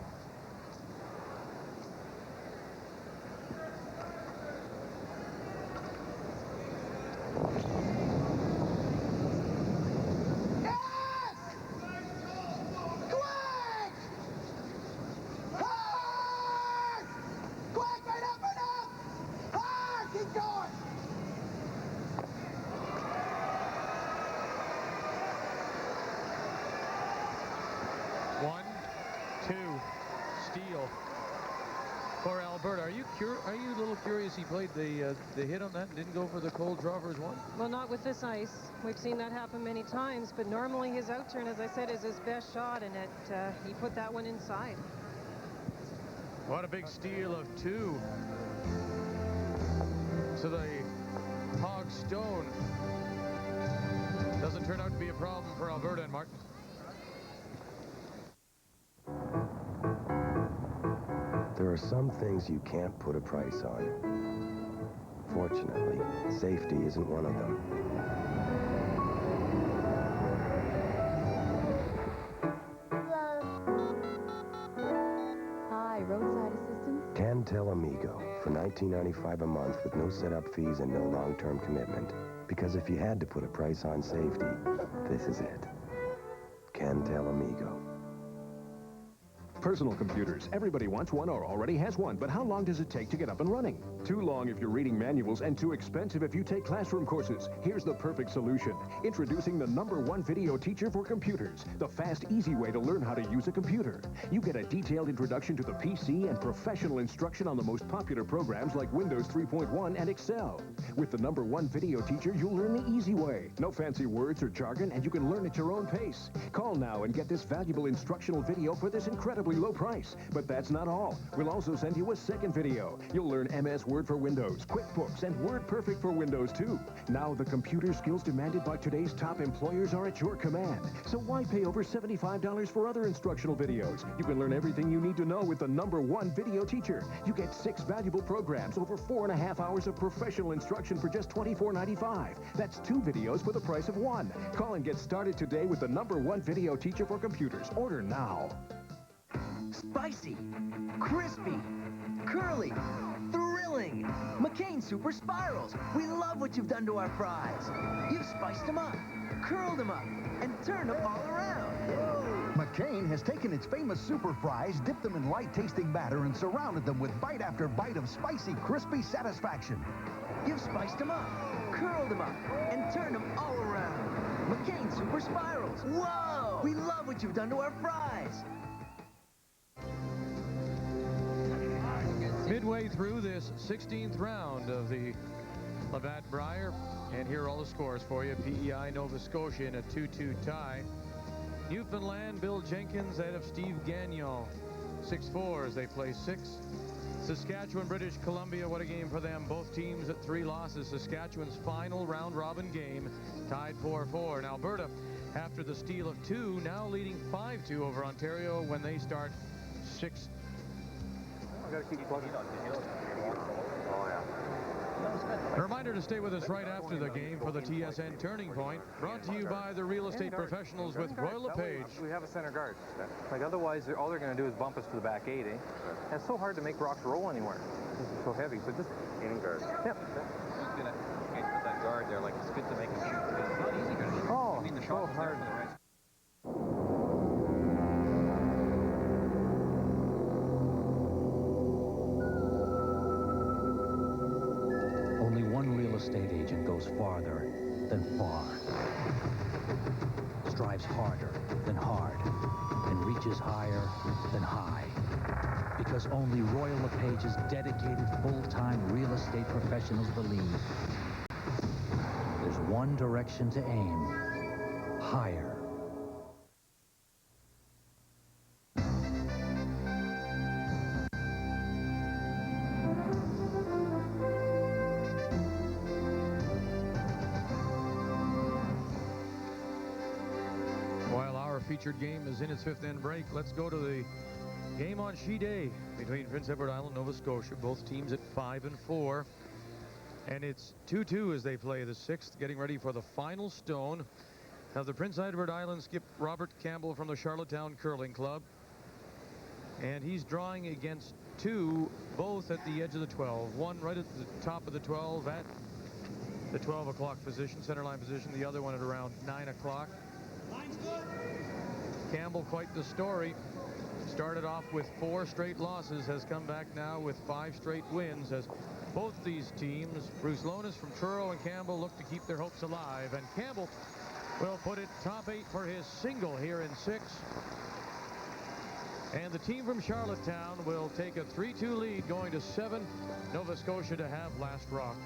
For Alberta, are you a little curious he played the hit on that and didn't go for the cold draw for his one? Well, not with this ice. We've seen that happen many times, but normally his out turn, as I said, is his best shot, and he put that one inside. What a big steal of 2. So the hog stone doesn't turn out to be a problem for Alberta and Martin. There are some things you can't put a price on. Fortunately, safety isn't one of them. Hi, roadside assistance? Campbell Amigo for $19.95 a month with no setup fees and no long-term commitment. Because if you had to put a price on safety, this is it. Campbell Amigo. Personal computers. Everybody wants one or already has one, but how long does it take to get up and running? Too long if you're reading manuals and too expensive if you take classroom courses. Here's the perfect solution. Introducing the #1 video teacher for computers. The fast, easy way to learn how to use a computer. You get a detailed introduction to the PC and professional instruction on the most popular programs like Windows 3.1 and Excel. With the #1 video teacher, you'll learn the easy way. No fancy words or jargon, and you can learn at your own pace. Call now and get this valuable instructional video for this incredibly low price. But that's not all. We'll also send you a second video. You'll learn MS Word for Windows, QuickBooks, and WordPerfect for Windows too. Now the computer skills demanded by today's top employers are at your command. So why pay over $75 for other instructional videos? You can learn everything you need to know with the #1 video teacher. You get 6 valuable programs, over 4.5 hours of professional instruction for just $24.95. That's 2 videos for the price of 1. Call and get started today with the #1 video teacher for computers. Order now. Spicy, crispy, curly, thrilling. McCain Super Spirals. We love what you've done to our fries. You've spiced them up, curled them up, and turn them all around. McCain has taken its famous super fries, dipped them in light-tasting batter, and surrounded them with bite after bite of spicy, crispy satisfaction. You've spiced them up, curled them up, and turned them all around. McCain Super Spirals. Whoa! We love what you've done to our fries. Midway through this 16th round of the Labatt Brier, and here are all the scores for you. PEI Nova Scotia in a 2-2 tie. Newfoundland, Bill Jenkins ahead of Steve Gagnon. 6-4 as they play 6. Saskatchewan, British Columbia, what a game for them. Both teams at 3 losses. Saskatchewan's final round-robin game tied 4-4. And Alberta, after the steal of 2, now leading 5-2 over Ontario when they start 6. I gotta keep plugging. A reminder to stay with us right after the game for the TSN Turning Point, brought to you by the real estate professionals with Royal LePage. We have a center guard. Like otherwise, all they're going to do is bump us to the back 8, eh? And it's so hard to make rocks roll anywhere. It's so heavy. So just in guard. Yep. Who's going to put that guard there? Like, it's good to make him shoot. It's not easy to shoot. Oh, I mean, the shot so hard. for the right. Only one real estate agent goes farther than far, strives harder than hard, and reaches higher than high. Because only Royal LePage's dedicated full-time real estate professionals believe there's one direction to aim: higher. Featured game is in its 5th end break. Let's go to the game on She Day between Prince Edward Island, Nova Scotia. Both teams at 5-4. And it's 2-2 as they play the 6th, getting ready for the final stone. Now the Prince Edward Island skip Robert Campbell from the Charlottetown Curling Club. And he's drawing against 2, both at the edge of the 12. One right at the top of the 12 at the 12 o'clock position, centerline position. The other one at around 9 o'clock. Campbell, quite the story. Started off with 4 straight losses, has come back now with 5 straight wins as both these teams, Bruce Lohnes from Truro and Campbell, look to keep their hopes alive. And Campbell will put it top 8 for his single here in 6. And the team from Charlottetown will take a 3-2 lead going to 7. Nova Scotia to have last rock.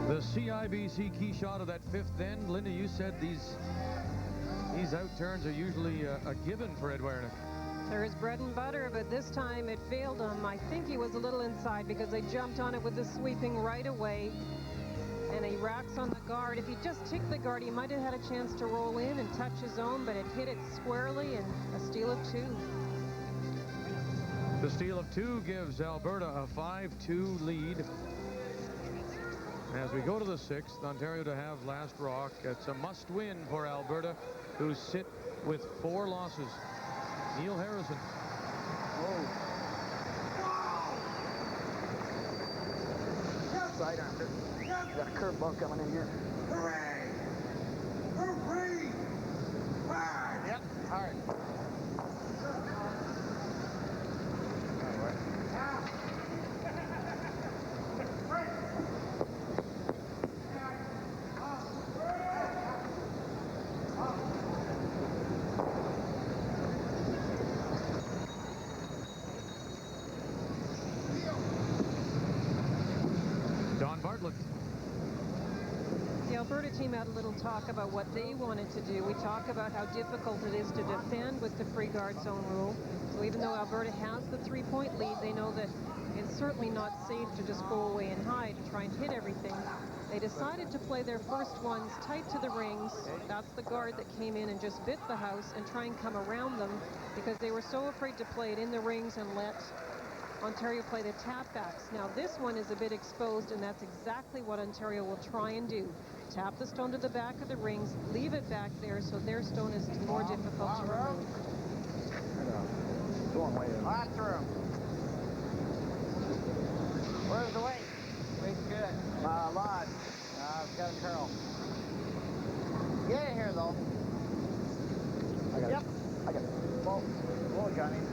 The CIBC key shot of that 5th end. Linda, you said these outturns are usually a given for Ed Werenich. They're his bread and butter, but this time it failed him. I think he was a little inside because they jumped on it with the sweeping right away. And he racks on the guard. If he just ticked the guard, he might have had a chance to roll in and touch his own, but it hit it squarely and a steal of 2. The steal of 2 gives Alberta a 5-2 lead. As we go to the 6th, Ontario to have last rock. It's a must-win for Alberta, who sit with 4 losses. Neil Harrison. Whoa. Sidearm. Got a curveball coming in here. Hooray! Hooray! Hard! Yep, hard. The Alberta team had a little talk about what they wanted to do. We talk about how difficult it is to defend with the free guard zone rule. So even though Alberta has the 3-point lead, they know that it's certainly not safe to just go away and hide and try and hit everything. They decided to play their first ones tight to the rings. That's the guard that came in and just bit the house, and try and come around them because they were so afraid to play it in the rings and let Ontario play the tap-backs. Now this one is a bit exposed, and that's exactly what Ontario will try and do. Tap the stone to the back of the rings, leave it back there so their stone is more difficult to remove. Going way in. After him. Where's the weight? Weight's good. Come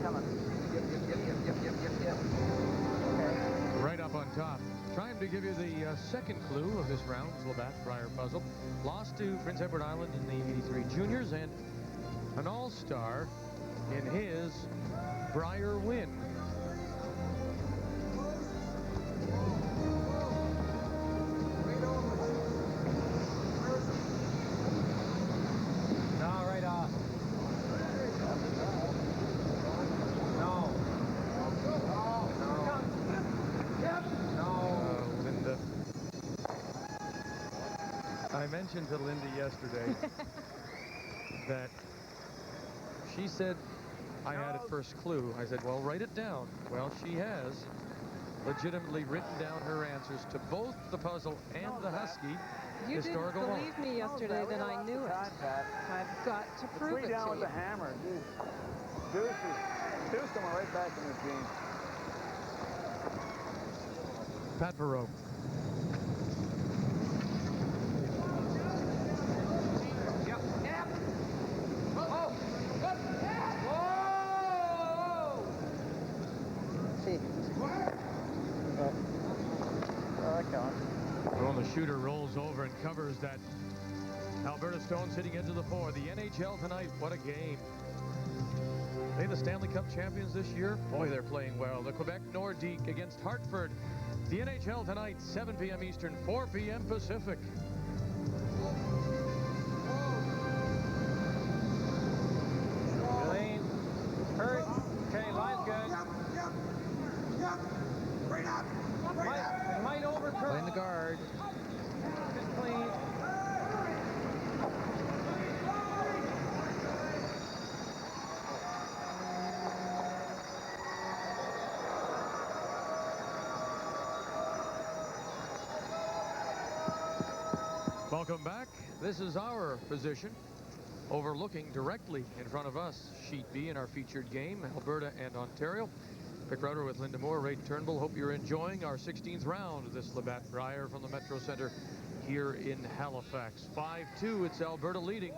coming. Yep. Right up on top. Time to give you the second clue of this round's Labatt Brier puzzle. Lost to Prince Edward Island in the 83 juniors and an all-star in his Brier win. No, right off. Linda. I mentioned to Linda yesterday that she said I had a first clue. I said, well, write it down. Well, she has legitimately written down her answers to both the puzzle and the Husky You didn't historical believe me yesterday that I knew it. I've got to prove it to down with you. the hammer. Deuce coming right back in this game. Pat Perot. Well, the shooter rolls over and covers that Alberta Stone sitting edge of the floor. The NHL tonight, what a game. They the Stanley Cup champions this year. Boy, they're playing well. The Quebec Nordique against Hartford. The NHL tonight, 7 p.m. Eastern, 4 p.m. Pacific. Clean. Hurt. Okay, line's good. Might overcurl. Playing the guard. Just clean. Welcome back. This is our position, overlooking directly in front of us, Sheet B in our featured game, Alberta and Ontario. Pick Router with Linda Moore, Ray Turnbull. Hope you're enjoying our 16th round of this Labatt Brier from the Metro Center here in Halifax. 5-2, it's Alberta leading.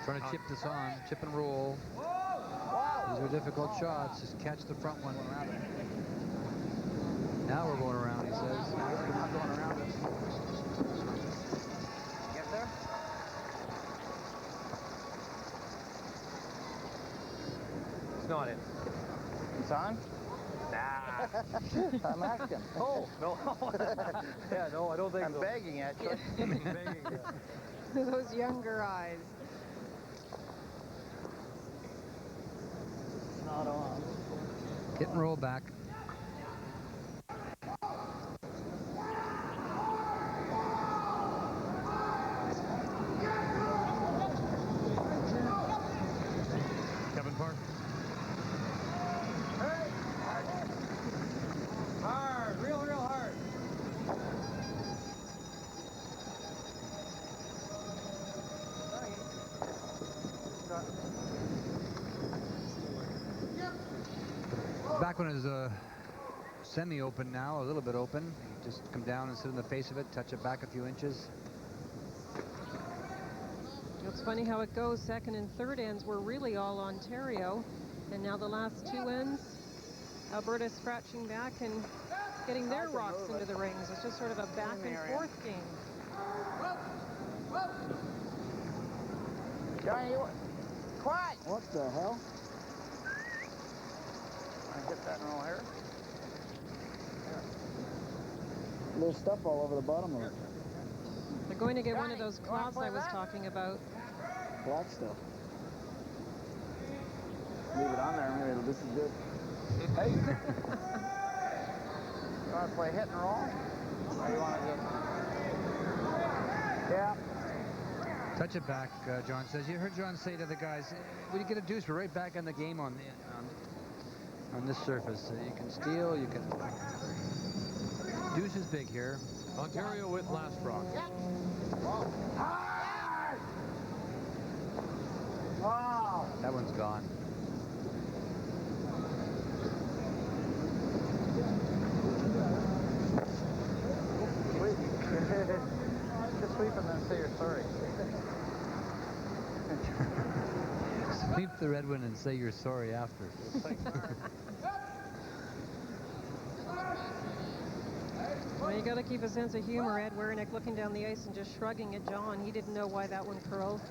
Trying to chip this on, chip and roll. These are difficult shots. Just catch the front one. Now we're going around, he says. We're not going around it. Get there? It's not in. It's on? Nah. I'm asking. Oh, no. Yeah, no, I don't think I'm so. begging at you. Begging, yeah. Those younger eyes. It's not on. Hit and roll back. Kevin Park. Hard, real hard. Back one is semi-open now, a little bit open. Just come down and sit in the face of it, touch it back a few inches. It's funny how it goes. Second and third ends were really all Ontario. And now the last two ends, Alberta scratching back and getting their rocks into the rings. It's just sort of a back and forth game. Johnny, quiet! What the hell? I get that in all here. There's stuff all over the bottom of it. They're going to get one of those cloths I was talking about. Black stuff. Leave it on there, maybe this is good. Hey! You want to play hit and roll? Or you want to just... Yeah. Touch it back, John says. You heard John say to the guys, when you get a deuce, we're right back on the game on this surface. You can steal, you can... Deuce is big here. Ontario with last rock. Wow. That one's gone. Just sweep and then say you're sorry. Leave the red one and say you're sorry after. Well, you got to keep a sense of humor. Ed Werenich looking down the ice and just shrugging at John. He didn't know why that one curled.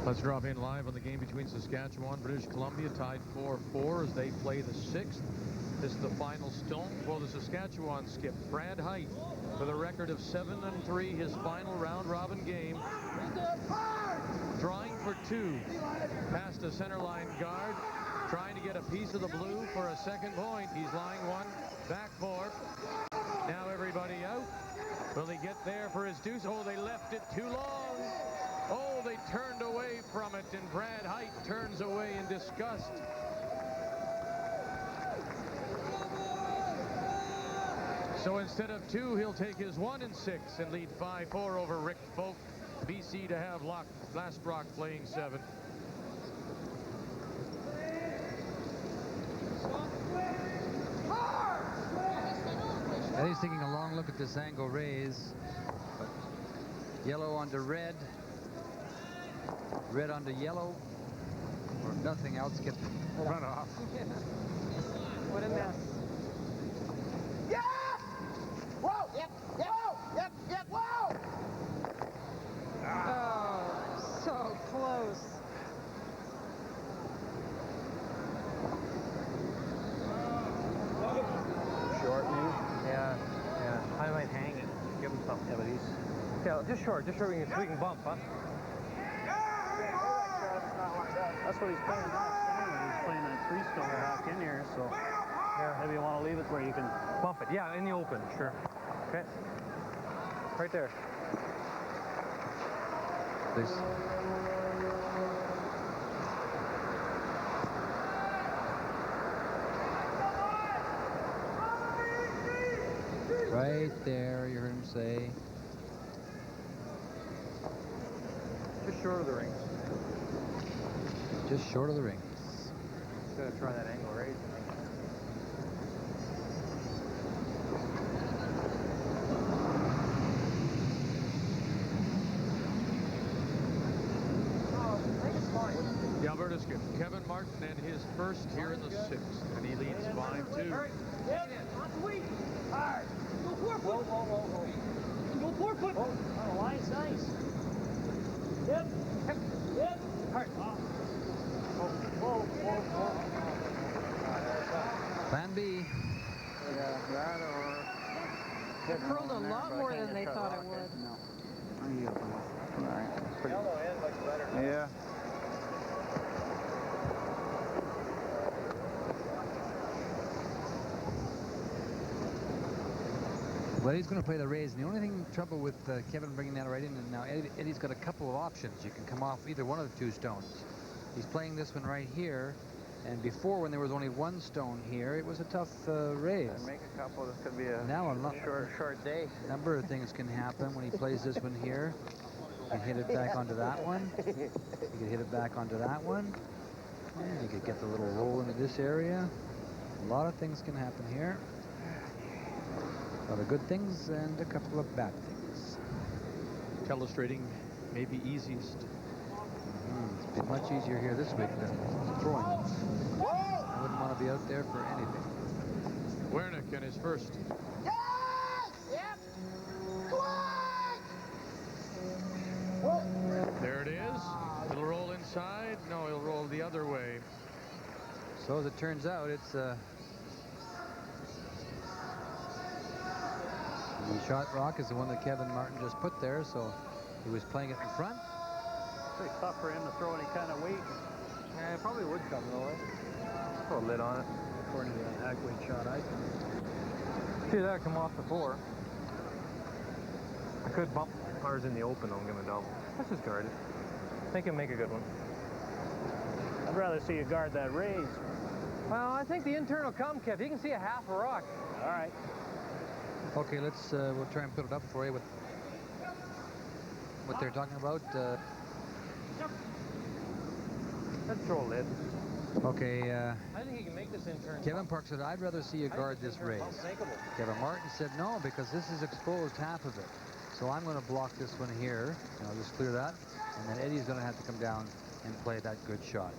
Let's drop in live on the game between Saskatchewan, British Columbia, tied 4-4 as they play the 6th. This is the final stone for the Saskatchewan skip, Brad Heidt, with a record of 7-3, his final round-robin game. Drawing for 2, past a center line guard, trying to get a piece of the blue for a second point. He's lying 1, back 4. Now everybody out. Will he get there for his deuce? Oh, they left it too long. Oh, they turned away from it, and Brad Heidt turns away in disgust. So instead of 2, he'll take his 1 and 6 and lead 5-4 over Rick Folk. BC to have Last Rock playing 7. Eddie's taking a long look at this angle raise. Yellow onto red. Red onto yellow. Or if nothing else, get run off. What a mess. Yeah! Whoa! Yep, yep, yep, yep, whoa! Oh, so close. Short, maybe? Yeah, yeah. I might hang it. Give him something. Yeah, but he's... Yeah, just short we can bump, huh? That's what he's playing now. He's playing that 3-stone back in here, so yeah, maybe you want to leave it where you can bump it. Yeah, in the open, sure. Okay. Right there. Please. Right there, you heard him say. Just short of the rings. Just short of the rings. Just gotta try that angle raise. The Alberta skip, Kevin Martin, and his first here in the 6th, and he leads 5-2. Yep, on the wing. Hard. Go 4 foot. Whoa. Go 4 foot. Oh, the line's nice. Yep. Yep. Hard. Whoa. Plan B. Yeah, that or... It curled a lot more than they thought it would. No. All right. Pretty... Yellow end looks better. Yeah. Well, he's going to play the raise, and the only trouble with Kevin bringing that right in, and now Eddie's got a couple of options. You can come off either one of the 2 stones. He's playing this one right here, and before, when there was only 1 stone here, it was a tough raise. Make a couple. This could be a now short day. A number of things can happen when he plays this one here. You can hit it back onto that one. You can hit it back onto that one. And you could get the little roll into this area. A lot of things can happen here. A lot of good things and a couple of bad things. Telestrating may be easiest. It's been much easier here this week than throwing. I wouldn't want to be out there for anything. Werenich and his first. Yes! Yep. Quick! There it is. It'll roll inside. No, he'll roll the other way. So as it turns out, it's the shot rock is the one that Kevin Martin just put there, so he was playing it in front. pretty tough for him to throw any kind of weight. Yeah, it probably would come though, eh? Put a lid on it. According to that hack weight shot I can. See that come off the 4. I could bump ours in the open and give him a double. Let's just guard it. I think he'll make a good one. I'd rather see you guard that raise. Well, I think the internal come, Kev. You can see a half a rock. All right. Okay, let's we'll try and put it up for you with what they're talking about. Let's throw a lid. Okay, I think he can make this in turn. Kevin Park said, I'd rather see you guard this race. Kevin Martin said, no, because this is exposed half of it. So I'm going to block this one here. And I'll just clear that. And then Eddie's going to have to come down and play that good shot.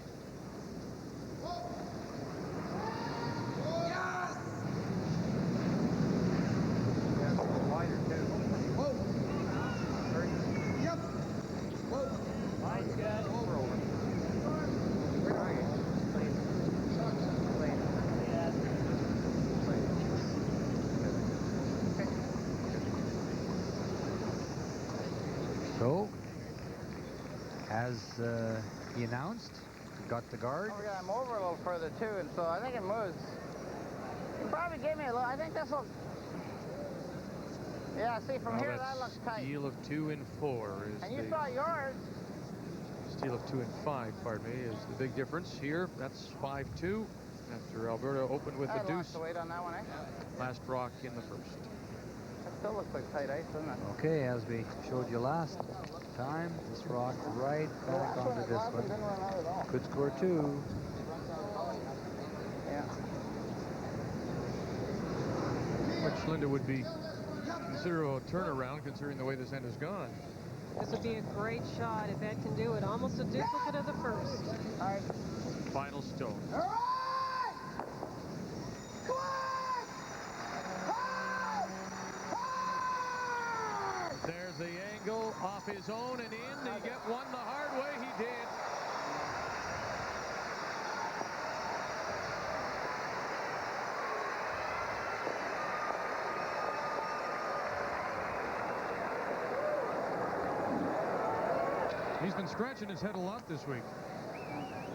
Wider, too. Yep. Whoa. Mine's good. Over. Where are you? So, as he announced, got the guard. Oh, yeah, I'm over a little further too, and so I think it moves. You probably gave me a little. I think this will. Yeah, see from here that looks tight. Steal of 2 and 4 is and you saw yours. Steal of 2 and 5, pardon me, is the big difference here. That's 5-2 after Alberta opened with the deuce. Lost the weight on that one, eh? Last rock in the first. That still looks like tight ice, doesn't it? Okay, as we showed you last time, this rock right back onto this one. Could score 2. Yeah. Which Linda would be considerable turnaround considering the way this end has gone. This would be a great shot if Ed can do it. Almost a duplicate of the first. All right. Final stone. All right. There's the angle off his own and in. Did he get one the hard way? He did. He's been scratching his head a lot this week.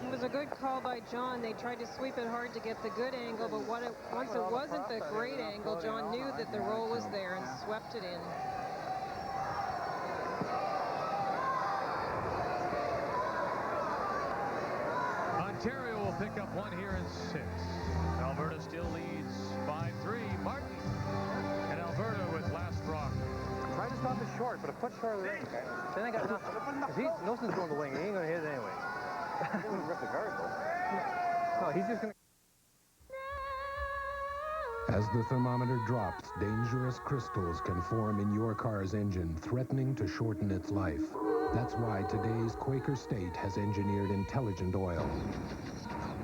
It was a good call by John. They tried to sweep it hard to get the good angle, but once it wasn't the great angle, John knew that the roll was there and swept it in. Ontario will pick up one here in 6. Alberta still leads 5-3. Martin and Alberta with last rock. Try to stop it short, but a foot short of the ring. Then I got nothing. If he knows it's going the wing, he ain't going to hit it anyway. He wouldn't rip the guard, though. No, he's just going to... As the thermometer drops, dangerous crystals can form in your car's engine, threatening to shorten its life. That's why today's Quaker State has engineered intelligent oil.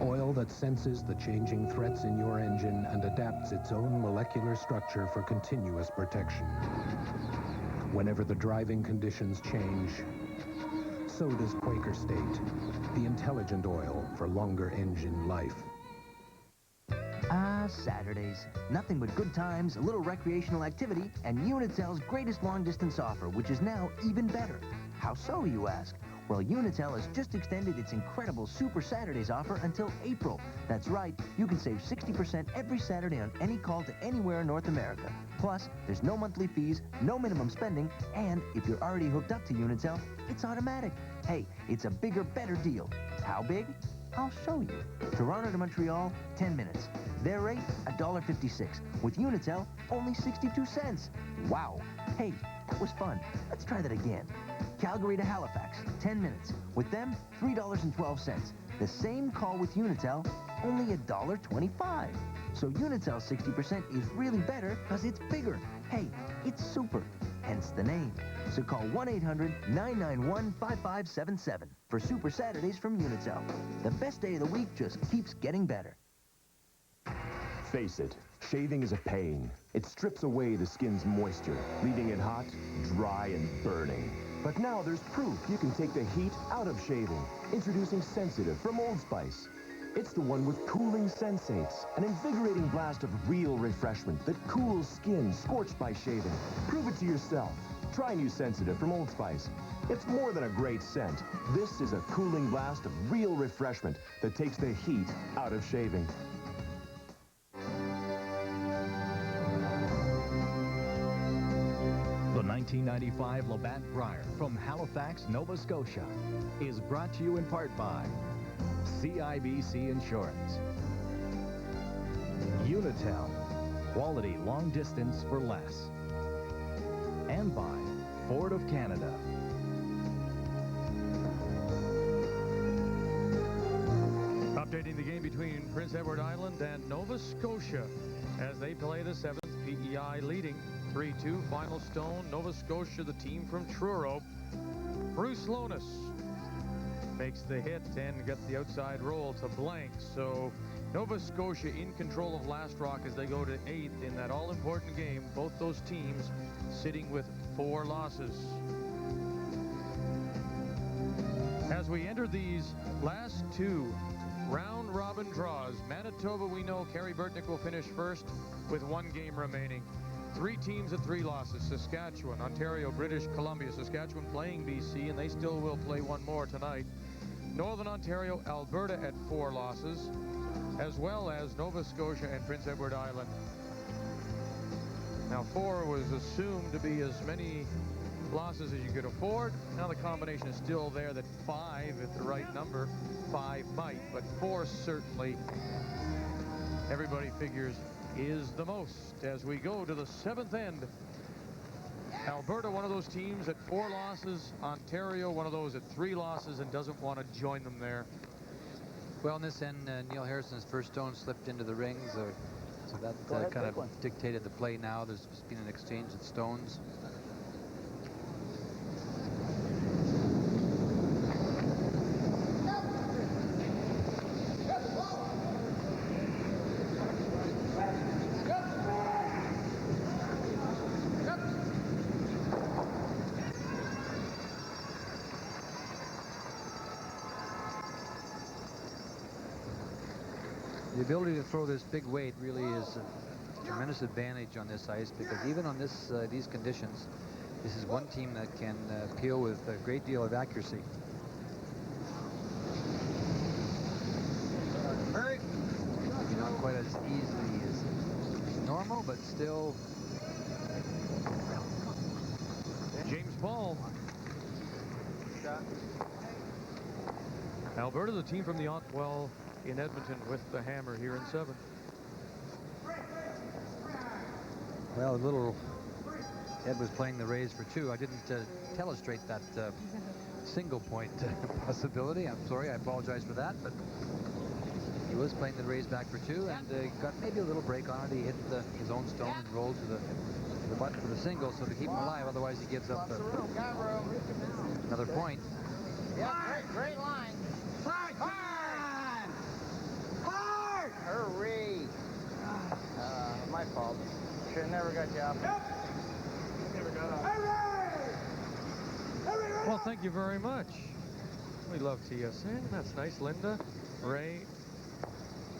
Oil that senses the changing threats in your engine and adapts its own molecular structure for continuous protection. Whenever the driving conditions change, so does Quaker State, the intelligent oil for longer engine life. Ah, Saturdays. Nothing but good times, a little recreational activity, and Unitel's greatest long-distance offer, which is now even better. How so, you ask? Well, Unitel has just extended its incredible Super Saturdays offer until April. That's right, you can save 60% every Saturday on any call to anywhere in North America. Plus, there's no monthly fees, no minimum spending, and if you're already hooked up to Unitel, it's automatic. Hey, it's a bigger, better deal. How big? I'll show you. Toronto to Montreal, 10 minutes. Their rate, $1.56. With Unitel, only 62 cents. Wow. Hey, that was fun. Let's try that again. Calgary to Halifax, 10 minutes. With them, $3.12. The same call with Unitel, only $1.25. So Unitel's 60% is really better because it's bigger. Hey, it's super. Hence the name. So call 1-800-991-5577 for Super Saturdays from Unitel. The best day of the week just keeps getting better. Face it, shaving is a pain. It strips away the skin's moisture, leaving it hot, dry, and burning. But now there's proof you can take the heat out of shaving. Introducing Sensitive from Old Spice. It's the one with cooling sensates, an invigorating blast of real refreshment that cools skin scorched by shaving. Prove it to yourself. Try new Sensitive from Old Spice. It's more than a great scent. This is a cooling blast of real refreshment that takes the heat out of shaving. The 1995 Labatt Brier from Halifax, Nova Scotia is brought to you in part by CIBC Insurance, Unitel, quality long distance for less, and by Ford of Canada. Up to Commentating the game between Prince Edward Island and Nova Scotia as they play the 7th. PEI leading 3-2. Final stone, Nova Scotia, the team from Truro. Bruce Lohnes makes the hit and gets the outside roll to blank. So Nova Scotia in control of Last Rock as they go to 8th in that all-important game. Both those teams sitting with 4 losses. As we enter these last 2 round-robin draws, Manitoba, we know Kerry Burtnick will finish first with 1 game remaining. 3 teams at 3 losses. Saskatchewan, Ontario, British Columbia. Saskatchewan playing BC, and they still will play 1 more tonight. Northern Ontario, Alberta at 4 losses, as well as Nova Scotia and Prince Edward Island. Now, 4 was assumed to be as many losses as you could afford. Now the combination is still there that 5, at the right number, 5 might, but 4 certainly, everybody figures, is the most. As we go to the 7th end, Alberta, one of those teams at 4 losses. Ontario, one of those at 3 losses and doesn't want to join them there. Well, in this end, Neil Harrison's first stone slipped into the rings, so that kind of dictated the play now. There's been an exchange of stones. The ability to throw this big weight really is a tremendous advantage on this ice, because even on these conditions, this is one team that can peel with a great deal of accuracy. Not quite as easily as normal, but still. James Paul. Alberta, the team from the Otwell in Edmonton, with the hammer here in 7th. Well, Ed was playing the raise for 2. I didn't illustrate that single point possibility. I'm sorry, I apologize for that, but he was playing the raise back for 2 and got maybe a little break on it. He hit his own stone and rolled to the button for the single, so to keep him alive, otherwise he gives up another point. Yeah, great line. Hard! Hurry! My fault. Should have never got you up. Never got up. Well, thank you very much. We love TSN. That's nice. Linda, Ray.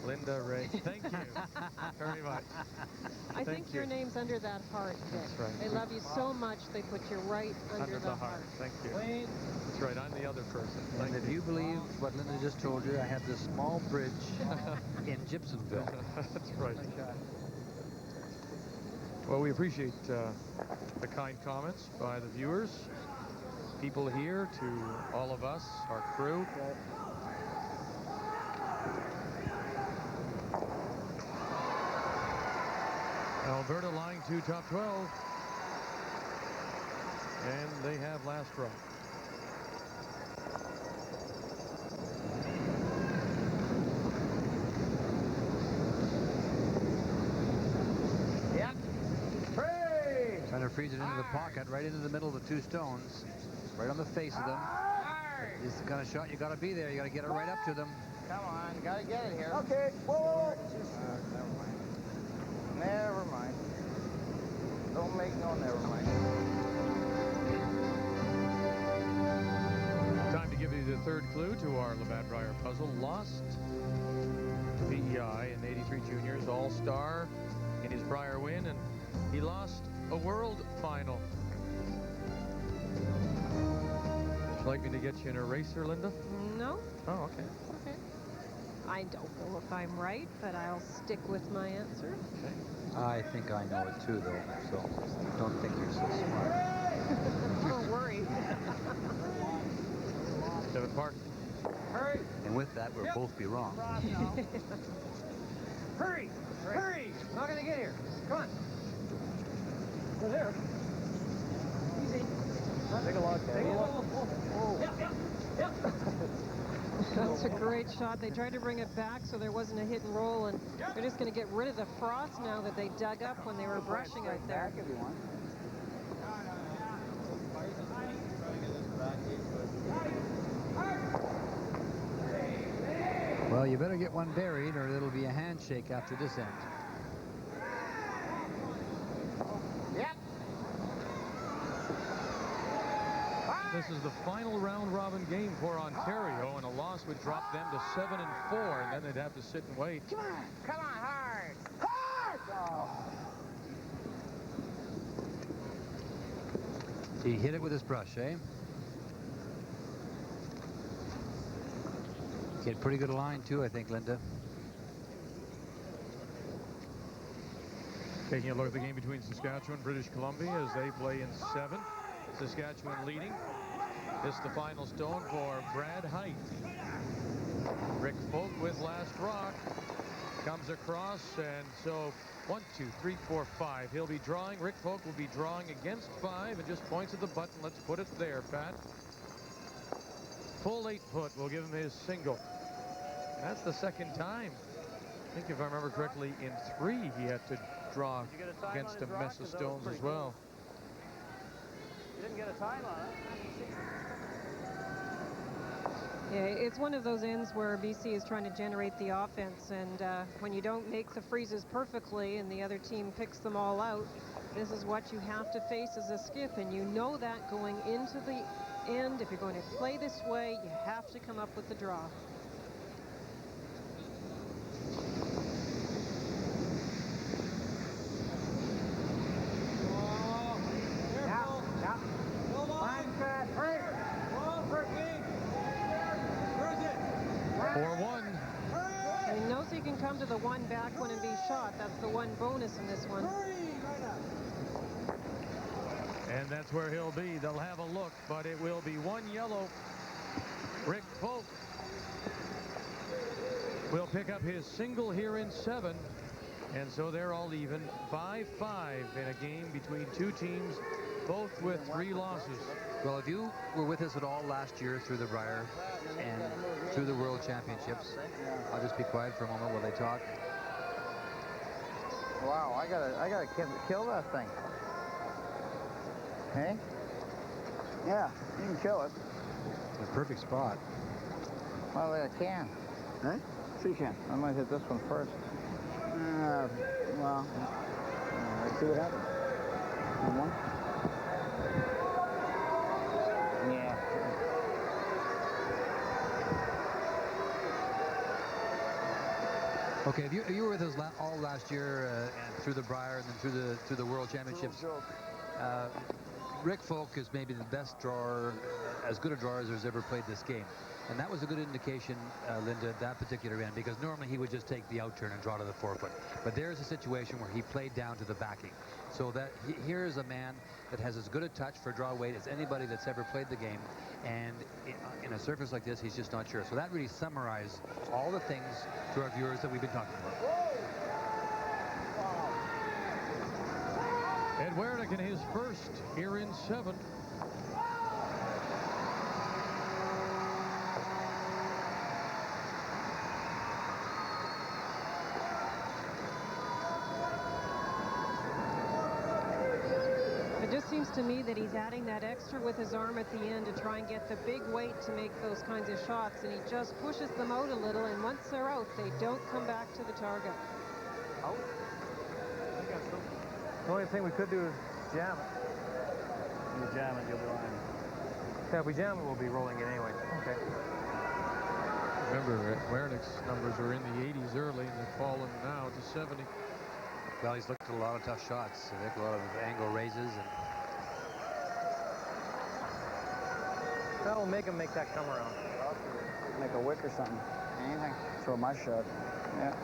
Thank you very much. I think your name's under that heart, Vic. That's right. They love you so much, they put you right under the heart. Thank you. That's right. I'm the other person. And if you believe what Linda just told you, I have this small bridge in Gibsonville. That's right. Well, we appreciate the kind comments by the viewers, people here, to all of us, our crew. Alberta lying to top 12. And they have Last Rock. Yep. Hey! Trying to freeze it into the pocket, right into the middle of the 2 stones. Right on the face of them. This is the kind of shot you got to be there. You got to get it right up to them. Come on, got to get it here. Okay, whoa. Never mind. Don't make no never mind. Time to give you the 3rd clue to our Labatt Brier puzzle. Lost PEI in 83 juniors, all-star in his Brier win, and he lost a world final. Would you like me to get you an eraser, Linda? No. Oh, okay. Okay. I don't know if I'm right, but I'll stick with my answer. Okay. I think I know it too, though, so don't think you're so smart. Don't worry. Devin Park. Hurry! And with that, we'll both be wrong. Hurry! Hurry! Not gonna get here. Come on. Go there. Easy. Take a look. Take a look. Yep. That's a great shot. They tried to bring it back so there wasn't a hit and roll, and they're just going to get rid of the frost now that they dug up when they were brushing out there. Well, you better get one buried or it'll be a handshake after this end. This is the final round-robin game for Ontario, and a loss would drop them to 7-4, and then they'd have to sit and wait. Come on, hard! Hard! Oh. He hit it with his brush, eh? Get pretty good line, too, I think, Linda. Taking a look at the game between Saskatchewan and British Columbia as they play in 7. Saskatchewan leading. This is the final stone for Brad Heidt. Rick Folk with last rock. Comes across, and so 1, 2, 3, 4, 5. He'll be drawing. Rick Folk will be drawing against 5 and just points at the button. Let's put it there, Pat. Full 8-foot will give him his single. That's the second time. I think if I remember correctly, in 3 he had to draw against a mess of stones as well. You didn't get a time on it. Yeah, it's one of those ends where BC is trying to generate the offense, and when you don't make the freezes perfectly and the other team picks them all out, this is what you have to face as a skip, and you know that going into the end. If you're going to play this way, you have to come up with the draw. He knows he can come to the one back one and be shot. That's the one bonus in this one. And that's where he'll be. They'll have a look, but it will be 1 yellow. Rick Folk will pick up his single here in 7. And so they're all even. 5-5 in a game between 2 teams, both with 3 losses. Well, if you were with us at all last year through the Brier and through the World Championships, I'll just be quiet for a moment while they talk. Wow, I gotta kill that thing. Hey? Yeah, you can kill it. A perfect spot. Well, I can. Hey? Sure you can. I might hit this one first. Well, let's see what happens. One. Yeah. Okay, if you were with us all last year and through the Brier and then through the World Championships, Rick Folk is maybe the best drawer, as good a drawer as there's ever played this game. And that was a good indication, Linda, at that particular end, because normally he would just take the out turn and draw to the 4-foot. But there's a situation where he played down to the backing. So that here's a man that has as good a touch for draw weight as anybody that's ever played the game. And in a surface like this, he's just not sure. So that really summarized all the things to our viewers that we've been talking about. Ed Werenich in his first here in 7. It just seems to me that he's adding that extra with his arm at the end to try and get the big weight to make those kinds of shots, and he just pushes them out a little, and once they're out, they don't come back to the target. Out? The only thing we could do is jam it. You jam it, you'll be lying. Yeah, if we jam it, we'll be rolling it anyway. Okay. Remember, Werenich's numbers were in the 80s early, and they've fallen now to 70. Well, he's looked at a lot of tough shots. I think a lot of angle raises. And that'll make him make that come around. Make a wick or something. Anything. Throw my shot. Yeah.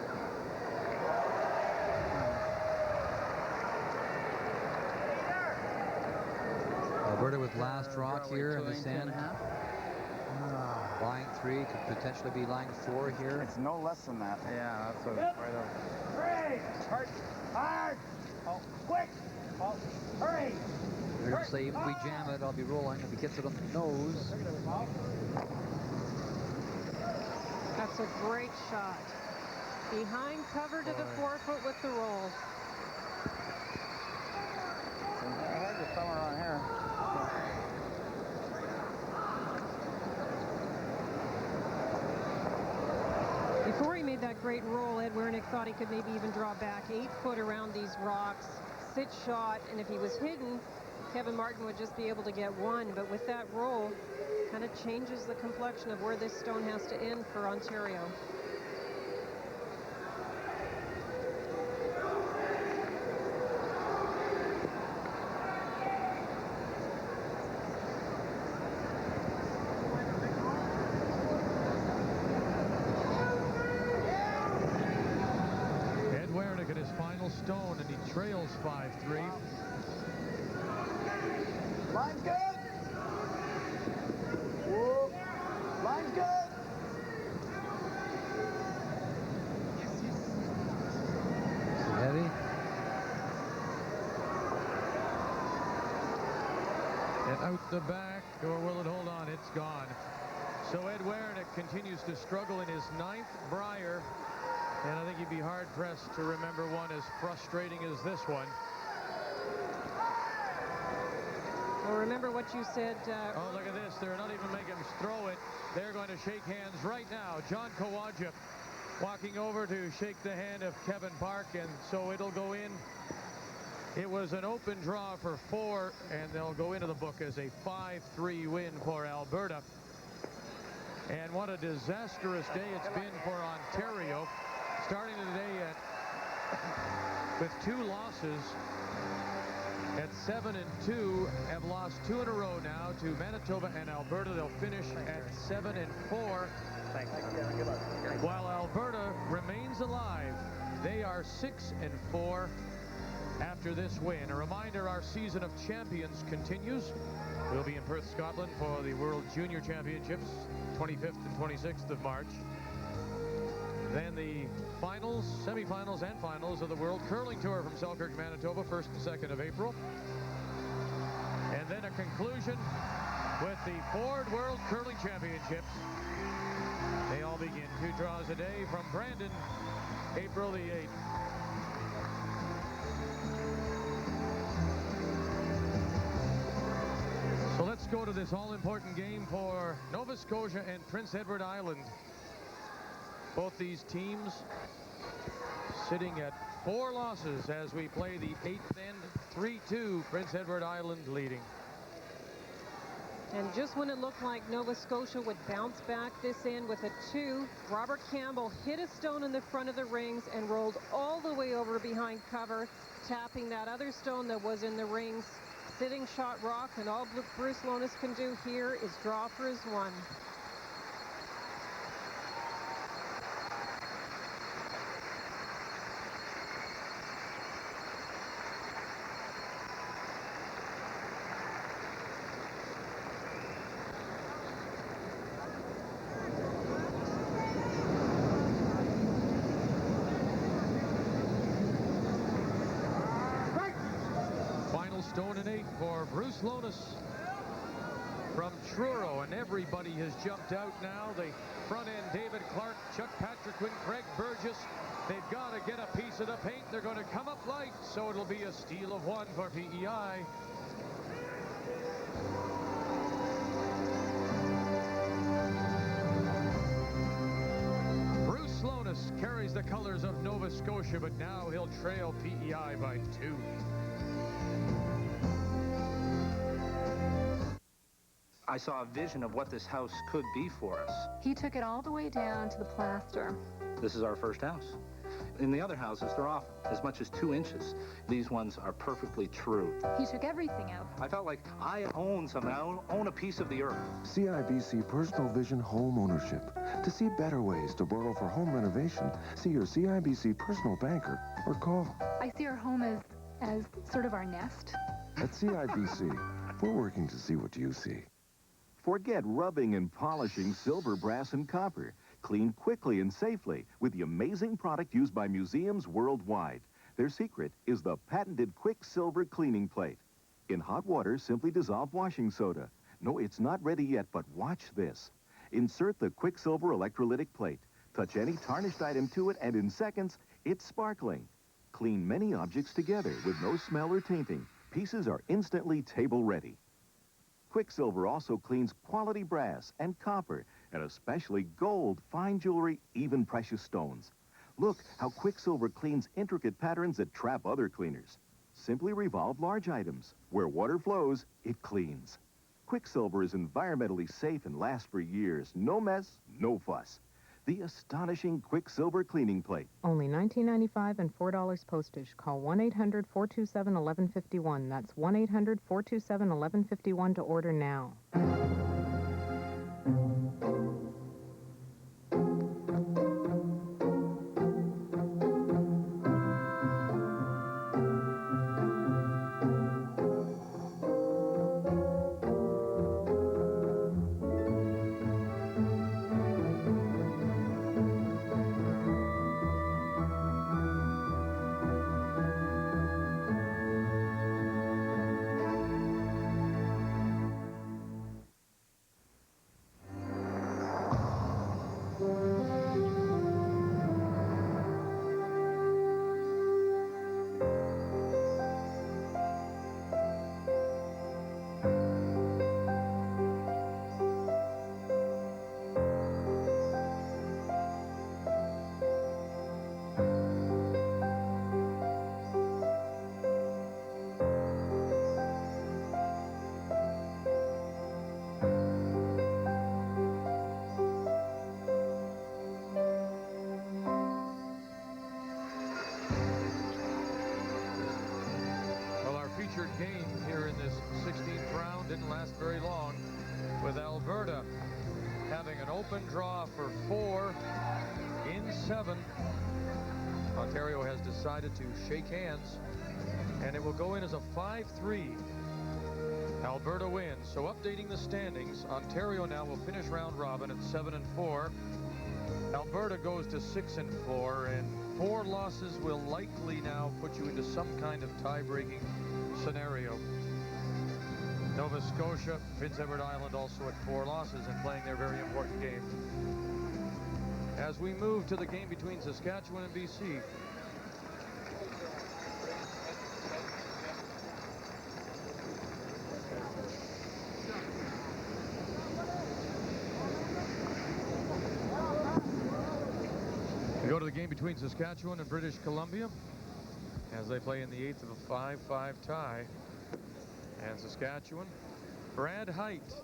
Alberta with last rock here in the sand. Line 3 could potentially be line 4 here. It's no less than that. Yeah, that's what right up. Hurry! Hard! Hard! Oh, quick! Oh, hurry! They're going to say if we jam it, I'll be rolling. If he gets it on the nose. It's a great shot. Behind cover to the 4-foot with the roll. I heard you somewhere around here. Before he made that great roll, Ed Werenich thought he could maybe even draw back 8 foot around these rocks, sit shot, and if he was hidden, Kevin Martin would just be able to get 1. But with that roll, kind of changes the complexion of where this stone has to end for Ontario. Stone, and he trails 5-3. Line's good. Whoa. Line's good. Heavy. And out the back, or will it hold on? It's gone. So Ed Werenich continues to struggle in his 9th Brier. And I think he'd be hard-pressed to remember one as frustrating as this one. Well, remember what you said. Oh, look at this. They're not even making him throw it. They're going to shake hands right now. John Kawaja walking over to shake the hand of Kevin Park, and so it'll go in. It was an open draw for 4, and they'll go into the book as a 5-3 win for Alberta. And what a disastrous day it's been for Ontario. Starting today with 2 losses at 7-2, have lost 2 in a row now to Manitoba and Alberta. They'll finish at 7-4. While Alberta remains alive, they are 6-4 after this win. A reminder, our season of champions continues. We'll be in Perth, Scotland for the World Junior Championships, 25th and 26th of March. Then the finals, semifinals, and finals of the World Curling Tour from Selkirk, Manitoba, 1st and 2nd of April. And then a conclusion with the Ford World Curling Championships. They all begin 2 draws a day from Brandon, April the 8th. So let's go to this all-important game for Nova Scotia and Prince Edward Island. Both these teams sitting at 4 losses as we play the 8th end, 3-2, Prince Edward Island leading. And just when it looked like Nova Scotia would bounce back this end with a 2, Robert Campbell hit a stone in the front of the rings and rolled all the way over behind cover, tapping that other stone that was in the rings. Sitting shot rock, and all Bruce Lohnes can do here is draw for his 1. Stone and 8 for Bruce Lohnes from Truro, and everybody has jumped out now. The front end, David Clark, Chuck Patrick, Craig Burgess. They've got to get a piece of the paint. They're going to come up light, so it'll be a steal of 1 for PEI. Bruce Lohnes carries the colors of Nova Scotia, but now he'll trail PEI by 2. I saw a vision of what this house could be for us. He took it all the way down to the plaster. This is our first house. In the other houses, they're off as much as 2 inches. These ones are perfectly true. He took everything out. I felt like I own something. I own a piece of the earth. CIBC Personal Vision Home Ownership. To see better ways to borrow for home renovation, see your CIBC personal banker or call. I see our home as sort of our nest. At CIBC, we're working to see what you see. Forget rubbing and polishing silver, brass, and copper. Clean quickly and safely with the amazing product used by museums worldwide. Their secret is the patented Quicksilver cleaning plate. In hot water, simply dissolve washing soda. No, it's not ready yet, but watch this. Insert the Quicksilver electrolytic plate. Touch any tarnished item to it, and in seconds, it's sparkling. Clean many objects together with no smell or tainting. Pieces are instantly table ready. Quicksilver also cleans quality brass and copper, and especially gold, fine jewelry, even precious stones. Look how Quicksilver cleans intricate patterns that trap other cleaners. Simply revolve large items. Where water flows, it cleans. Quicksilver is environmentally safe and lasts for years. No mess, no fuss. The astonishing Quicksilver cleaning plate. Only $19.95 and $4 postage. Call 1-800-427-1151. That's 1-800-427-1151 to order now. Game here in this 16th round didn't last very long, with Alberta having an open draw for 4 in 7. Ontario has decided to shake hands, and it will go in as a 5-3. Alberta wins. So updating the standings, Ontario now will finish round robin at 7-4. Alberta goes to 6-4, and 4 losses will likely now put you into some kind of tie-breaking scenario. Nova Scotia, Prince Edward Island also at 4 losses and playing their very important game. As we move to the game between Saskatchewan and BC. We go to the game between Saskatchewan and British Columbia as they play in the 8th of a 5-5 tie. And Saskatchewan, Brad Heidt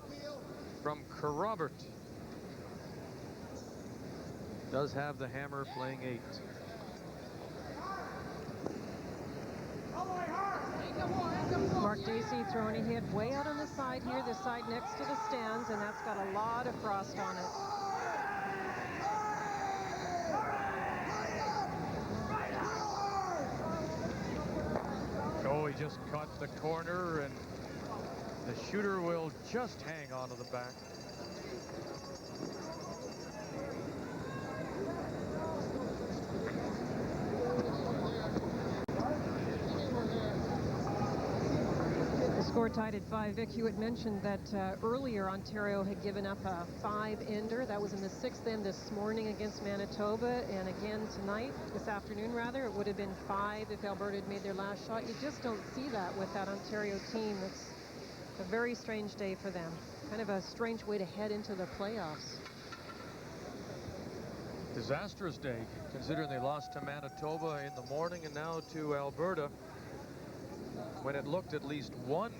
from Kerrobert does have the hammer, playing 8. Mark Dacey throwing a hit way out on the side here, the side next to the stands, and that's got a lot of frost on it. Oh, he just caught the corner, and the shooter will just hang on to the back. The score tied at 5. Vic, you had mentioned that earlier Ontario had given up a 5-ender. That was in the 6th end this morning against Manitoba, and again tonight, this afternoon rather, it would have been 5 if Alberta had made their last shot. You just don't see that with that Ontario team. It's a very strange day for them. Kind of a strange way to head into the playoffs. Disastrous day, considering they lost to Manitoba in the morning and now to Alberta, when it looked at least one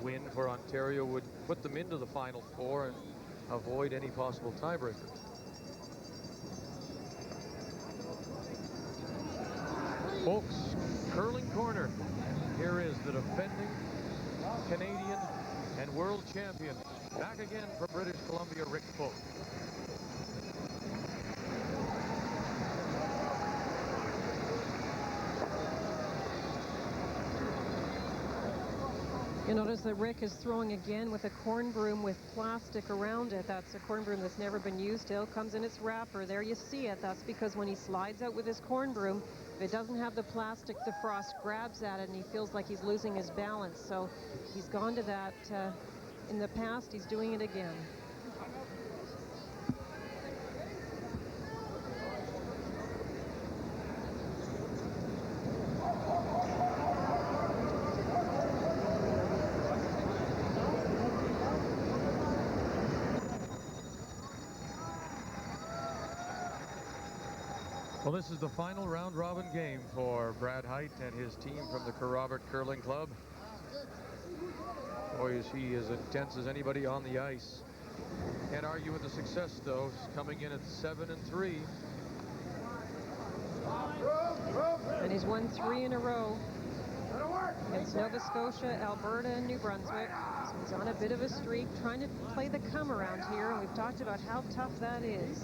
win for Ontario would put them into the Final Four and avoid any possible tiebreaker. Folks, curling corner. Here is the defending Canadian and world champion, back again from British Columbia, Rick Folk. You notice that Rick is throwing again with a corn broom with plastic around it. That's a corn broom that's never been used. Still comes in its wrapper. There you see it. That's because when he slides out with his corn broom, if it doesn't have the plastic, the frost grabs at it and he feels like he's losing his balance. So he's gone to that in the past. He's doing it again. Well, this is the final round-robin game for Brad Heidt and his team from the Kerrobert Curling Club. Boy, is he as intense as anybody on the ice. Can't argue with the success, though. He's coming in at 7-3. And he's won 3 in a row against Nova Scotia, Alberta, and New Brunswick. So he's on a bit of a streak, trying to play the come around here, and we've talked about how tough that is.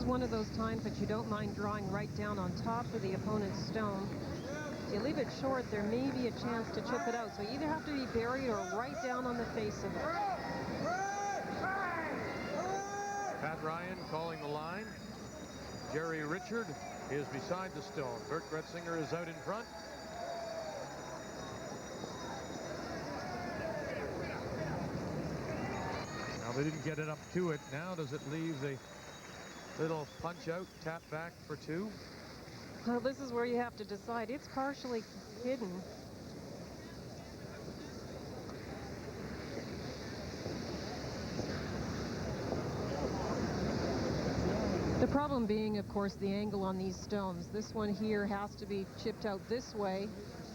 One of those times that you don't mind drawing right down on top of the opponent's stone. If you leave it short, there may be a chance to chip it out. So you either have to be buried or right down on the face of it. Pat Ryan calling the line. Jerry Richard is beside the stone. Bert Gretzinger is out in front. Now they didn't get it up to it. Now does it leave the little punch out, tap back for 2? Well, this is where you have to decide. It's partially hidden. The problem being, of course, the angle on these stones. This one here has to be chipped out this way.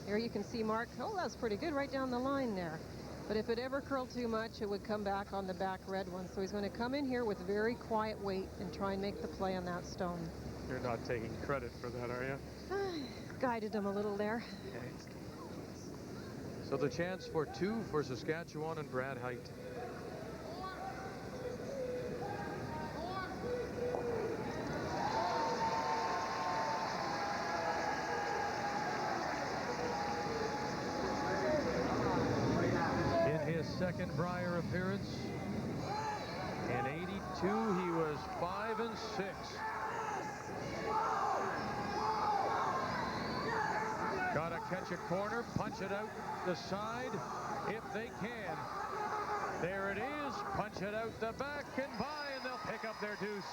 Here you can see Mark. Oh, that's pretty good right down the line there. But if it ever curled too much, it would come back on the back red one. So he's going to come in here with very quiet weight and try and make the play on that stone. You're not taking credit for that, are you? Guided him a little there. Okay. So the chance for 2 for Saskatchewan and Brad Heidt. Second Brier appearance. In 82, he was 5-6. Gotta catch a corner, punch it out the side if they can. There it is, punch it out the back and by, and they'll pick up their deuce.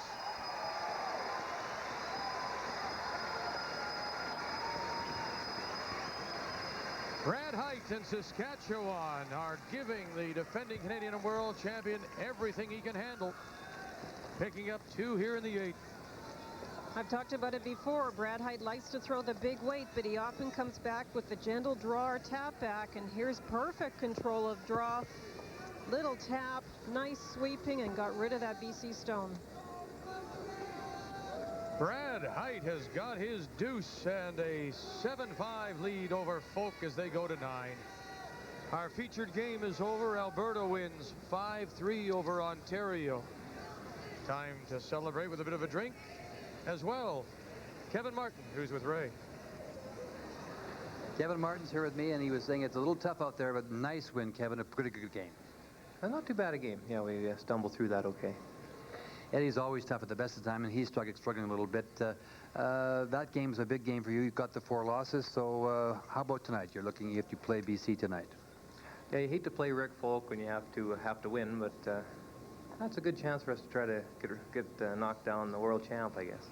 Brad Heidt and Saskatchewan are giving the defending Canadian and world champion everything he can handle. Picking up 2 here in the 8th. I've talked about it before. Brad Heidt likes to throw the big weight, but he often comes back with the gentle draw or tap back. And here's perfect control of draw. Little tap, nice sweeping, and got rid of that BC stone. Brad Heidt has got his deuce and a 7-5 lead over Folk as they go to 9. Our featured game is over. Alberta wins 5-3 over Ontario. Time to celebrate with a bit of a drink as well. Kevin Martin, who's with Ray. Kevin Martin's here with me, and he was saying it's a little tough out there, but nice win, Kevin. A pretty good game. Not too bad a game. Yeah, we stumbled through that okay. Eddie's always tough at the best of time, and he's struggling a little bit. That game's a big game for you. You've got the 4 losses, so how about tonight? You're looking if you play BC tonight. Yeah, you hate to play Rick Folk when you have to win, but that's a good chance for us to try to get knocked down the world champ, I guess.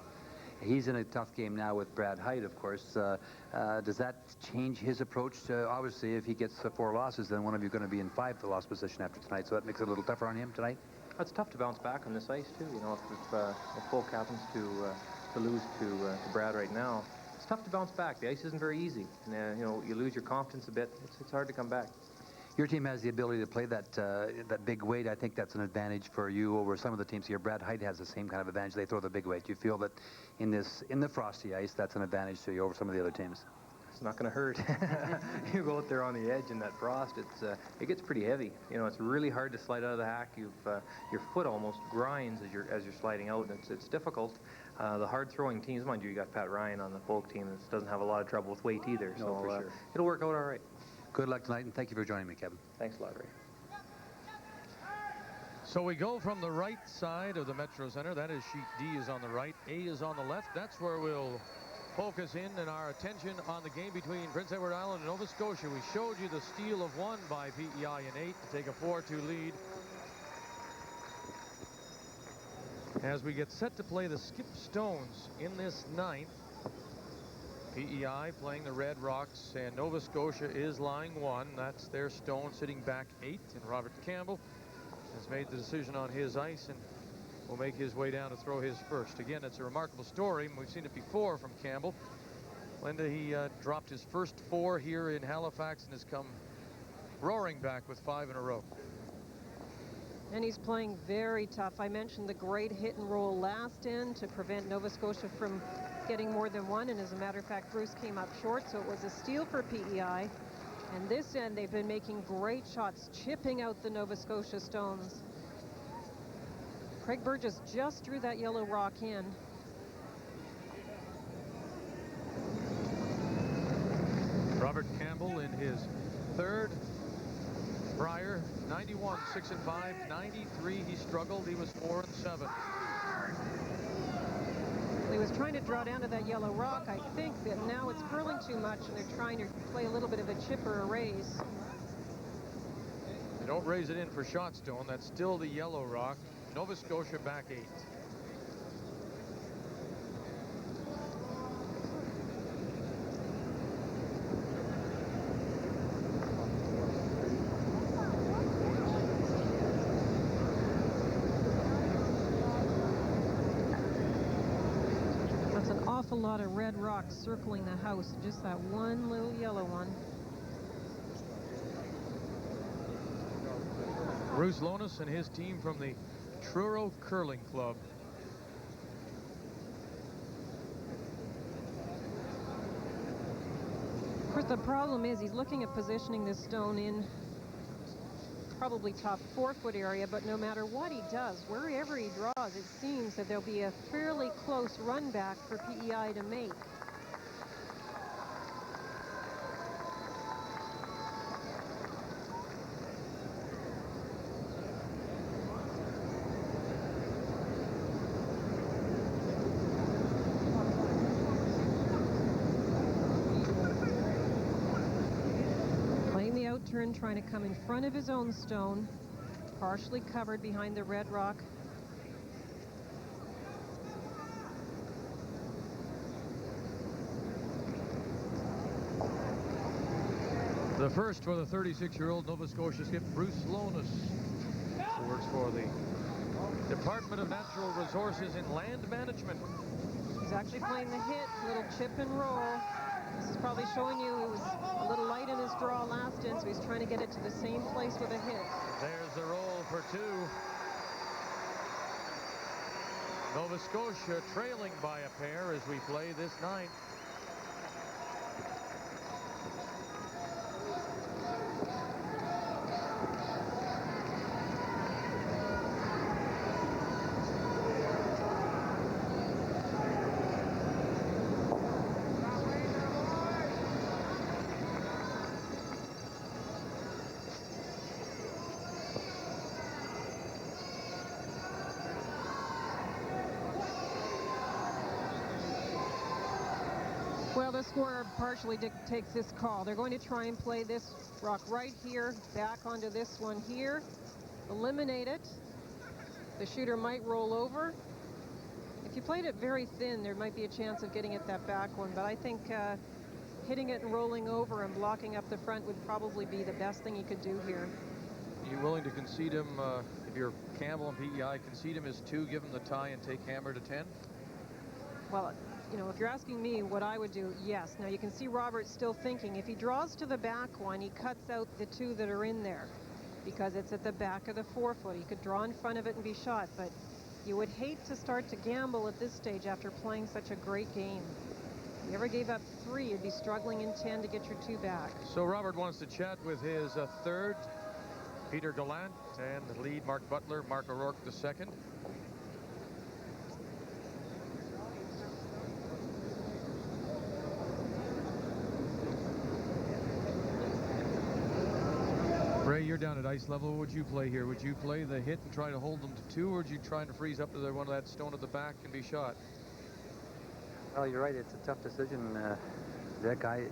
He's in a tough game now with Brad Heidt, of course. Does that change his approach? Obviously, if he gets 4 losses, then one of you going to be in 5th loss position after tonight, so that makes it a little tougher on him tonight. It's tough to bounce back on this ice too. You know, if Folk happens to lose to Brad right now, it's tough to bounce back. The ice isn't very easy, and you know, you lose your confidence a bit. It's hard to come back. Your team has the ability to play that big weight. I think that's an advantage for you over some of the teams here. Brad Heidt has the same kind of advantage. They throw the big weight. Do you feel that in the frosty ice, that's an advantage to you over some of the other teams? It's not going to hurt. You go out there on the edge in that frost, it gets pretty heavy. You know, it's really hard to slide out of the hack. Your foot almost grinds as you're sliding out, and it's difficult. The hard throwing teams, mind you, you got Pat Ryan on the folk team that doesn't have a lot of trouble with weight either. No, so for sure. It'll work out all right. Good luck tonight, and thank you for joining me, Kevin. Thanks a lot, Ray. So we go from the right side of the Metro Center. That is sheet D is on the right, A is on the left. That's where we'll focus in our attention on the game between Prince Edward Island and Nova Scotia. We showed you the steal of one by PEI in 8 to take a 4-2 lead. As we get set to play the Skip Stones in this 9th, PEI playing the Red Rocks, and Nova Scotia is lying 1. That's their stone sitting back 8, and Robert Campbell has made the decision on his ice and will make his way down to throw his first. Again, it's a remarkable story, and we've seen it before from Campbell. Linda, he dropped his first 4 here in Halifax and has come roaring back with 5 in a row. And he's playing very tough. I mentioned the great hit and roll last end to prevent Nova Scotia from getting more than 1, and as a matter of fact, Bruce came up short, so it was a steal for PEI. And this end, they've been making great shots, chipping out the Nova Scotia stones. Craig Burgess just drew that yellow rock in. Robert Campbell in his 3rd. Brier, 91, 6-5, 93. He struggled. He was 4-7. He was trying to draw down to that yellow rock. I think that now it's curling too much, and they're trying to play a little bit of a chip or a raise. They don't raise it in for shot stone. That's still the yellow rock. Nova Scotia back 8. That's an awful lot of red rocks circling the house, just that one little yellow one. Bruce Lohnes and his team from the Truro Curling Club. Of course, the problem is he's looking at positioning this stone in probably top 4-foot area, but no matter what he does, wherever he draws, it seems that there'll be a fairly close run back for PEI to make. Turn, trying to come in front of his own stone, partially covered behind the red rock. The first for the 36-year-old Nova Scotia skip, Bruce Lohnes, who works for the Department of Natural Resources and Land Management. He's actually playing the hit, little chip and roll. This is probably showing you he was a little light in his draw last end, so he's trying to get it to the same place with a hit. There's the roll for 2. Nova Scotia trailing by a pair as we play this 9th. Well, the scorer partially dictates this call. They're going to try and play this rock right here, back onto this one here, eliminate it. The shooter might roll over. If you played it very thin, there might be a chance of getting it that back one, but I think hitting it and rolling over and blocking up the front would probably be the best thing you could do here. Are you willing to concede him, if you're Campbell and PEI, concede him as 2, give him the tie, and take Hammer to 10? Well, you know, if you're asking me what I would do, yes. Now, you can see Robert still thinking. If he draws to the back one, he cuts out the 2 that are in there because it's at the back of the 4-foot. He could draw in front of it and be shot, but you would hate to start to gamble at this stage after playing such a great game. If you ever gave up 3, you'd be struggling in 10 to get your 2 back. So Robert wants to chat with his third, Peter Gallant, and the lead, Mark Butler, Mark O'Rourke the second. Ray, you're down at ice level. What would you play here? Would you play the hit and try to hold them to 2, or would you try to freeze up to the one of that stone at the back and be shot? Well, you're right. It's a tough decision, Vic. I'm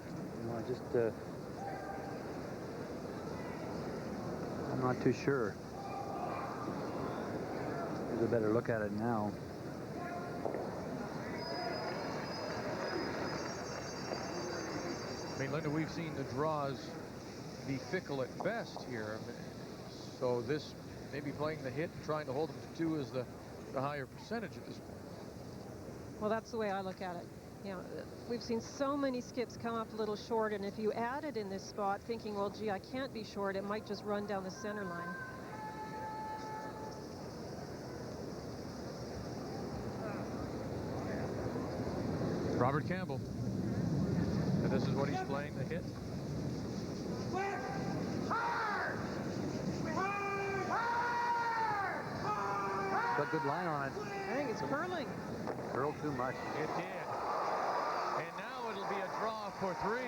not too sure. There's a better look at it now. I mean, Linda, we've seen the draws be fickle at best here. So this, maybe playing the hit and trying to hold them to 2 is the higher percentage at this point. Well, that's the way I look at it. You know, we've seen so many skips come up a little short, and if you add it in this spot thinking, well, gee, I can't be short, it might just run down the center line. Robert Campbell. And this is what he's playing, the hit. Got good line on it. I think it's curling. Curled too much. It did. And now it'll be a draw for 3.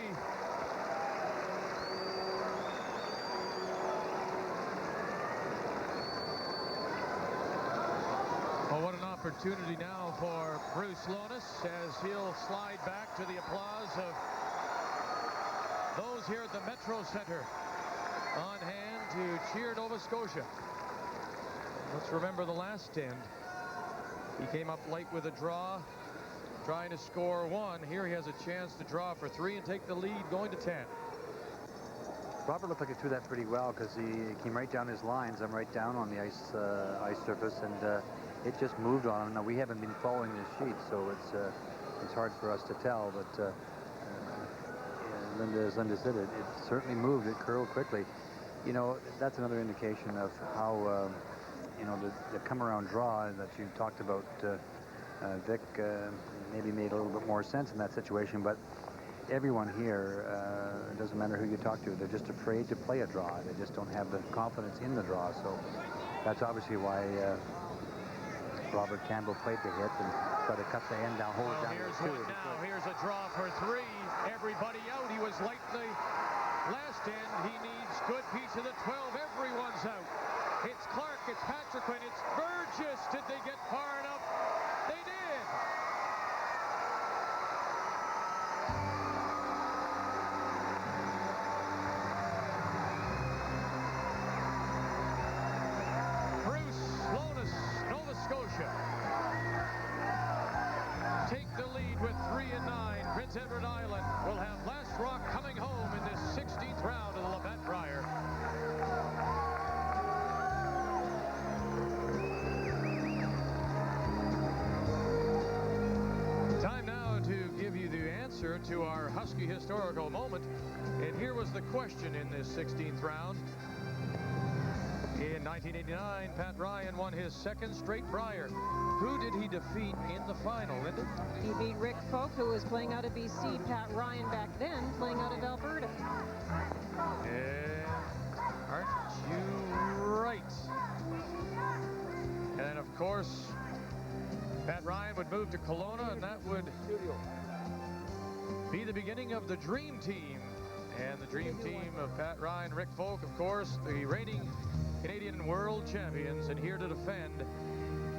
Well, what an opportunity now for Bruce Lohnes as he'll slide back to the applause of those here at the Metro Center on hand to cheer Nova Scotia. Let's remember the last end. He came up late with a draw, trying to score 1. Here he has a chance to draw for 3 and take the lead going to 10. Robert looked like he threw that pretty well because he came right down his lines. I'm right down on the ice surface, and it just moved on him. Now, we haven't been following this sheet, so it's hard for us to tell, but as Linda said, it certainly moved. It curled quickly. You know, that's another indication of how you know, the come-around draw that you talked about, Vic, maybe made a little bit more sense in that situation, but everyone here, it doesn't matter who you talk to, they're just afraid to play a draw. They just don't have the confidence in the draw, so that's obviously why Robert Campbell played the hit and tried to cut the end down, hold it down. Here's one now. Here's a draw for 3. Everybody out. He was late the last end. He needs good piece of the 12. Everyone's out. It's Clark, it's Patrick, it's Burgess. Did they get far enough? They did. Bruce Lohnes, Nova Scotia, take the lead with 3 and 9. Prince Edward Island will have last rock coming home in this 16th round of the Labatt Brier. To our Husky historical moment, and here was the question in this 16th round. In 1989, Pat Ryan won his 2nd straight Brier. Who did he defeat in the final, Linda? He beat Rick Folk, who was playing out of BC, Pat Ryan back then playing out of Alberta. And aren't you right? And then, of course, Pat Ryan would move to Kelowna, and that would be the beginning of the Dream Team. And the Dream Team of Pat Ryan, Rick Folk, of course, the reigning Canadian World Champions, and here to defend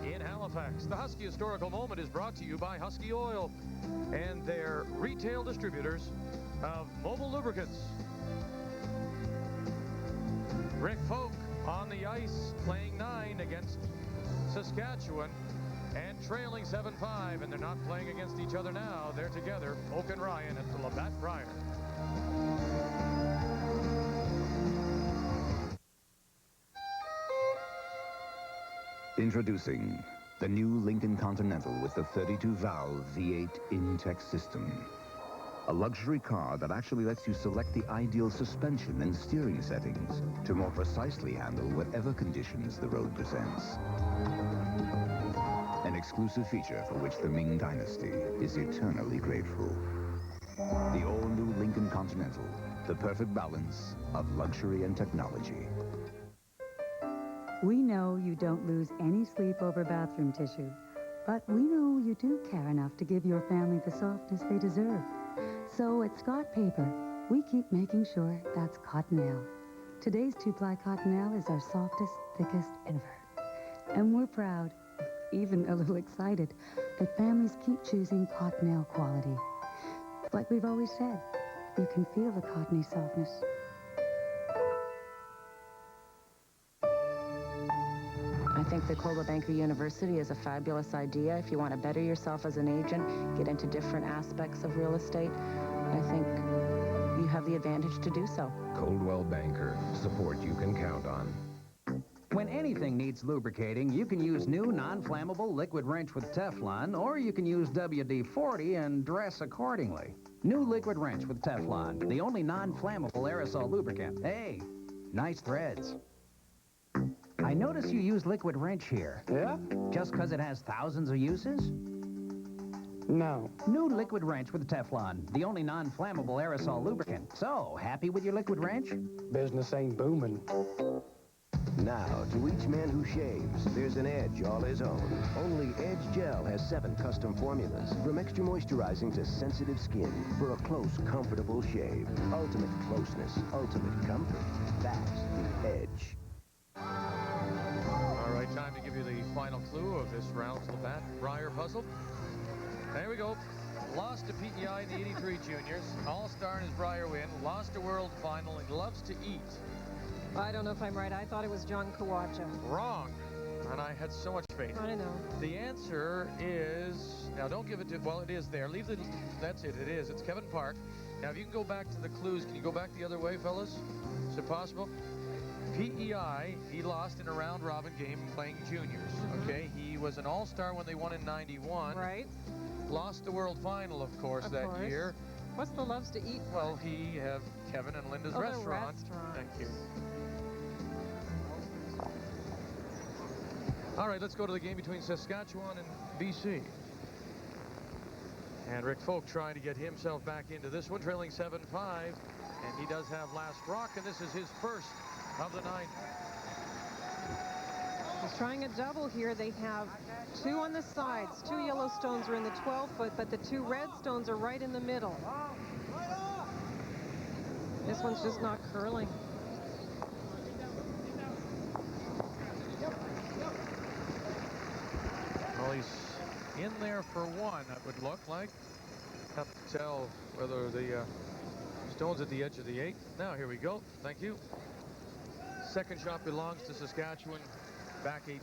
in Halifax. The Husky Historical Moment is brought to you by Husky Oil and their retail distributors of mobile lubricants. Rick Folk on the ice, playing 9 against Saskatchewan and trailing 7-5, and they're not playing against each other now. They're together, Oak and Ryan at the Labatt Brier. Introducing the new Lincoln Continental with the 32-valve V8 Intech system. A luxury car that actually lets you select the ideal suspension and steering settings to more precisely handle whatever conditions the road presents. An exclusive feature for which the Ming Dynasty is eternally grateful. Continental, the perfect balance of luxury and technology. We know you don't lose any sleep over bathroom tissue, but we know you do care enough to give your family the softness they deserve. So at Scott Paper, we keep making sure that's Cottonelle. Today's two-ply Cottonelle is our softest, thickest ever. And we're proud, even a little excited, that families keep choosing Cottonelle quality. Like we've always said, you can feel the cottony softness. I think the Global Banker University is a fabulous idea. If you want to better yourself as an agent, get into different aspects of real estate, I think you have the advantage to do so. Coldwell Banker, support you can count on. When anything needs lubricating, you can use new non-flammable liquid wrench with Teflon, or you can use WD-40 and dress accordingly. New liquid wrench with Teflon, the only non-flammable aerosol lubricant. Hey, nice threads. I notice you use liquid wrench here. Yeah? Just because it has thousands of uses? No. New liquid wrench with Teflon, the only non-flammable aerosol lubricant. So, happy with your liquid wrench? Business ain't booming. Now, to each man who shaves, there's an edge all his own. Only Edge Gel has 7 custom formulas, from extra moisturizing to sensitive skin, for a close, comfortable shave. Ultimate closeness, ultimate comfort. That's the Edge. All right, time to give you the final clue of this round's Labatt Brier puzzle. There we go. Lost to PEI in the 83 juniors. All-star in his Brier win. Lost a world final and loves to eat. I don't know if I'm right. I thought it was John Kawaja. Wrong. And I had so much faith. I know. The answer is, now don't give it to, well, it is there. Leave the, that's it. It is. It's Kevin Park. Now, if you can go back to the clues, can you go back the other way, fellas? Is it possible? PEI, he lost in a round-robin game playing juniors, okay? He was an all-star when they won in 91. Right. Lost the world final, of course, that year. What's the Loves to Eat? Well, he have Kevin and Linda's restaurant. Thank you. All right, let's go to the game between Saskatchewan and BC. And Rick Folk trying to get himself back into this one, trailing 7-5. And he does have last rock, and this is his first of the night. He's trying a double here. They have 2 on the sides. 2 yellow stones are in the 12-foot, but the 2 red stones are right in the middle. This one's just not curling. Well, he's in there for one, that would look like. Have to tell whether the stone's at the edge of the 8. Now, here we go. Thank you. Second shot belongs to Saskatchewan. Back 8